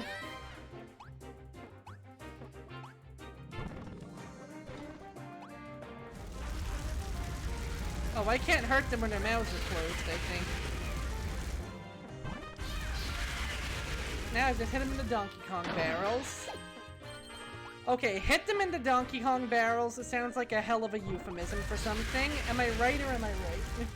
Oh, I can't hurt them when their mouths are closed, I think. Now I just hit them in the Donkey Kong barrels. Okay, hit them in the Donkey Kong barrels. It sounds like a hell of a euphemism for something. Am I right or am I right?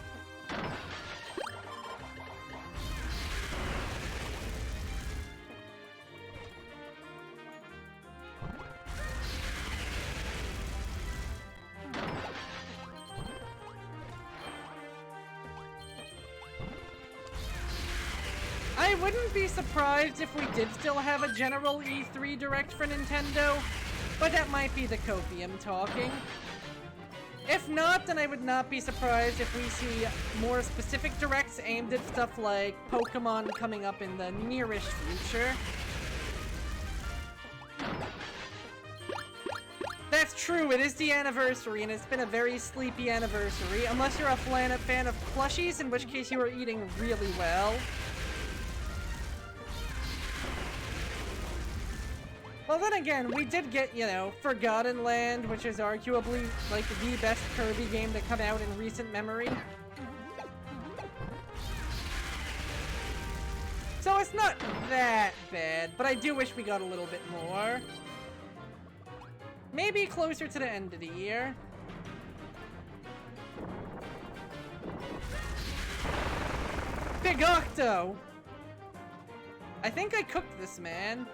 I wouldn't be surprised if we did still have a general E3 Direct for Nintendo, but that might be the copium talking. If not, then I would not be surprised if we see more specific Directs aimed at stuff like Pokemon coming up in the nearish future. That's true, it is the anniversary, and it's been a very sleepy anniversary, unless you're a fan of plushies, in which case you are eating really well. Well, then again, we did get, you know, Forgotten Land, which is arguably, like, the best Kirby game to come out in recent memory. So it's not that bad, but I do wish we got a little bit more. Maybe closer to the end of the year. Big Octo! I think I cooked this man.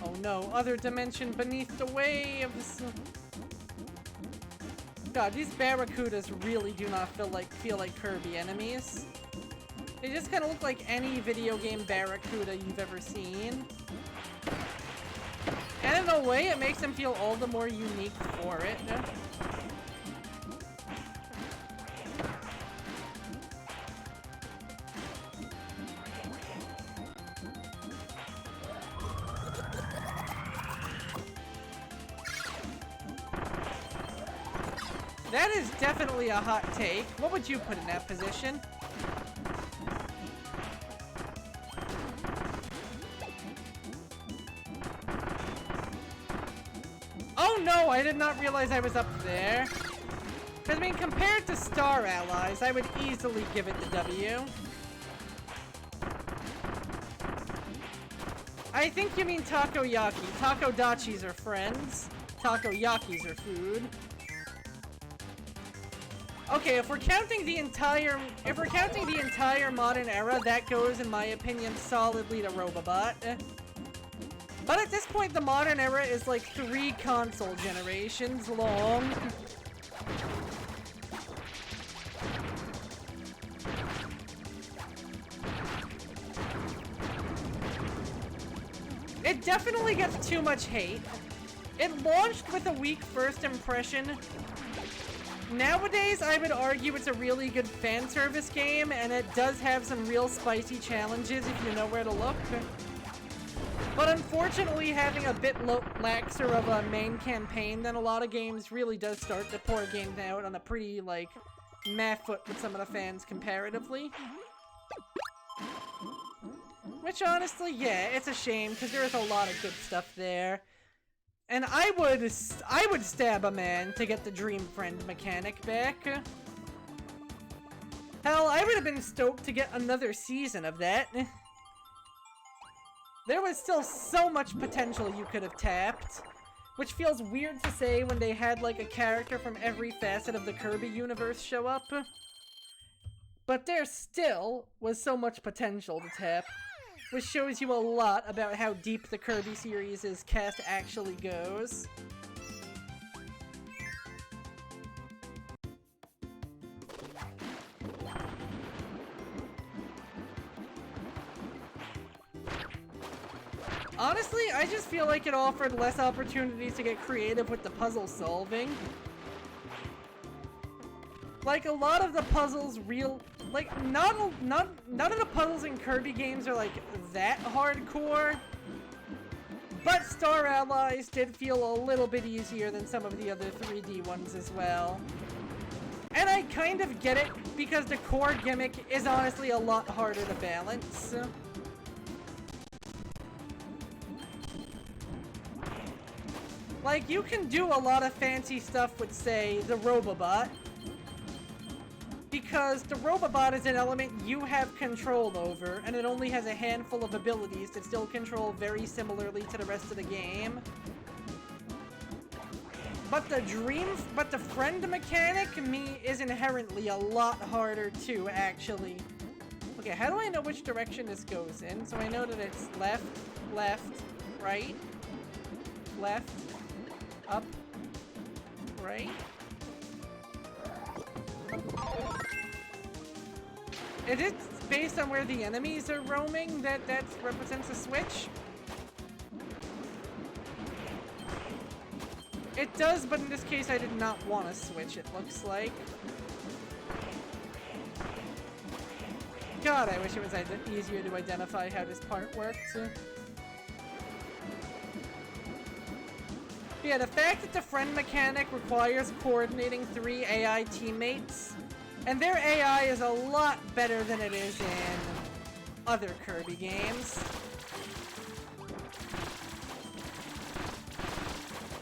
Oh no, other dimension beneath the waves! God, these Barracudas really do not feel like Kirby enemies. They just kind of look like any video game Barracuda you've ever seen. And in a way, it makes them feel all the more unique for it. That is definitely a hot take. What would you put in that position? Oh no, I did not realize I was up there. Because, I mean, compared to Star Allies, I would easily give it the W. I think you mean takoyaki. Takodachis are friends. Takoyakis are food. Okay, if we're counting the entire modern era, that goes, in my opinion, solidly to Robobot. But at this point, the modern era is like 3 console generations long. It definitely gets too much hate. It launched with a weak first impression. Nowadays, I would argue it's a really good fan service game, and it does have some real spicy challenges if you know where to look. But unfortunately, having a bit laxer of a main campaign than a lot of games really does start to pour games out on a pretty, like, meh foot with some of the fans comparatively. Which, honestly, yeah, it's a shame, because there is a lot of good stuff there. And I would stab a man to get the Dream Friend mechanic back. Hell, I would have been stoked to get another season of that. There was still so much potential you could have tapped. Which feels weird to say when they had, like, a character from every facet of the Kirby universe show up. But there still was so much potential to tap. Which shows you a lot about how deep the Kirby series' cast actually goes. Honestly, I just feel like it offered less opportunities to get creative with the puzzle solving. Like, a lot of the puzzles none of the puzzles in Kirby games are, like, that hardcore. But Star Allies did feel a little bit easier than some of the other 3D ones as well. And I kind of get it, because the core gimmick is honestly a lot harder to balance. Like, you can do a lot of fancy stuff with, say, the Robobot. Because the Robobot is an element you have control over, and it only has a handful of abilities that still control very similarly to the rest of the game. But the friend mechanic, is inherently a lot harder too, actually. Okay, how do I know which direction this goes in? So I know that it's left, left, right, left, up, right. Is it based on where the enemies are roaming that represents a switch? It does, but in this case I did not want to switch, it looks like. God, I wish it was easier to identify how this part worked. Yeah, the fact that the friend mechanic requires coordinating 3 AI teammates, and their AI is a lot better than it is in other Kirby games.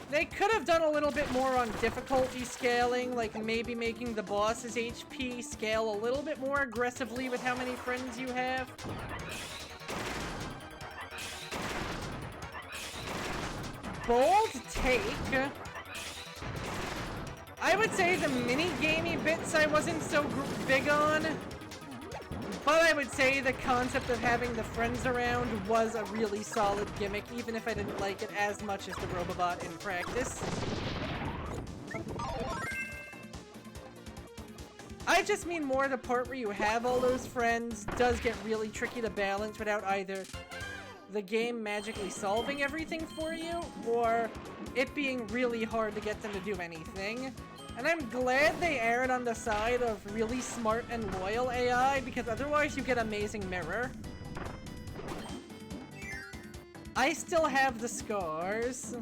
They could have done a little bit more on difficulty scaling, like maybe making the boss's HP scale a little bit more aggressively with how many friends you have. Bold take. I would say the mini-gamey bits I wasn't so big on, but I would say the concept of having the friends around was a really solid gimmick, even if I didn't like it as much as the Robobot in practice. I just mean more the part where you have all those friends does get really tricky to balance without either the game magically solving everything for you, or it being really hard to get them to do anything. And I'm glad they erred on the side of really smart and loyal AI, because otherwise you get amazing mirror. I still have the scars.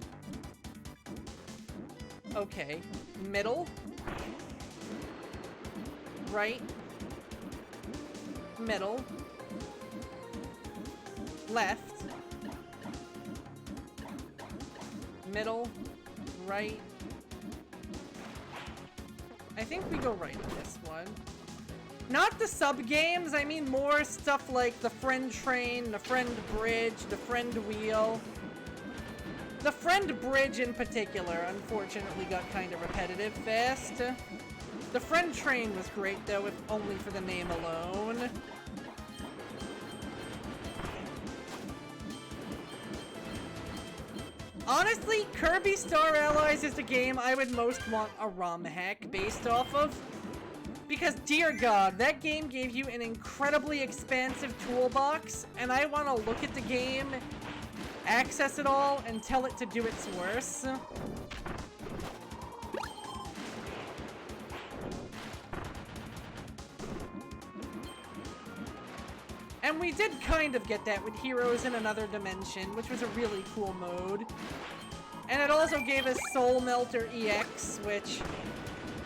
Okay. Middle. Right. Middle. Left. Middle. Right. I think we go right in this one. Not the sub-games, I mean more stuff like the friend train, the friend bridge, the friend wheel. The friend bridge in particular, unfortunately, got kind of repetitive fast. The friend train was great, though, if only for the name alone. Honestly, Kirby Star Allies is the game I would most want a ROM hack based off of. Because, dear God, that game gave you an incredibly expansive toolbox, and I want to look at the game, access it all, and tell it to do its worst. And we did kind of get that with Heroes in Another Dimension, which was a really cool mode. And it also gave us Soul Melter EX, which,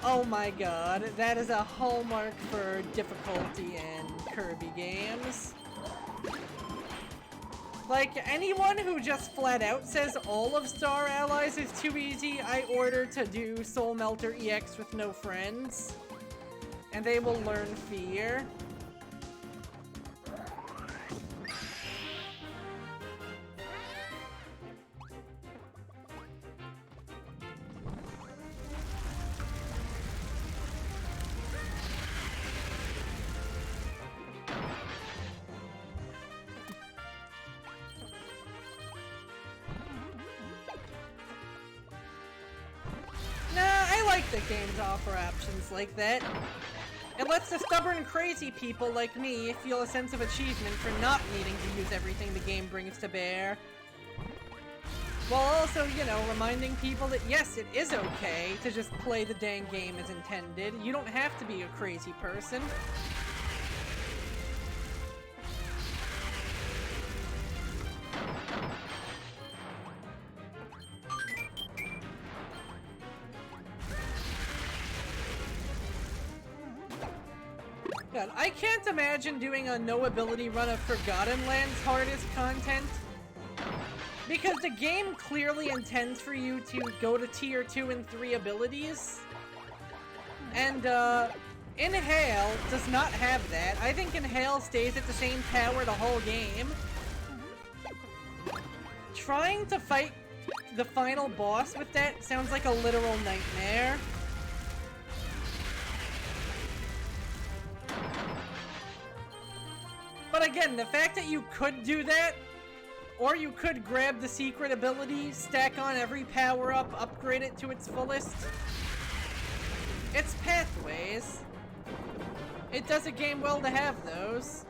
oh my god, that is a hallmark for difficulty in Kirby games. Like, anyone who just flat out says all of Star Allies is too easy, I order to do Soul Melter EX with no friends. And they will learn fear. That games offer options like that. It lets the stubborn, crazy people like me feel a sense of achievement for not needing to use everything the game brings to bear. While also, you know, reminding people that yes, it is okay to just play the dang game as intended. You don't have to be a crazy person. God, I can't imagine doing a no-ability run of Forgotten Lands hardest content. Because the game clearly intends for you to go to tier 2 and 3 abilities. And, Inhale does not have that. I think Inhale stays at the same power the whole game. Trying to fight the final boss with that sounds like a literal nightmare. But again, the fact that you could do that, or you could grab the secret ability, stack on every power-up, upgrade it to its fullest. It's pathways. It does a game well to have those.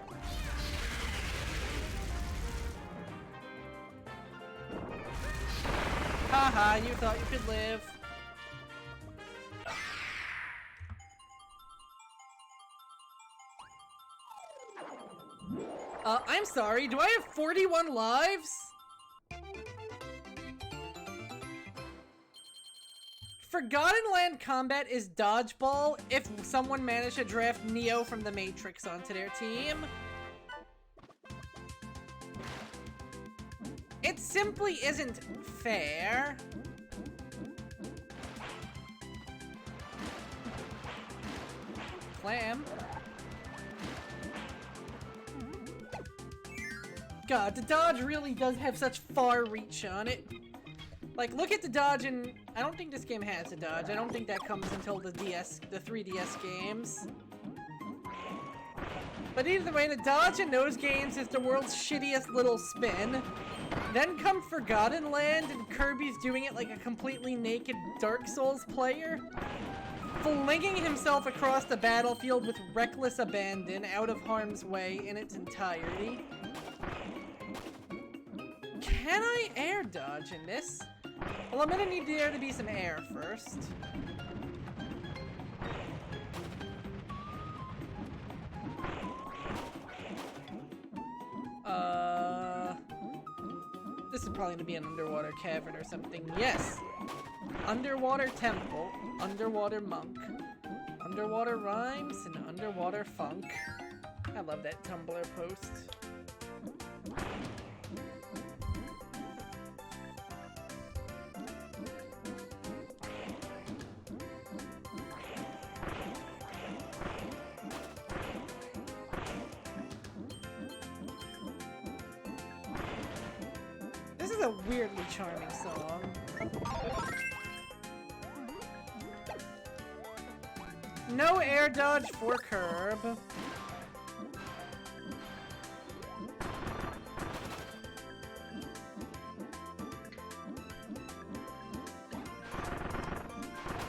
Haha, you thought you could live. I'm sorry, do I have 41 lives? Forgotten Land combat is dodgeball if someone managed to draft Neo from the Matrix onto their team. It simply isn't fair. Clam. God, the dodge really does have such far reach on it. Like, look at the dodge in... I don't think this game has a dodge. I don't think that comes until the 3DS games. But either way, the dodge in those games is the world's shittiest little spin. Then come Forgotten Land, and Kirby's doing it like a completely naked Dark Souls player. Flinging himself across the battlefield with reckless abandon, out of harm's way in its entirety. Can I air dodge in this? Well, I'm gonna need there to be some air first. This is probably gonna be an underwater cavern or something. Yes! Underwater temple, underwater monk, underwater rhymes, and underwater funk. I love that Tumblr post. a weirdly charming song. No air dodge for Kirb.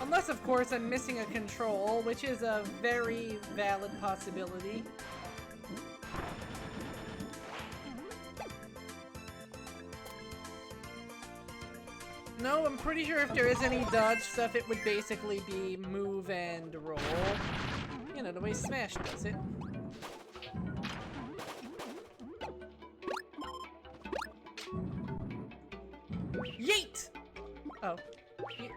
Unless, of course, I'm missing a control, which is a very valid possibility. No, I'm pretty sure if there is any dodge stuff, it would basically be move and roll. You know, the way Smash does it. Yeet! Oh, yeet.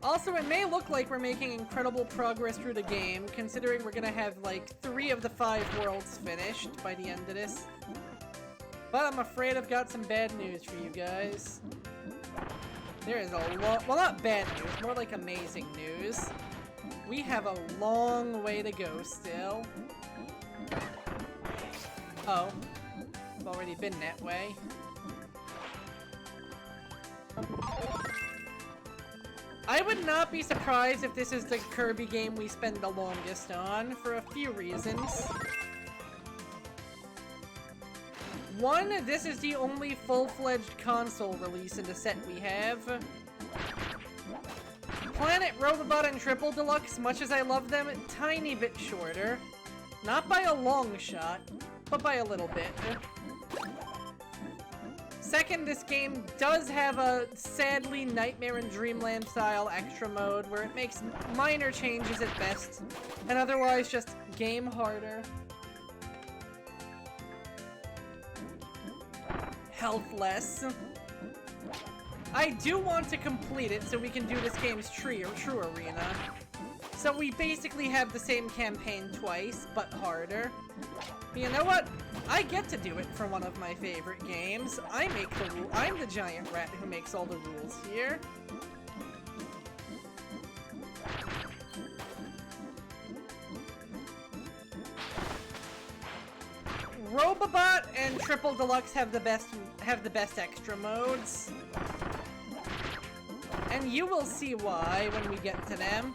Also, it may look like we're making incredible progress through the game, considering we're gonna have, like, 3 of the 5 worlds finished by the end of this. But I'm afraid I've got some bad news for you guys. There is a lot— well, not bad news, more like amazing news. We have a long way to go still. Oh. I've already been that way. I would not be surprised if this is the Kirby game we spend the longest on, for a few reasons. One, this is the only full-fledged console release in the set we have. Planet, Robobot, and Triple Deluxe, much as I love them, tiny bit shorter. Not by a long shot, but by a little bit. Second, this game does have a sadly Nightmare in Dreamland style extra mode where it makes minor changes at best, and otherwise just game harder. Health less. I do want to complete it so we can do this game's true arena. So we basically have the same campaign twice, but harder. But you know what? I get to do it for one of my favorite games. I make the rule. I'm the giant rat who makes all the rules here. Robobot and Triple Deluxe have the best extra modes. And you will see why when we get to them.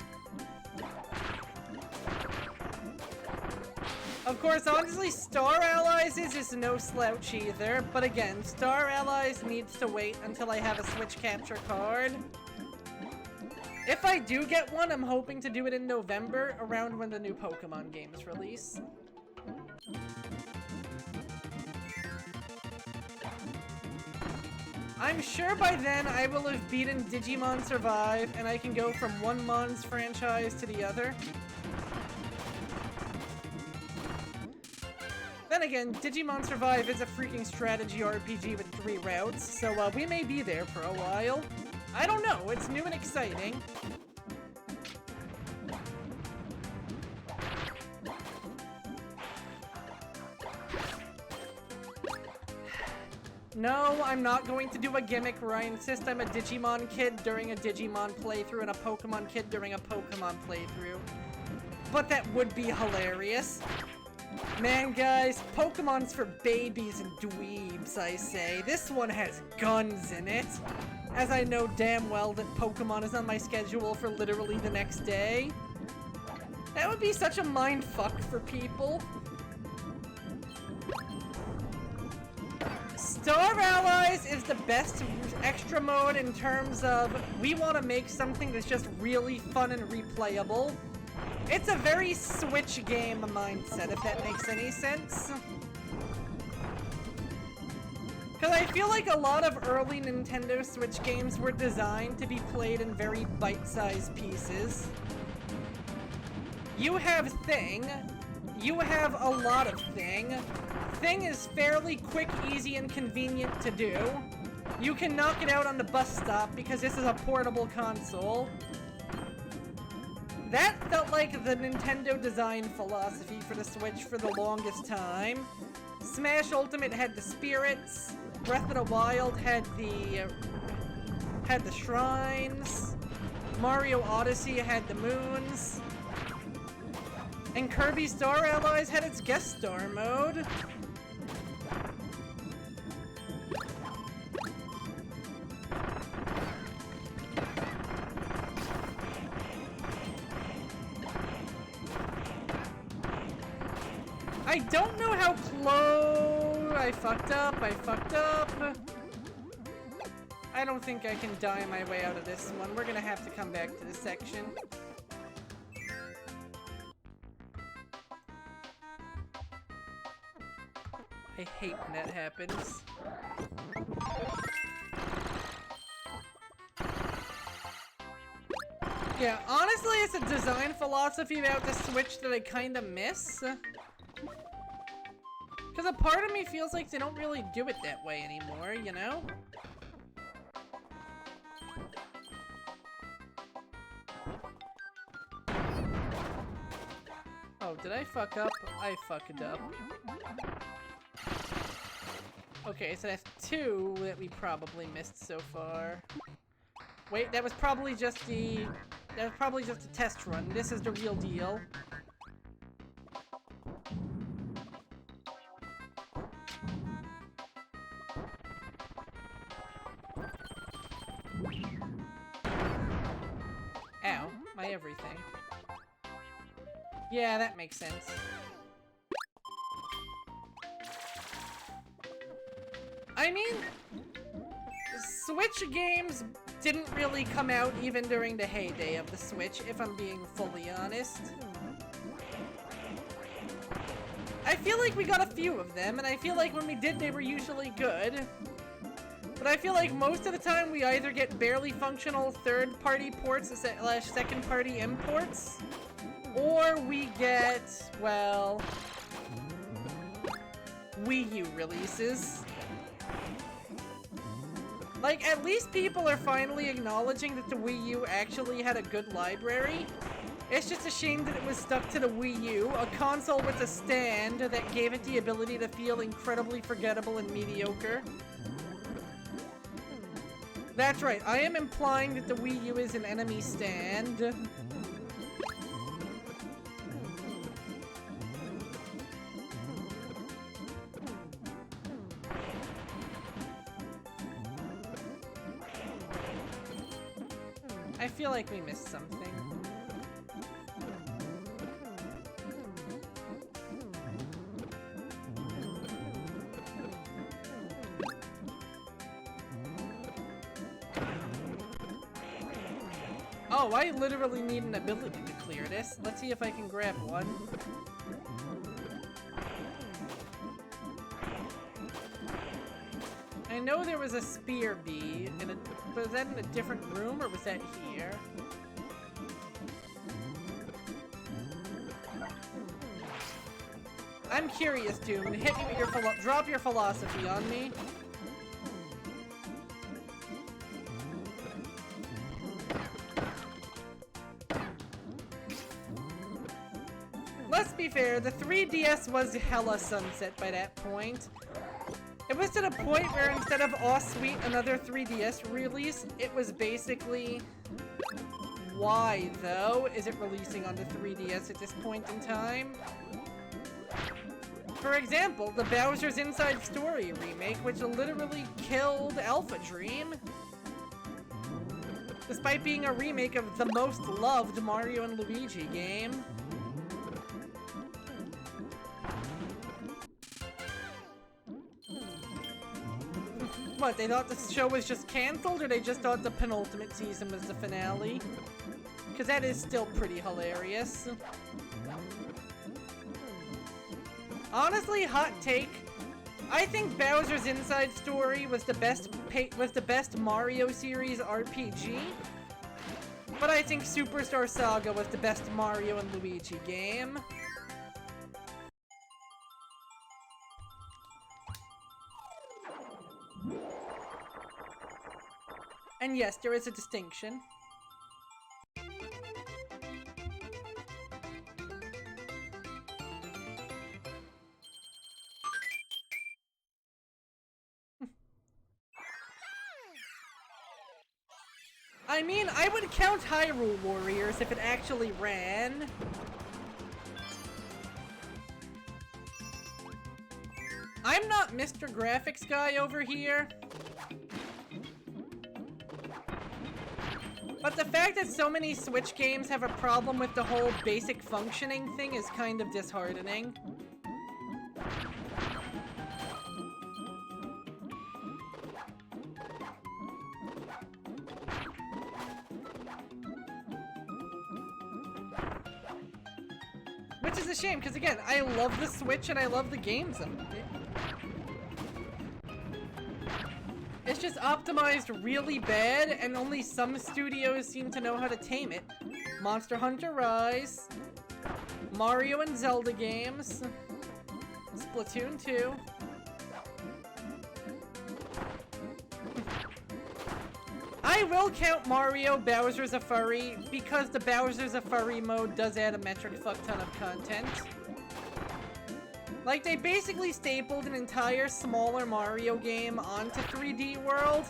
Of course, honestly, Star Allies is no slouch either, but again, Star Allies needs to wait until I have a Switch capture card. If I do get one, I'm hoping to do it in November, around when the new Pokemon games release. I'm sure by then I will have beaten Digimon Survive, and I can go from one Mons franchise to the other. Then again, Digimon Survive is a freaking strategy RPG with 3 routes, so we may be there for a while. I don't know, it's new and exciting. No, I'm not going to do a gimmick where I insist I'm a Digimon kid during a Digimon playthrough and a Pokemon kid during a Pokemon playthrough. But that would be hilarious. Man, guys, Pokemon's for babies and dweebs, I say. This one has guns in it. As I know damn well that Pokemon is on my schedule for literally the next day. That would be such a mindfuck for people. Star Allies is the best extra mode in terms of we want to make something that's just really fun and replayable. It's a very Switch game mindset, if that makes any sense. Because I feel like a lot of early Nintendo Switch games were designed to be played in very bite-sized pieces. You have Thing. You have a lot of Thing. Thing is fairly quick, easy, and convenient to do. You can knock it out on the bus stop because this is a portable console. That felt like the Nintendo design philosophy for the Switch for the longest time. Smash Ultimate had the spirits. Breath of the Wild had the shrines. Mario Odyssey had the moons. And Kirby Star Allies had its guest star mode. I don't know how close I fucked up. I don't think I can die my way out of this one. We're gonna have to come back to this section. I hate when that happens. Yeah, honestly, it's a design philosophy about the Switch that I kinda miss. Because a part of me feels like they don't really do it that way anymore, you know? Oh, did I fuck up? I fucked up. Okay, so that's 2 that we probably missed so far. Wait, that was probably just a test run. This is the real deal. Ow, my everything. Yeah, that makes sense. I mean, Switch games didn't really come out even during the heyday of the Switch, if I'm being fully honest. I feel like we got a few of them, and I feel like when we did, they were usually good. But I feel like most of the time we either get barely functional third-party ports slash second-party imports, or we get, well, Wii U releases. Like, at least people are finally acknowledging that the Wii U actually had a good library. It's just a shame that it was stuck to the Wii U, a console with a stand that gave it the ability to feel incredibly forgettable and mediocre. That's right, I am implying that the Wii U is an enemy stand. I feel like we missed something. Oh, I literally need an ability to clear this. Let's see if I can grab one. I know there was a spear bee, was that in a different room, or was that here? I'm curious, Doom. Hit me with your drop your philosophy on me. Let's be fair, the 3DS was hella sunset by that point. It was to the point where instead of "Aw sweet, another 3DS release," it was basically, why though is it releasing on the 3DS at this point in time? For example, the Bowser's Inside Story remake, which literally killed Alpha Dream. Despite being a remake of the most loved Mario and Luigi game. What, they thought the show was just cancelled, or they just thought the penultimate season was the finale? Because that is still pretty hilarious. Honestly, hot take. I think Bowser's Inside Story was the best Mario series RPG. But I think Superstar Saga was the best Mario and Luigi game. And yes, there is a distinction. I mean, I would count Hyrule Warriors if it actually ran. I'm not Mr. Graphics Guy over here. But the fact that so many Switch games have a problem with the whole basic functioning thing is kind of disheartening. Which is a shame, because again, I love the Switch and I love the games on it. It's just optimized really bad, and only some studios seem to know how to tame it. Monster Hunter Rise, Mario and Zelda games, Splatoon 2. I will count Mario Bowser's a Furry because the Bowser's a Furry mode does add a metric fuck ton of content. Like, they basically stapled an entire smaller Mario game onto 3D World.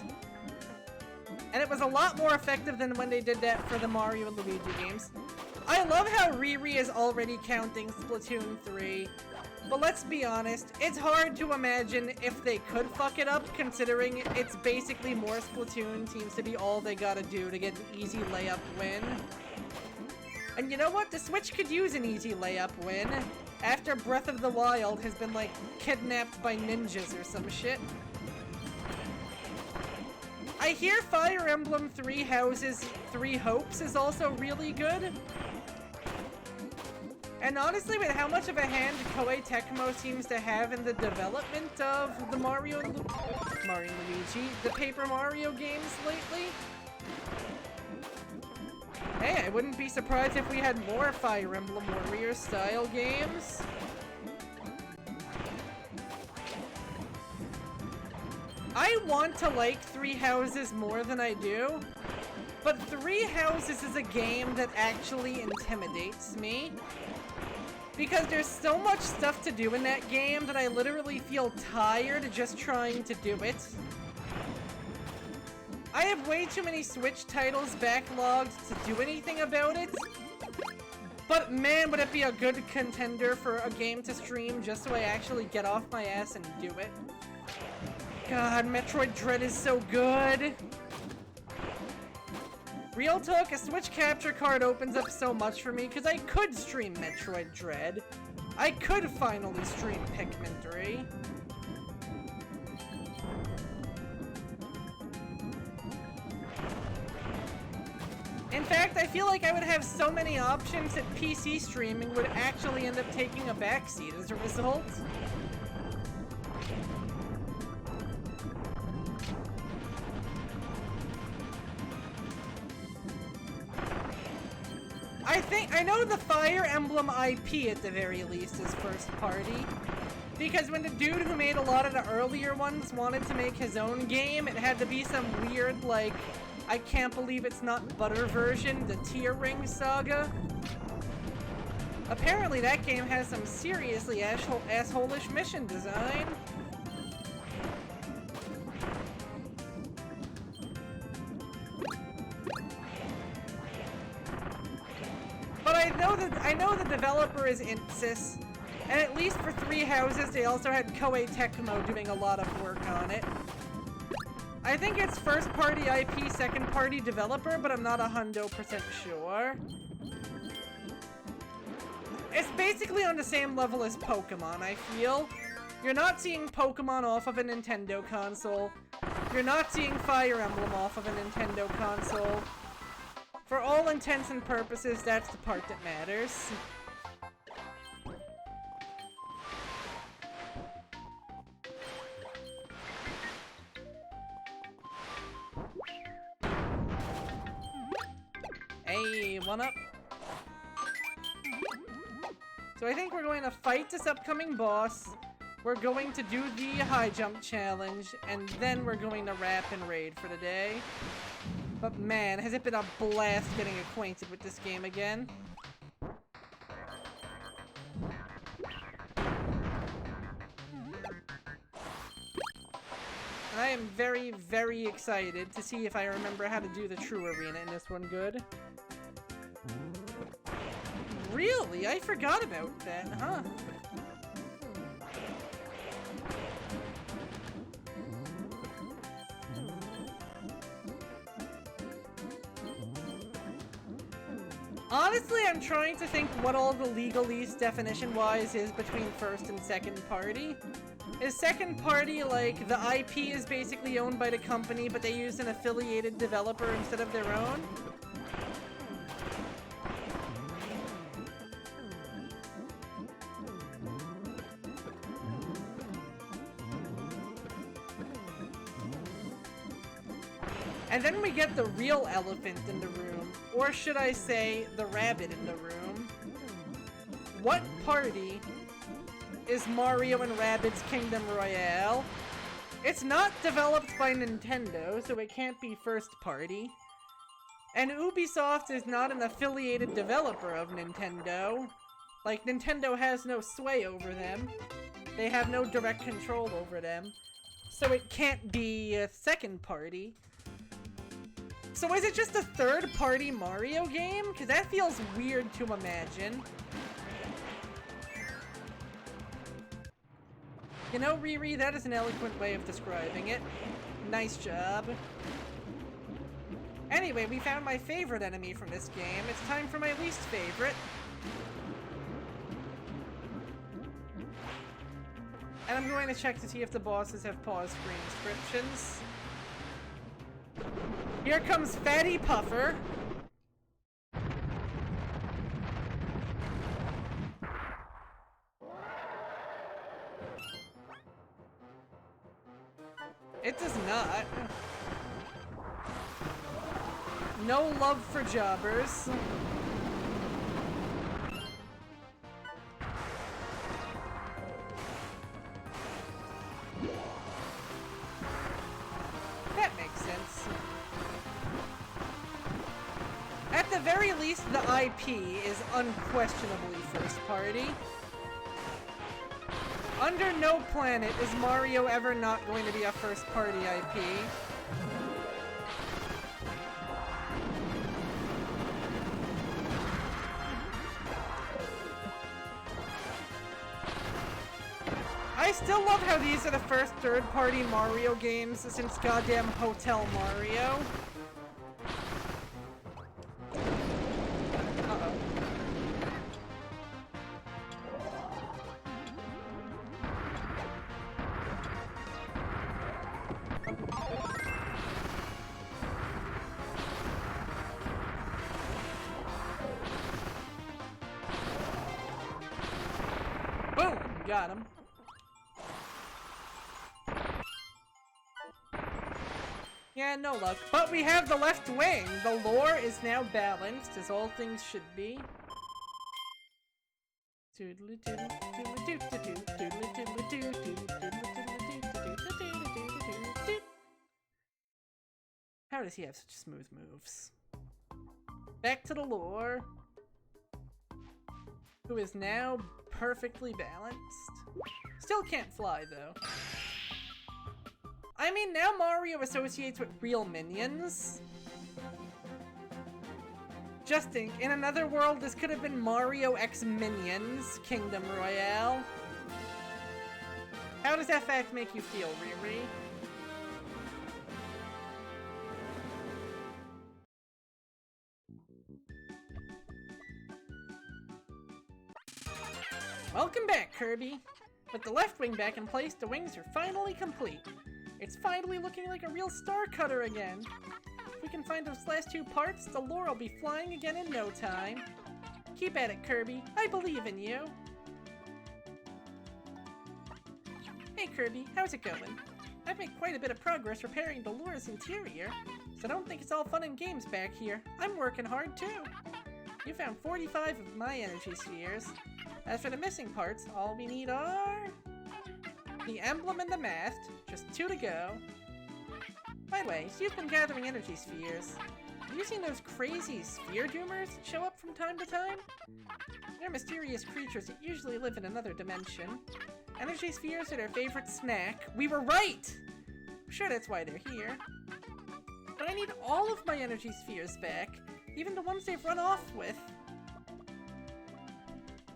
And it was a lot more effective than when they did that for the Mario and Luigi games. I love how Riri is already counting Splatoon 3. But let's be honest, it's hard to imagine if they could fuck it up, considering it's basically more Splatoon seems to be all they gotta do to get an easy layup win. And you know what? The Switch could use an easy layup win. After Breath of the Wild has been, like, kidnapped by ninjas or some shit. I hear Fire Emblem Three Houses, Three Hopes is also really good. And honestly, with how much of a hand Koei Tecmo seems to have in the development of the Mario and Luigi, the Paper Mario games lately, hey, I wouldn't be surprised if we had more Fire Emblem Warriors style games. I want to like Three Houses more than I do, but Three Houses is a game that actually intimidates me. Because there's so much stuff to do in that game that I literally feel tired just trying to do it. I have way too many Switch titles backlogged to do anything about it. But man, would it be a good contender for a game to stream just so I actually get off my ass and do it. God, Metroid Dread is so good. Real talk, a Switch capture card opens up so much for me because I could stream Metroid Dread. I could finally stream Pikmin 3. In fact, I feel like I would have so many options that PC streaming would actually end up taking a backseat as a result. I know the Fire Emblem IP at the very least is first party. Because when the dude who made a lot of the earlier ones wanted to make his own game, it had to be some weird, like, I can't believe it's not butter version, the Tear Ring Saga. Apparently that game has some seriously asshole-ish mission design. But I know the developer is Insys, and at least for Three Houses they also had Koei Tecmo doing a lot of work on it. I think it's first-party IP, second-party developer, but I'm not 100% sure. It's basically on the same level as Pokemon, I feel. You're not seeing Pokemon off of a Nintendo console. You're not seeing Fire Emblem off of a Nintendo console. For all intents and purposes, that's the part that matters. Hey, one up. So I think we're going to fight this upcoming boss. We're going to do the high jump challenge, and then we're going to wrap and raid for the day. But man, has it been a blast getting acquainted with this game again. And I am very, very excited to see if I remember how to do the true arena in this one good. Really? I forgot about that, huh? Honestly, I'm trying to think what all the legalese definition-wise is between first and second party. Is second party like the IP is basically owned by the company, but they use an affiliated developer instead of their own? And then we get the real elephant in the room, or should I say, the rabbit in the room. What party is Mario and Rabbids Kingdom Royale? It's not developed by Nintendo, so it can't be first party. And Ubisoft is not an affiliated developer of Nintendo. Like, Nintendo has no sway over them. They have no direct control over them. So it can't be a second party. So is it just a third-party Mario game? Because that feels weird to imagine. You know, Riri, that is an eloquent way of describing it. Nice job. Anyway, we found my favorite enemy from this game. It's time for my least favorite. And I'm going to check to see if the bosses have pause screen descriptions. Here comes Fatty Puffer. It does not. No love for jobbers. That makes sense. At the very least, the IP is unquestionably first party. Under no planet is Mario ever not going to be a first party IP. I still love how these are the first third-party Mario games since goddamn Hotel Mario. Boom! Got him. Yeah, no luck. But we have the left wing! The lore is now balanced, as all things should be. How does he have such smooth moves? Back to the lore. Who is now perfectly balanced. Still can't fly, though. I mean, now Mario associates with real minions. Just think, in another world, this could have been Mario X Minions Kingdom Royale. How does that fact make you feel, Riri? Welcome back, Kirby! With the left wing back in place, the wings are finally complete. It's finally looking like a real star cutter again. If we can find those last two parts, the lore will be flying again in no time. Keep at it, Kirby. I believe in you. Hey, Kirby. How's it going? I've made quite a bit of progress repairing the lore's interior, so I don't think it's all fun and games back here. I'm working hard, too. You found 45 of my energy spheres. As for the missing parts, all we need are the emblem and the mast, just 2 to go. By the way, so you've been gathering energy spheres. Have you seen those crazy sphere doomers show up from time to time? They're mysterious creatures that usually live in another dimension. Energy spheres are their favorite snack. We were right! I'm sure that's why they're here. But I need all of my energy spheres back, even the ones they've run off with.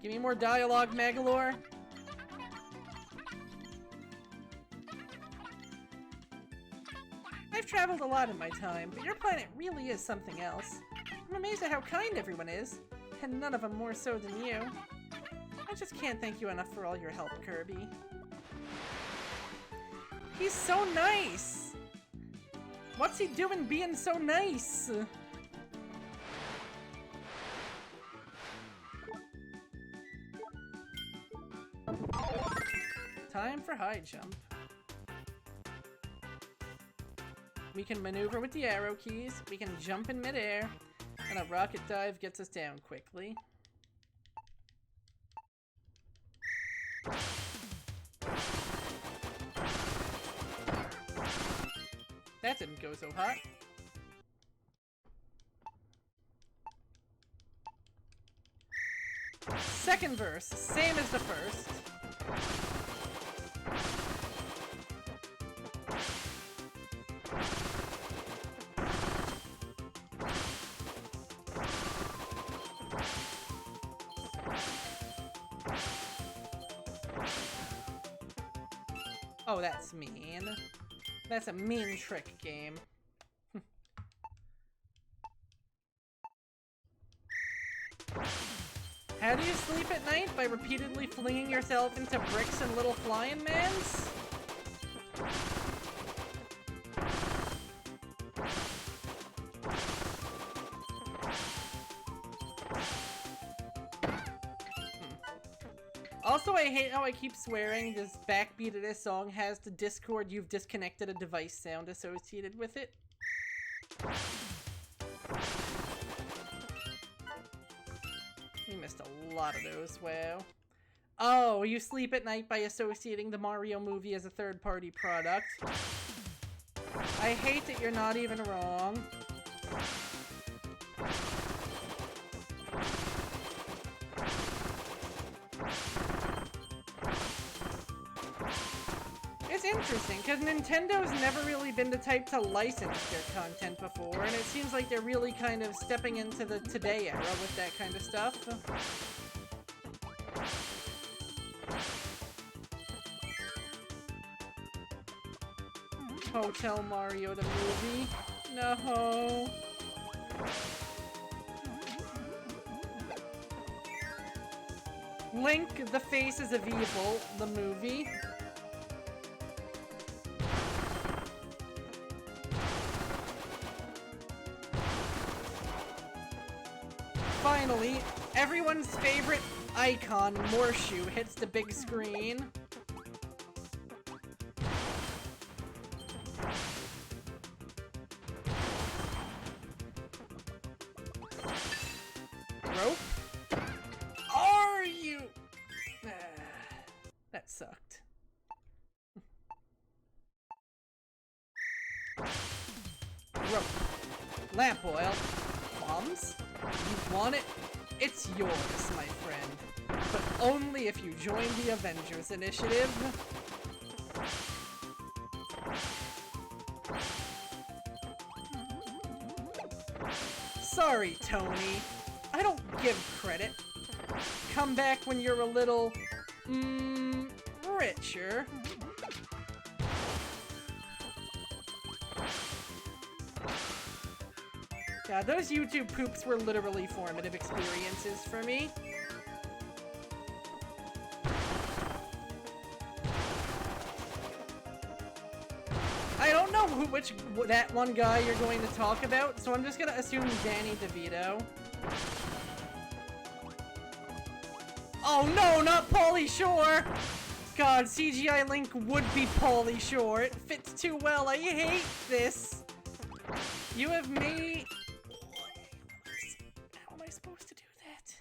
Give me more dialogue, Magalore. I've traveled a lot in my time, but your planet really is something else. I'm amazed at how kind everyone is, and none of them more so than you. I just can't thank you enough for all your help, Kirby. He's so nice! What's he doing being so nice? Time for high jump. We can maneuver with the arrow keys, we can jump in midair, and a rocket dive gets us down quickly. That didn't go so hot. Second verse, same as the first. Oh, that's mean. That's a mean trick game. How do you sleep at night? By repeatedly flinging yourself into bricks and little flying mans? Also, I hate how I keep swearing this backbeat of this song has the Discord "you've disconnected a device" sound associated with it. We missed a lot of those, wow. Oh, you sleep at night by associating the Mario movie as a third-party product. I hate that you're not even wrong. It's interesting, because Nintendo's never really been the type to license their content before, and it seems like they're really kind of stepping into the today era with that kind of stuff. Hotel Mario the movie. No. Link, the Faces of Evil, the movie. Finally, everyone's favorite icon, Morshu, hits the big screen. Rope? Are you? That sucked. Rope. Lamp oil. Bombs? You want it? It's yours, my friend. But only if you join the Avengers Initiative. Sorry, Tony. I don't give credit. Come back when you're a little, richer. God, those YouTube poops were literally formative experiences for me. I don't know which that one guy you're going to talk about, so I'm just gonna assume Danny DeVito. Oh no, not Pauly Shore! God, CGI Link would be Pauly Shore. It fits too well. I hate this. You have made... How am I supposed to do that?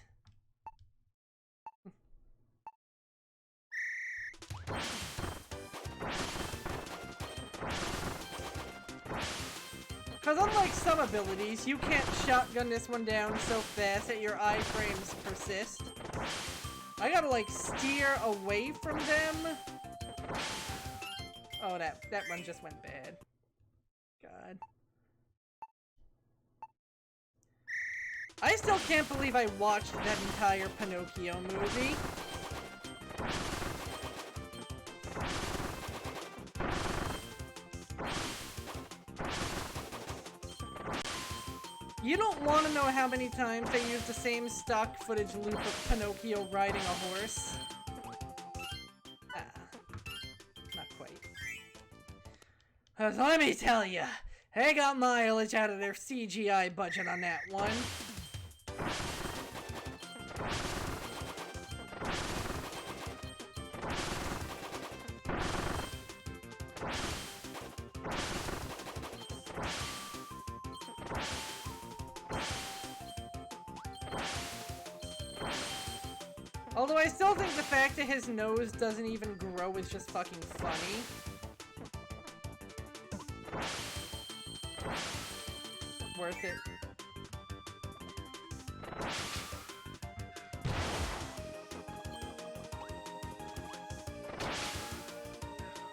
Because unlike some abilities, you can't shotgun this one down so fast that your iframes persist. I gotta, like, steer away from them. Oh, that run just went bad. God. I still can't believe I watched that entire Pinocchio movie. You don't want to know how many times they used the same stock footage loop of Pinocchio riding a horse. Not quite. Let me tell ya, they got mileage out of their CGI budget on that one. Although I still think the fact that his nose doesn't even grow is just fucking funny. Worth it.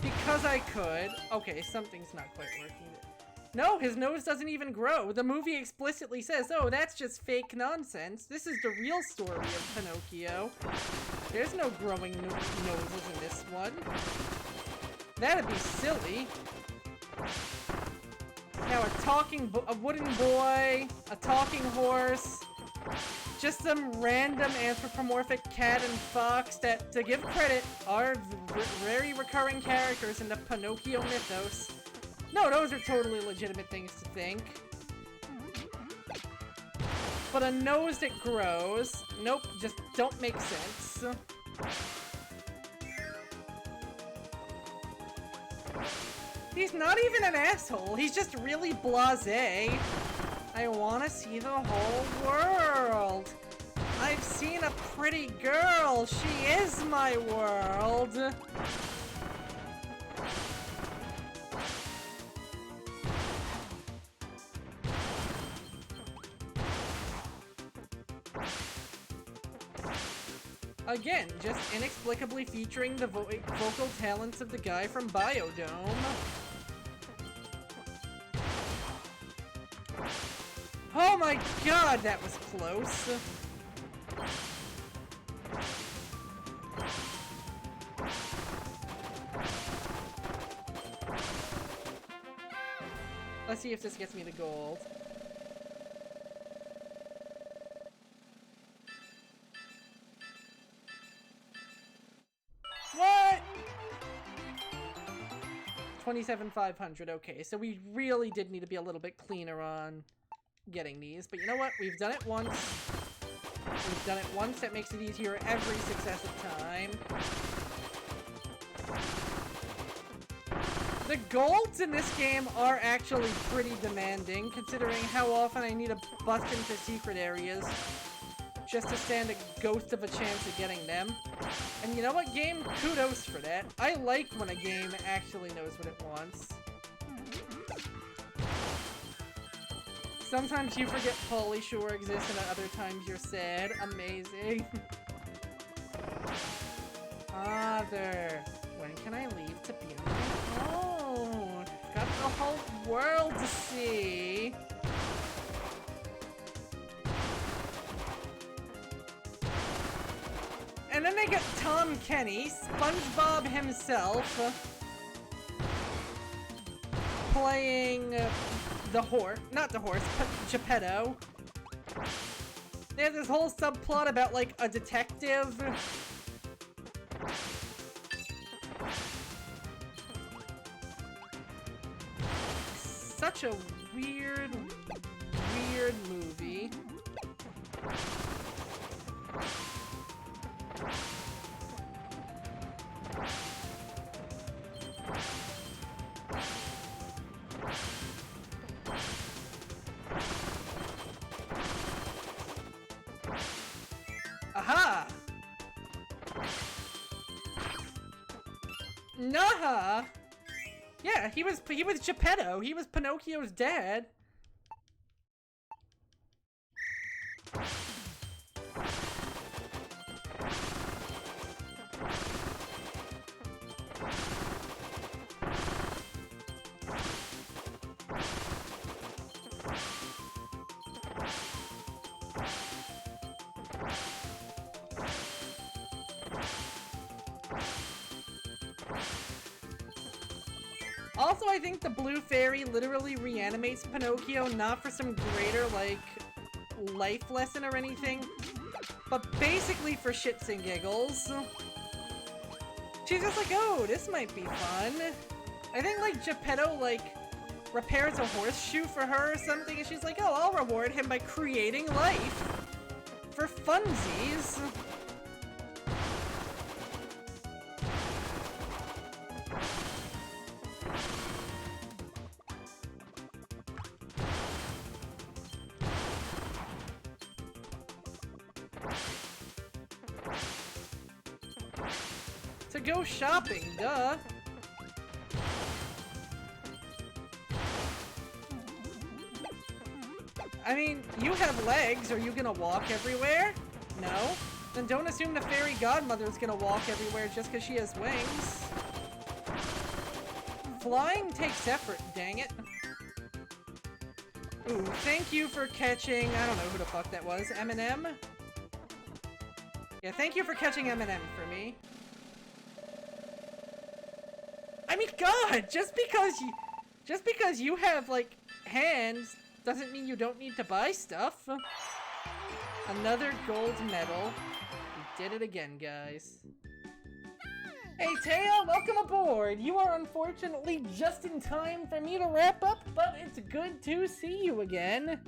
Because I could. Okay, something's not quite working. No, his nose doesn't even grow. The movie explicitly says, oh, that's just fake nonsense. This is the real story of Pinocchio. There's no growing noses in this one. That'd be silly. Now a wooden boy, a talking horse, just some random anthropomorphic cat and fox that, to give credit, are very recurring characters in the Pinocchio mythos. No, those are totally legitimate things to think. But a nose that grows, nope, just don't make sense. He's not even an asshole, he's just really blasé. I wanna see the whole world. I've seen a pretty girl, she is my world. Again, just inexplicably featuring the vocal talents of the guy from Biodome. Oh my god, that was close. Let's see if this gets me the gold. What? 27,500, okay, so we really did need to be a little bit cleaner on getting these, but you know what? We've done it once. We've done it once, that makes it easier every successive time. The golds in this game are actually pretty demanding, considering how often I need to bust into secret areas just to stand a ghost of a chance of getting them. And you know what, game? Kudos for that. I like when a game actually knows what it wants. Sometimes you forget Polysure exists, and at other times you're sad. Amazing. Father, when can I leave to be on my own? Got the whole world to see. And then they get Tom Kenny, SpongeBob himself, playing the horse, not the horse, but Geppetto. They have this whole subplot about, like, a detective. Such a weird movie. Aha! Nah! Yeah, he was Geppetto. He was Pinocchio's dad. Also, I think the blue fairy literally reanimates Pinocchio, not for some greater, like, life lesson or anything, but basically for shits and giggles. She's just like, oh, this might be fun. I think, like, Geppetto, like, repairs a horseshoe for her or something, and she's like, oh, I'll reward him by creating life. For funsies. To go shopping, duh. I mean, you have legs. Are you gonna walk everywhere? No? Then don't assume the fairy godmother's gonna walk everywhere just because she has wings. Flying takes effort, dang it. Ooh, thank you for catching... I don't know who the fuck that was. M&M? Yeah, thank you for catching M&M for me. I mean, God! Just because you have, like, hands doesn't mean you don't need to buy stuff. Another gold medal. We did it again, guys. Hey, Taya, welcome aboard. You are unfortunately just in time for me to wrap up, but it's good to see you again.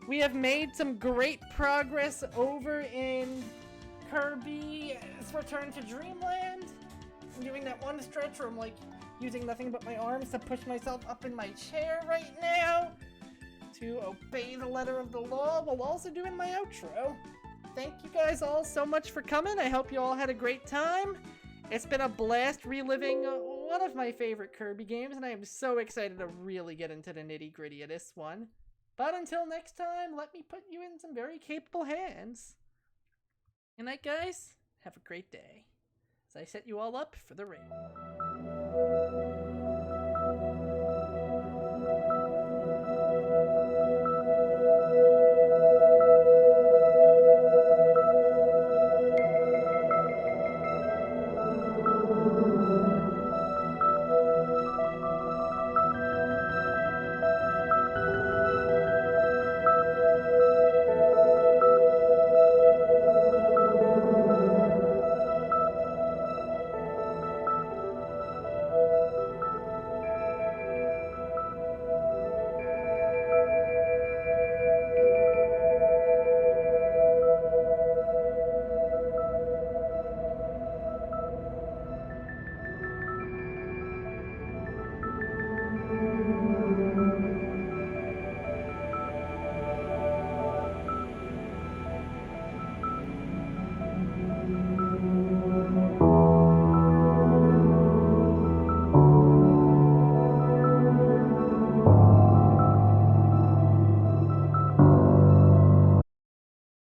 We have made some great progress over in Kirby's Return to Dreamland. I'm doing that one stretch where I'm, like, using nothing but my arms to push myself up in my chair right now to obey the letter of the law while also doing my outro. Thank you guys all so much for coming. I hope you all had a great time. It's been a blast reliving one of my favorite Kirby games, and I am so excited to really get into the nitty-gritty of this one. But until next time, let me put you in some very capable hands. Good night, guys. Have a great day. As I set you all up for the raid.